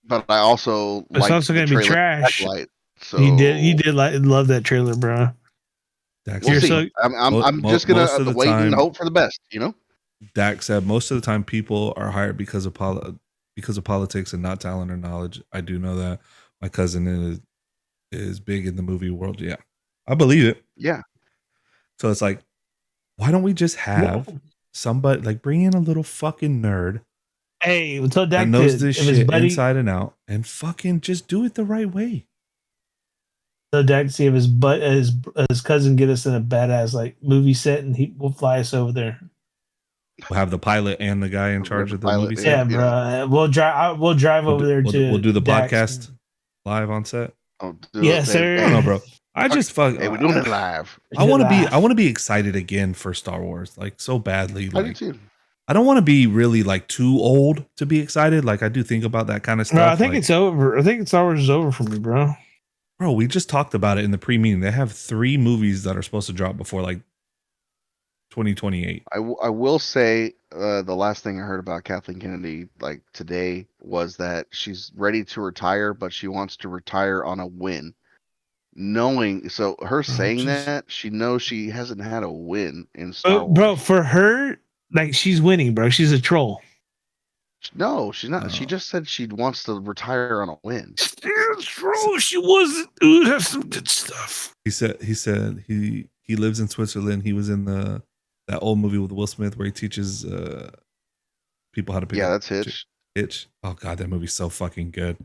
But I also it's also gonna be trash. Acolyte, so you did love that trailer, bro. We'll see. I'm just gonna wait and hope for the best. Dak said most of the time people are hired because of politics and not talent or knowledge. I do know that. My cousin is big in the movie world. Yeah, I believe it. Yeah. So it's like, why don't we just have somebody like bring in a little fucking nerd? Hey, tell Dak that knows this shit inside and out, and fucking just do it the right way. So Dak see if his cousin get us in a badass like movie set, and he will fly us over there. We'll have the pilot and the guy in charge of the movie set. Yeah, bro. We'll drive over there to. We'll do the Dak's podcast live on set. Yes, sir. I don't know, bro. I just Hey, we're doing it live. I want to be excited again for Star Wars, like so badly. Like, I do too. I don't want to be really like too old to be excited. Like I do think about that kind of stuff. No, I think it's over. I think Star Wars is over for me, bro. Bro, we just talked about it in the pre-meeting. They have 3 movies that are supposed to drop before like 2028. I will say the last thing I heard about Kathleen Kennedy like today was that she's ready to retire, but she wants to retire on a win. So her saying that, she knows she hasn't had a win in Star Wars. Bro, for her, Like she's winning, bro. She's a troll. No, she's not. She just said she wants to retire on a win. She's a troll. She wasn't. Ooh, that's some good stuff. He said he lives in Switzerland. He was in that old movie with Will Smith where he teaches people how to pick. Yeah, up that's Hitch. Hitch. Oh god, that movie's so fucking good.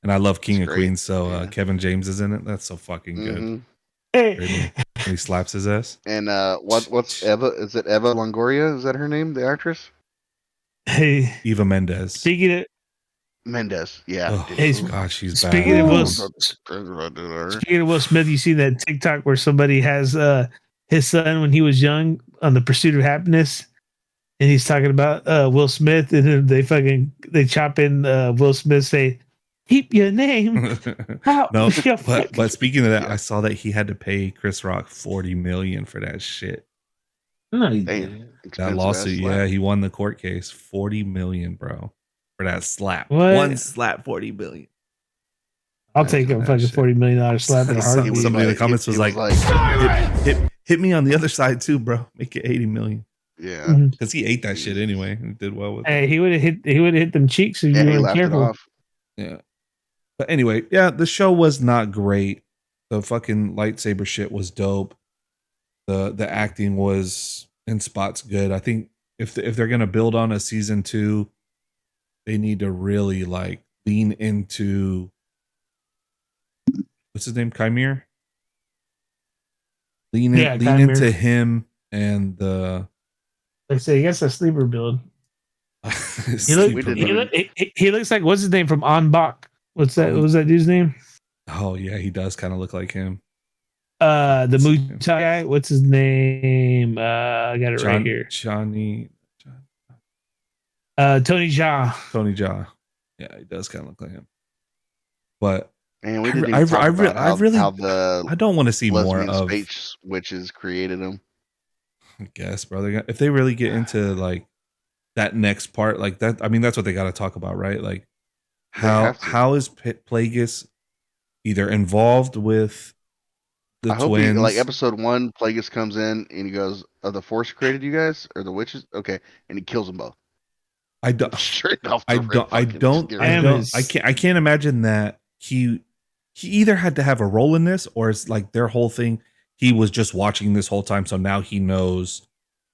And I love King of Queens, so Kevin James is in it. That's so fucking good. Hey. And he slaps his ass. And what's Eva? Is it Eva Longoria? Is that her name? The actress? Hey, Eva Mendes. Speaking of Mendes, yeah. Oh, Hey, god, she's speaking bad. of Will Smith, you see that TikTok where somebody has his son when he was young on The Pursuit of Happiness, and he's talking about Will Smith, and then they chop in Will Smith say, "Keep your name." No, but speaking of that, I saw that he had to pay Chris Rock $40 million for that shit. No, he didn't. That lawsuit, yeah, he won the court case. $40 million, bro, for that slap. What? One slap, $40 million. I'll take a fucking $40 million slap in a heartbeat. Somebody in the comments was like, hit me on the other side too, bro. Make it $80 million. Yeah, because he ate that shit anyway and did well with it. Hey, he would have hit them cheeks if you he weren't laughed careful. it off. Yeah. But anyway, yeah, the show was not great. The fucking lightsaber shit was dope. The acting was in spots good. I think if they're gonna build on a season 2, they need to really like lean into what's his name, Chimere. Lean Chimere. into him and the. Like I say, he gets a sleeper build. He looks like what's his name from On Bach. What's that? What was that dude's name? Oh yeah, he does kind of look like him. The Muay Thai guy. What's his name? I got it right here. Tony Jaa. Tony Jaa. Yeah, he does kind of look like him. But and we didn't even talk about how the I don't want to see more of space witches created him. I guess, brother. If they really get into like that next part, like that, I mean, that's what they got to talk about, right? Like how is Plagueis either involved with the twins? Like episode 1, Plagueis comes in and he goes, "Oh, the Force created you guys or the witches?" Okay, and he kills them both. I don't. Straight off. I can't imagine that he either had to have a role in this, or it's like their whole thing. He was just watching this whole time, so now he knows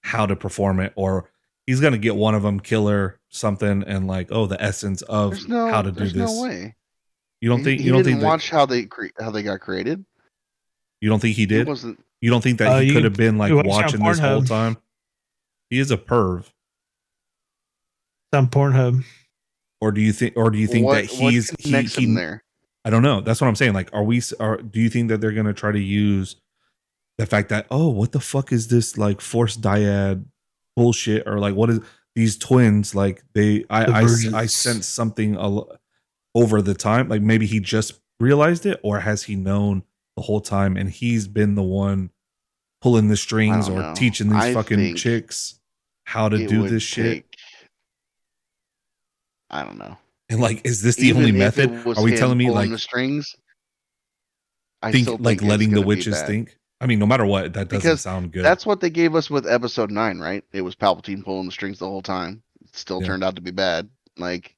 how to perform it, or he's gonna get one of them, killer something, and like, oh, the essence of how to do this. There's no way. You don't think? He You don't didn't think watch how they got created? You don't think he did? You don't think that he could have been like watching this whole time? He is a perv. On Pornhub. Or do you think that he there? I don't know. That's what I'm saying. Like, do you think that they're gonna try to use the fact that, oh, what the fuck is this like Force dyad bullshit, or like what is these twins like I sense something over the time, like maybe he just realized it, or has he known the whole time and he's been the one pulling the strings or teaching these fucking chicks how to do this shit? I don't know. And like, is this the only method? Are we telling me like the strings? I think like letting the witches think? I mean, no matter what, that doesn't sound good. That's what they gave us with episode 9, right? It was Palpatine pulling the strings the whole time. It still turned out to be bad. Like,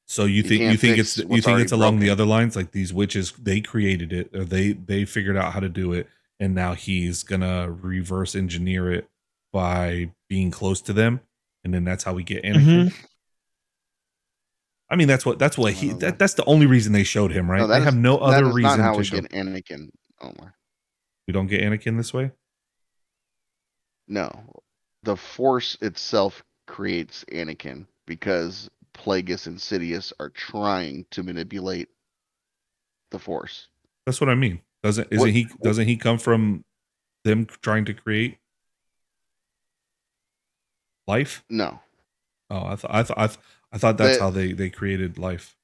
so you think it's along the other lines? Like these witches, they created it, or they figured out how to do it, and now he's gonna reverse engineer it by being close to them, and then that's how we get Anakin. Mm-hmm. I mean, that's the only reason they showed him, right? They have no other reason not how to we show get Anakin. Omar. We don't get Anakin this way? No. The Force itself creates Anakin because Plagueis and Sidious are trying to manipulate the Force. That's what I mean. Doesn't he come from them trying to create life? No. Oh, I thought that's how they created life.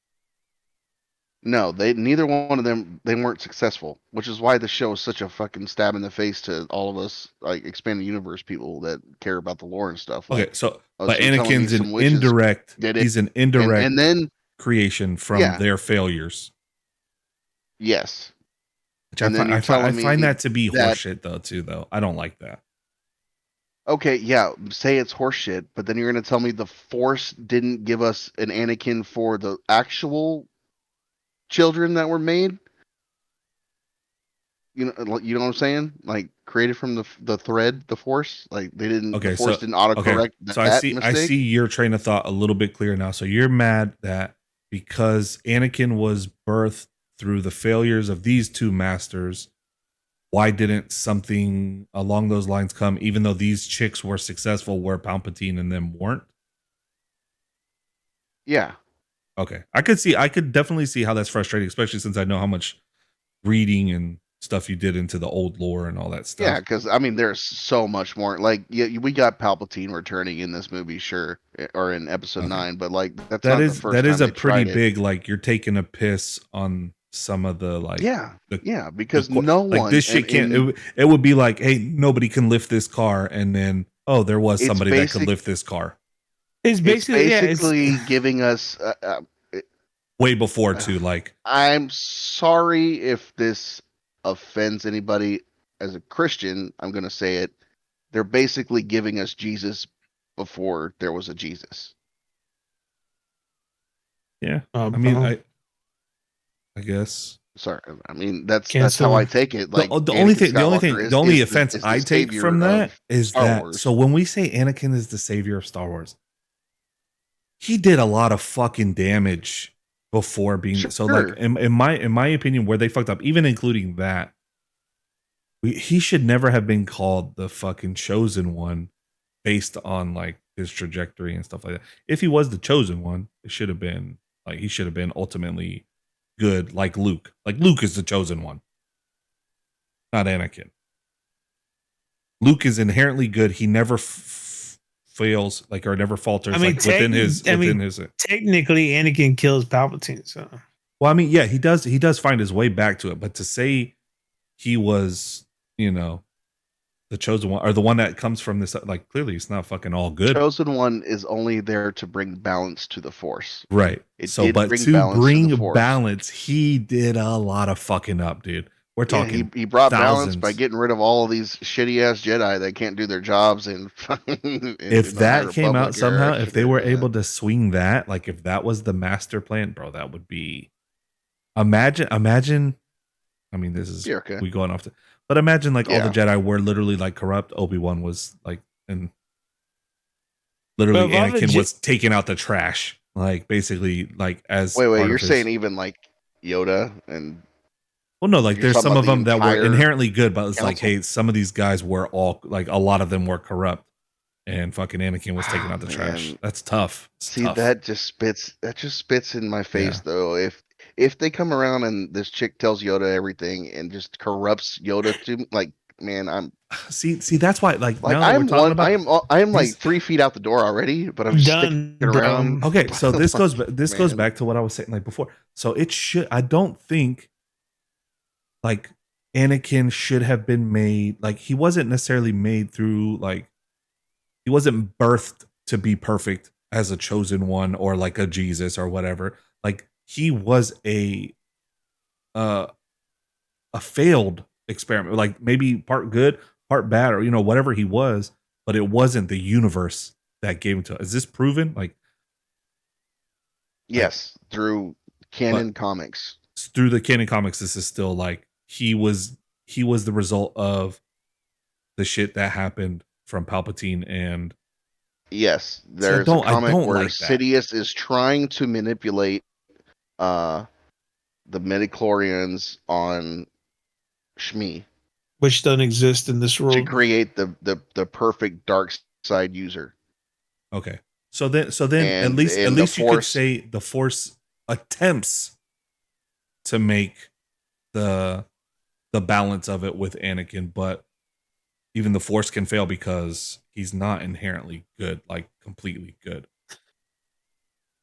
No, neither one of them, they weren't successful, which is why the show is such a fucking stab in the face to all of us, like expanded universe people that care about the lore and stuff. Okay, but Anakin's an indirect. He's an indirect and then creation from their failures. Yes. Which I find that to be horseshit though. I don't like that. Okay, yeah, say it's horseshit, but then you're gonna tell me the Force didn't give us an Anakin for the actual children that were made? You know what I'm saying? Like created from the thread, the Force. Like they didn't. The Okay, Force didn't autocorrect so that I mistake. see your train of thought a little bit clearer now. So you're mad that because Anakin was birthed through the failures of these two masters, why didn't something along those lines come, even though these chicks were successful where Palpatine and them weren't? Yeah. Okay. I could definitely see how that's frustrating, especially since I know how much reading and stuff you did into the old lore and all that stuff. Yeah, because I mean, there's so much more. Like, yeah, we got Palpatine returning in this movie, sure, or in Episode 9, but like that's not the first that is time a they pretty tried it. big, like, you're taking a piss on some of the like because no like one this shit can't it would be like, hey, nobody can lift this car, and then there was It's somebody that could lift this car It's basically giving us way before too. Like, I'm sorry if this offends anybody. As a Christian, I'm going to say it. They're basically giving us Jesus before there was a Jesus. Yeah. I mean, I guess. Sorry. I mean, that's how I take it. Like the only offense I take from that is that so when we say Anakin is the savior of Star Wars, he did a lot of fucking damage before being so like in my opinion, where they fucked up, even including that, he should never have been called the fucking chosen one based on like his trajectory and stuff like that. If he was the chosen one, it should have been like he should have been ultimately good, like Luke. Like Luke is the chosen one, not Anakin. Luke is inherently good. He never fails, like, or never falters. I mean, like within his. Technically, Anakin kills Palpatine. So, well, I mean, yeah, he does. He does find his way back to it, but to say he was, the chosen one or the one that comes from this, like, clearly it's not fucking all good. Chosen one is only there to bring balance to the Force, right? But to bring balance, he did a lot of fucking up, dude. We're talking. He brought thousands. balance by getting rid of all of these shitty ass Jedi that can't do their jobs. And if that came out somehow, if they were able to swing that, like if that was the master plan, bro, that would be. Imagine. I mean, this is we going off to, but imagine like all the Jedi were literally like corrupt. Obi-Wan was like, and literally Anakin was taking out the trash, like basically like as. Wait, you're saying even like Yoda and. Well, no, like there's some of them that were inherently good, but it's like, hey, some of these guys were all like a lot of them were corrupt, and fucking Anakin was taking out the trash. That's tough. That just spits in my face though. If they come around and this chick tells Yoda everything and just corrupts Yoda to like, man, I'm see that's why like now I am like 3 feet out the door already, but I'm sticking around. Okay, so this goes goes back to what I was saying like before. So I don't think. Like Anakin should have been made, like he wasn't necessarily made through like he wasn't birthed to be perfect as a chosen one or like a Jesus or whatever. Like he was a failed experiment, like maybe part good, part bad, or whatever he was, but it wasn't the universe that gave him to. Is this proven? Like yes, through canon comics. Through the canon comics, this is still like. He was the result of the shit that happened from Palpatine and yes, there's a comic where Sidious is trying to manipulate the midichlorians on Shmi, which don't exist in this world, to create the perfect dark side user. Okay, so then at least you could say the Force attempts to make the balance of it with Anakin, but even the Force can fail because he's not inherently good, like completely good.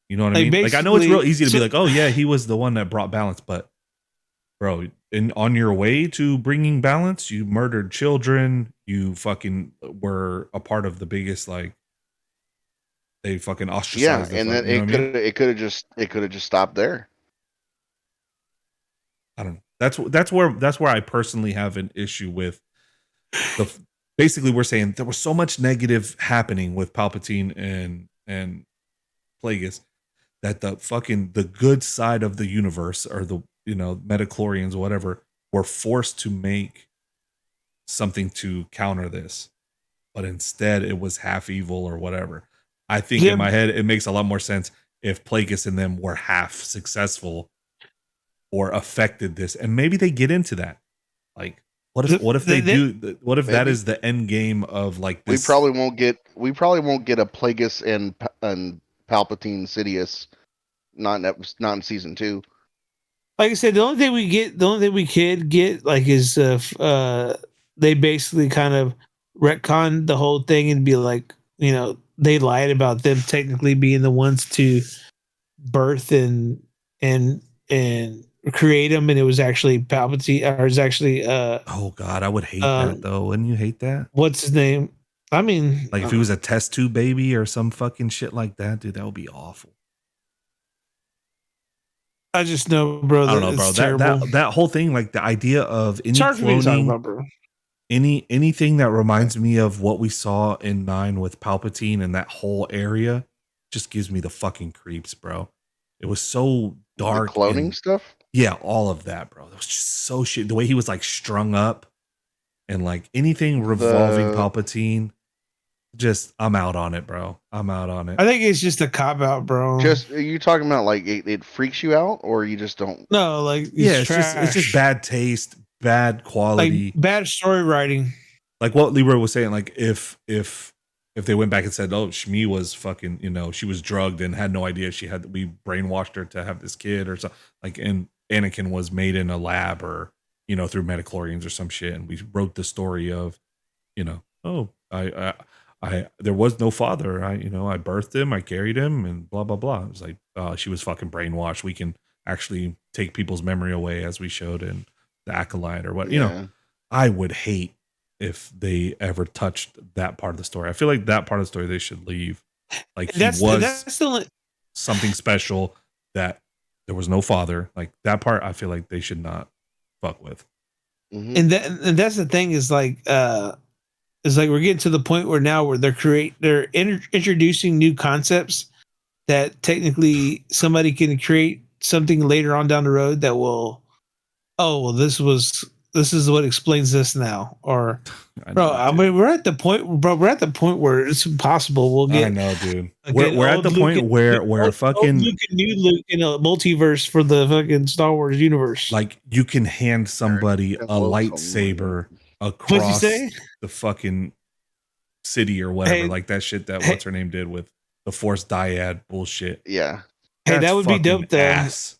You know what I mean? Like I know it's real easy to be like, oh yeah, he was the one that brought balance, but bro, on your way to bringing balance, you murdered children, you fucking were a part of the biggest like they fucking ostracized. Yeah, and then it could have just stopped there. I don't know. That's where I personally have an issue with basically we're saying there was so much negative happening with Palpatine and Plagueis that the good side of the universe, or the metachlorians or whatever, were forced to make something to counter this, but instead it was half evil or whatever. I think in my head it makes a lot more sense if Plagueis and them were half successful or affected this, and maybe they get into that. Like, what if they do? What if that is the end game of like this? We probably won't get a Plagueis and Palpatine Sidious, not in season 2. Like I said, the only thing we could get like is they basically kind of retcon the whole thing and be like, they lied about them technically being the ones to birth and create him, and it was actually Palpatine, or it was actually oh god, I would hate that though. Wouldn't you hate that? What's his name? I mean, like if he was a test tube baby or some fucking shit like that, dude, that would be awful. I just know, bro. I don't know, bro. That whole thing, like the idea of any cloning, about, bro. anything that reminds me of what we saw in 9 with Palpatine and that whole area, just gives me the fucking creeps, bro. It was so dark. The cloning stuff? Yeah, all of that, bro. That was just so shit. The way he was like strung up and like anything revolving Palpatine, just I'm out on it, bro. I'm out on it. I think it's just a cop out, bro. Just, are you talking about like it freaks you out, or you just don't? No, like it's just bad taste, bad quality, like bad story writing. Like what Leroy was saying, like if they went back and said, oh, Shmi was fucking, she was drugged and had no idea we brainwashed her to have this kid or something, like, and Anakin was made in a lab or, through metachlorians or some shit. And we wrote the story of, there was no father. I birthed him, I carried him, and blah, blah, blah. It was like, she was fucking brainwashed. We can actually take people's memory away, as we showed in the Acolyte or what, I would hate if they ever touched that part of the story. I feel like that part of the story they should leave. Like he was something special, that there was no father. Like that part, I feel like they should not fuck with. Mm-hmm. And that's the thing is like, it's like we're getting to the point where now where they're introducing new concepts that technically somebody can create something later on down the road that will, this is what explains this now. Or we're at the point where it's impossible. We'll get. I know, dude. We're at the point where fucking Luke and new Luke in a multiverse for the fucking Star Wars universe. Like you can hand somebody a lightsaber across the fucking city or whatever, like that shit that what's her name did with the Force dyad bullshit. Yeah. Hey, that would be dope though. Ass.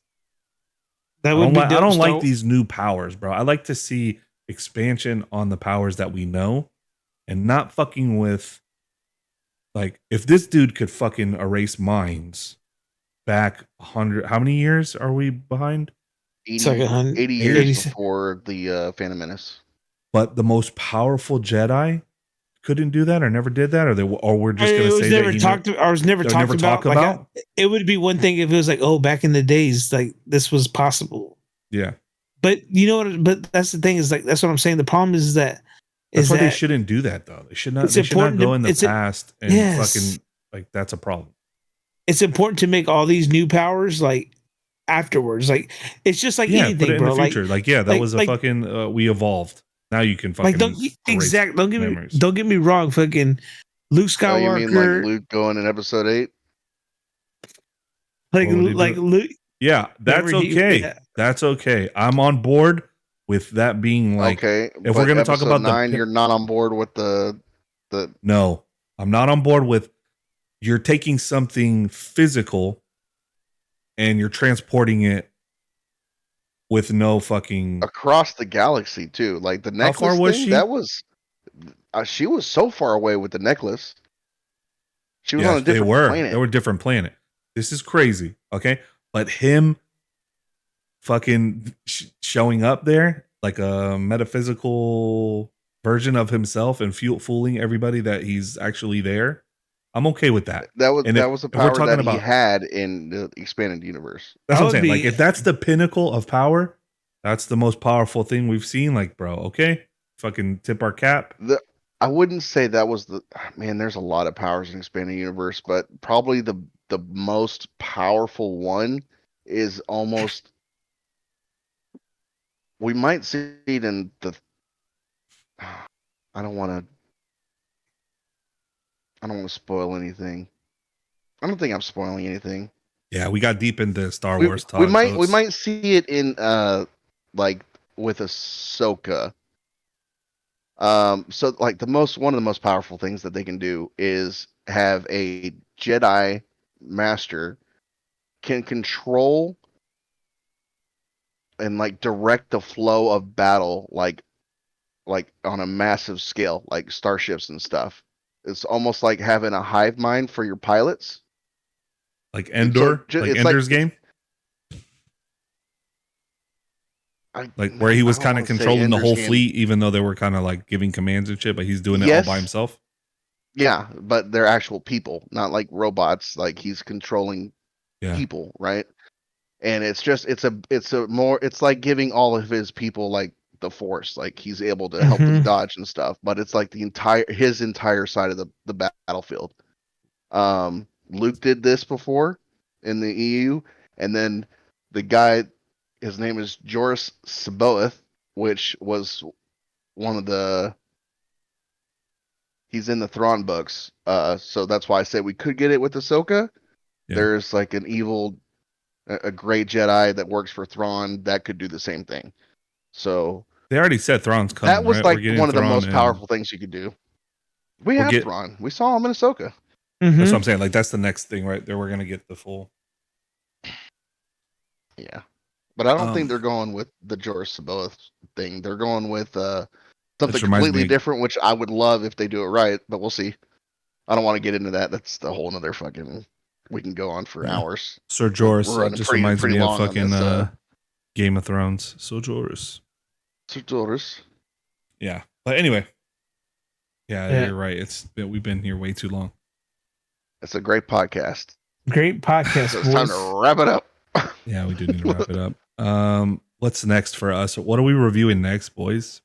That would be dope. I don't like these new powers, bro. I like to see expansion on the powers that we know and not fucking with, like, if this dude could fucking erase minds back 100, how many years are we behind? 80 years before the Phantom Menace. But the most powerful Jedi couldn't do that, or never did that, or we're just going to say that I was never talked about. Like, it would be one thing if it was like, back in the days, like this was possible. Yeah, but but that's the thing is like that's what I'm saying. The problem is that they shouldn't do that though. They should not. They should not go in the past and fucking like that's a problem. It's important to make all these new powers like afterwards. Like it's just like anything, put it in bro. The future. That was a fucking we evolved. Now you can fucking don't get me wrong, fucking Luke Skywalker. You mean like Luke going in episode 8? Like Luke. Yeah, that's okay. That's okay. I'm on board with that being like, okay. If we're gonna talk about 9, you're not on board with the. No, I'm not on board with. You're taking something physical, and you're transporting it with no fucking across the galaxy too. Like the necklace. How far was she? That was. She was so far away with the necklace. She was on a different planet. They were different planet. This is crazy. Okay, but him fucking showing up there like a metaphysical version of himself and fooling everybody that he's actually there. I'm okay with that. That was a power that he had in the expanded universe. That's what I'm saying. Like if that's the pinnacle of power, that's the most powerful thing we've seen. Like, bro, okay, fucking tip our cap. I wouldn't say that was the man. There's a lot of powers in expanded universe, but probably the most powerful one is almost. We might see it in the. I don't want to spoil anything. I don't think I'm spoiling anything. Yeah, we got deep into Star Wars talk. We might see it in like with Ahsoka. So like one of the most powerful things that they can do is have a Jedi master can control and like direct the flow of battle like on a massive scale, like starships and stuff. It's almost like having a hive mind for your pilots. Like Endor, like Endor's game. Like where he was kind of controlling the whole fleet, even though they were kind of like giving commands and shit, but he's doing it all by himself. Yeah, but they're actual people, not like robots. Like he's controlling people, right? And it's like giving all of his people like the Force, like he's able to help them dodge and stuff. But it's like his entire side of the battlefield. Luke did this before in the EU, and then the guy, his name is Joris Saboth, which was one of the. He's in the Thrawn books, so that's why I said we could get it with Ahsoka. Yeah. There's like an evil, a great Jedi that works for Thrawn that could do the same thing. So they already said Thrawn's coming. That was right? like one of the most powerful things you could do. We have Thrawn. We saw him in Ahsoka. That's what I'm saying. Like that's the next thing, right there. We're gonna get the full. Yeah, but I don't think they're going with the Joris Saboth thing. They're going with something completely different, which I would love if they do it right, but we'll see. I don't want to get into that. That's the whole another fucking. We can go on for hours. Sir Joris just reminds me of fucking Game of Thrones. Sir Joris. Yeah, but anyway. Yeah, you're right. We've been here way too long. It's a great podcast. Great podcast. So it's time to wrap it up. Yeah, we do need to wrap it up. What's next for us? What are we reviewing next, boys?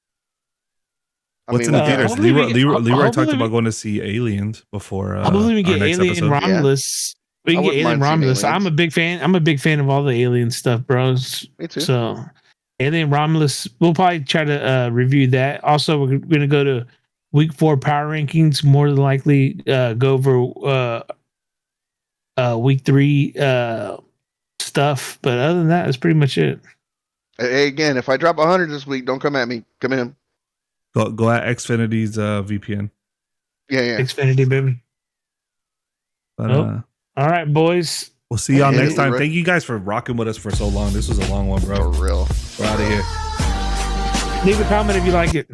What's in the theaters? Leroy talked about going to see Aliens before. I believe we get Alien Romulus. Yeah. We can get Alien Romulus. I'm a big fan of all the Alien stuff, bros. Me too. So Alien Romulus, we'll probably try to review that. Also, we're going to go to Week 4 power rankings. More than likely, go over Week 3 stuff. But other than that, that's pretty much it. Hey, again, if I drop 100 this week, don't come at me. Come in. Go at Xfinity's VPN. Yeah. Xfinity, baby. But, all right, boys. We'll see y'all next time. Thank you guys for rocking with us for so long. This was a long one, bro. For real. We're out of here. Leave a comment if you like it.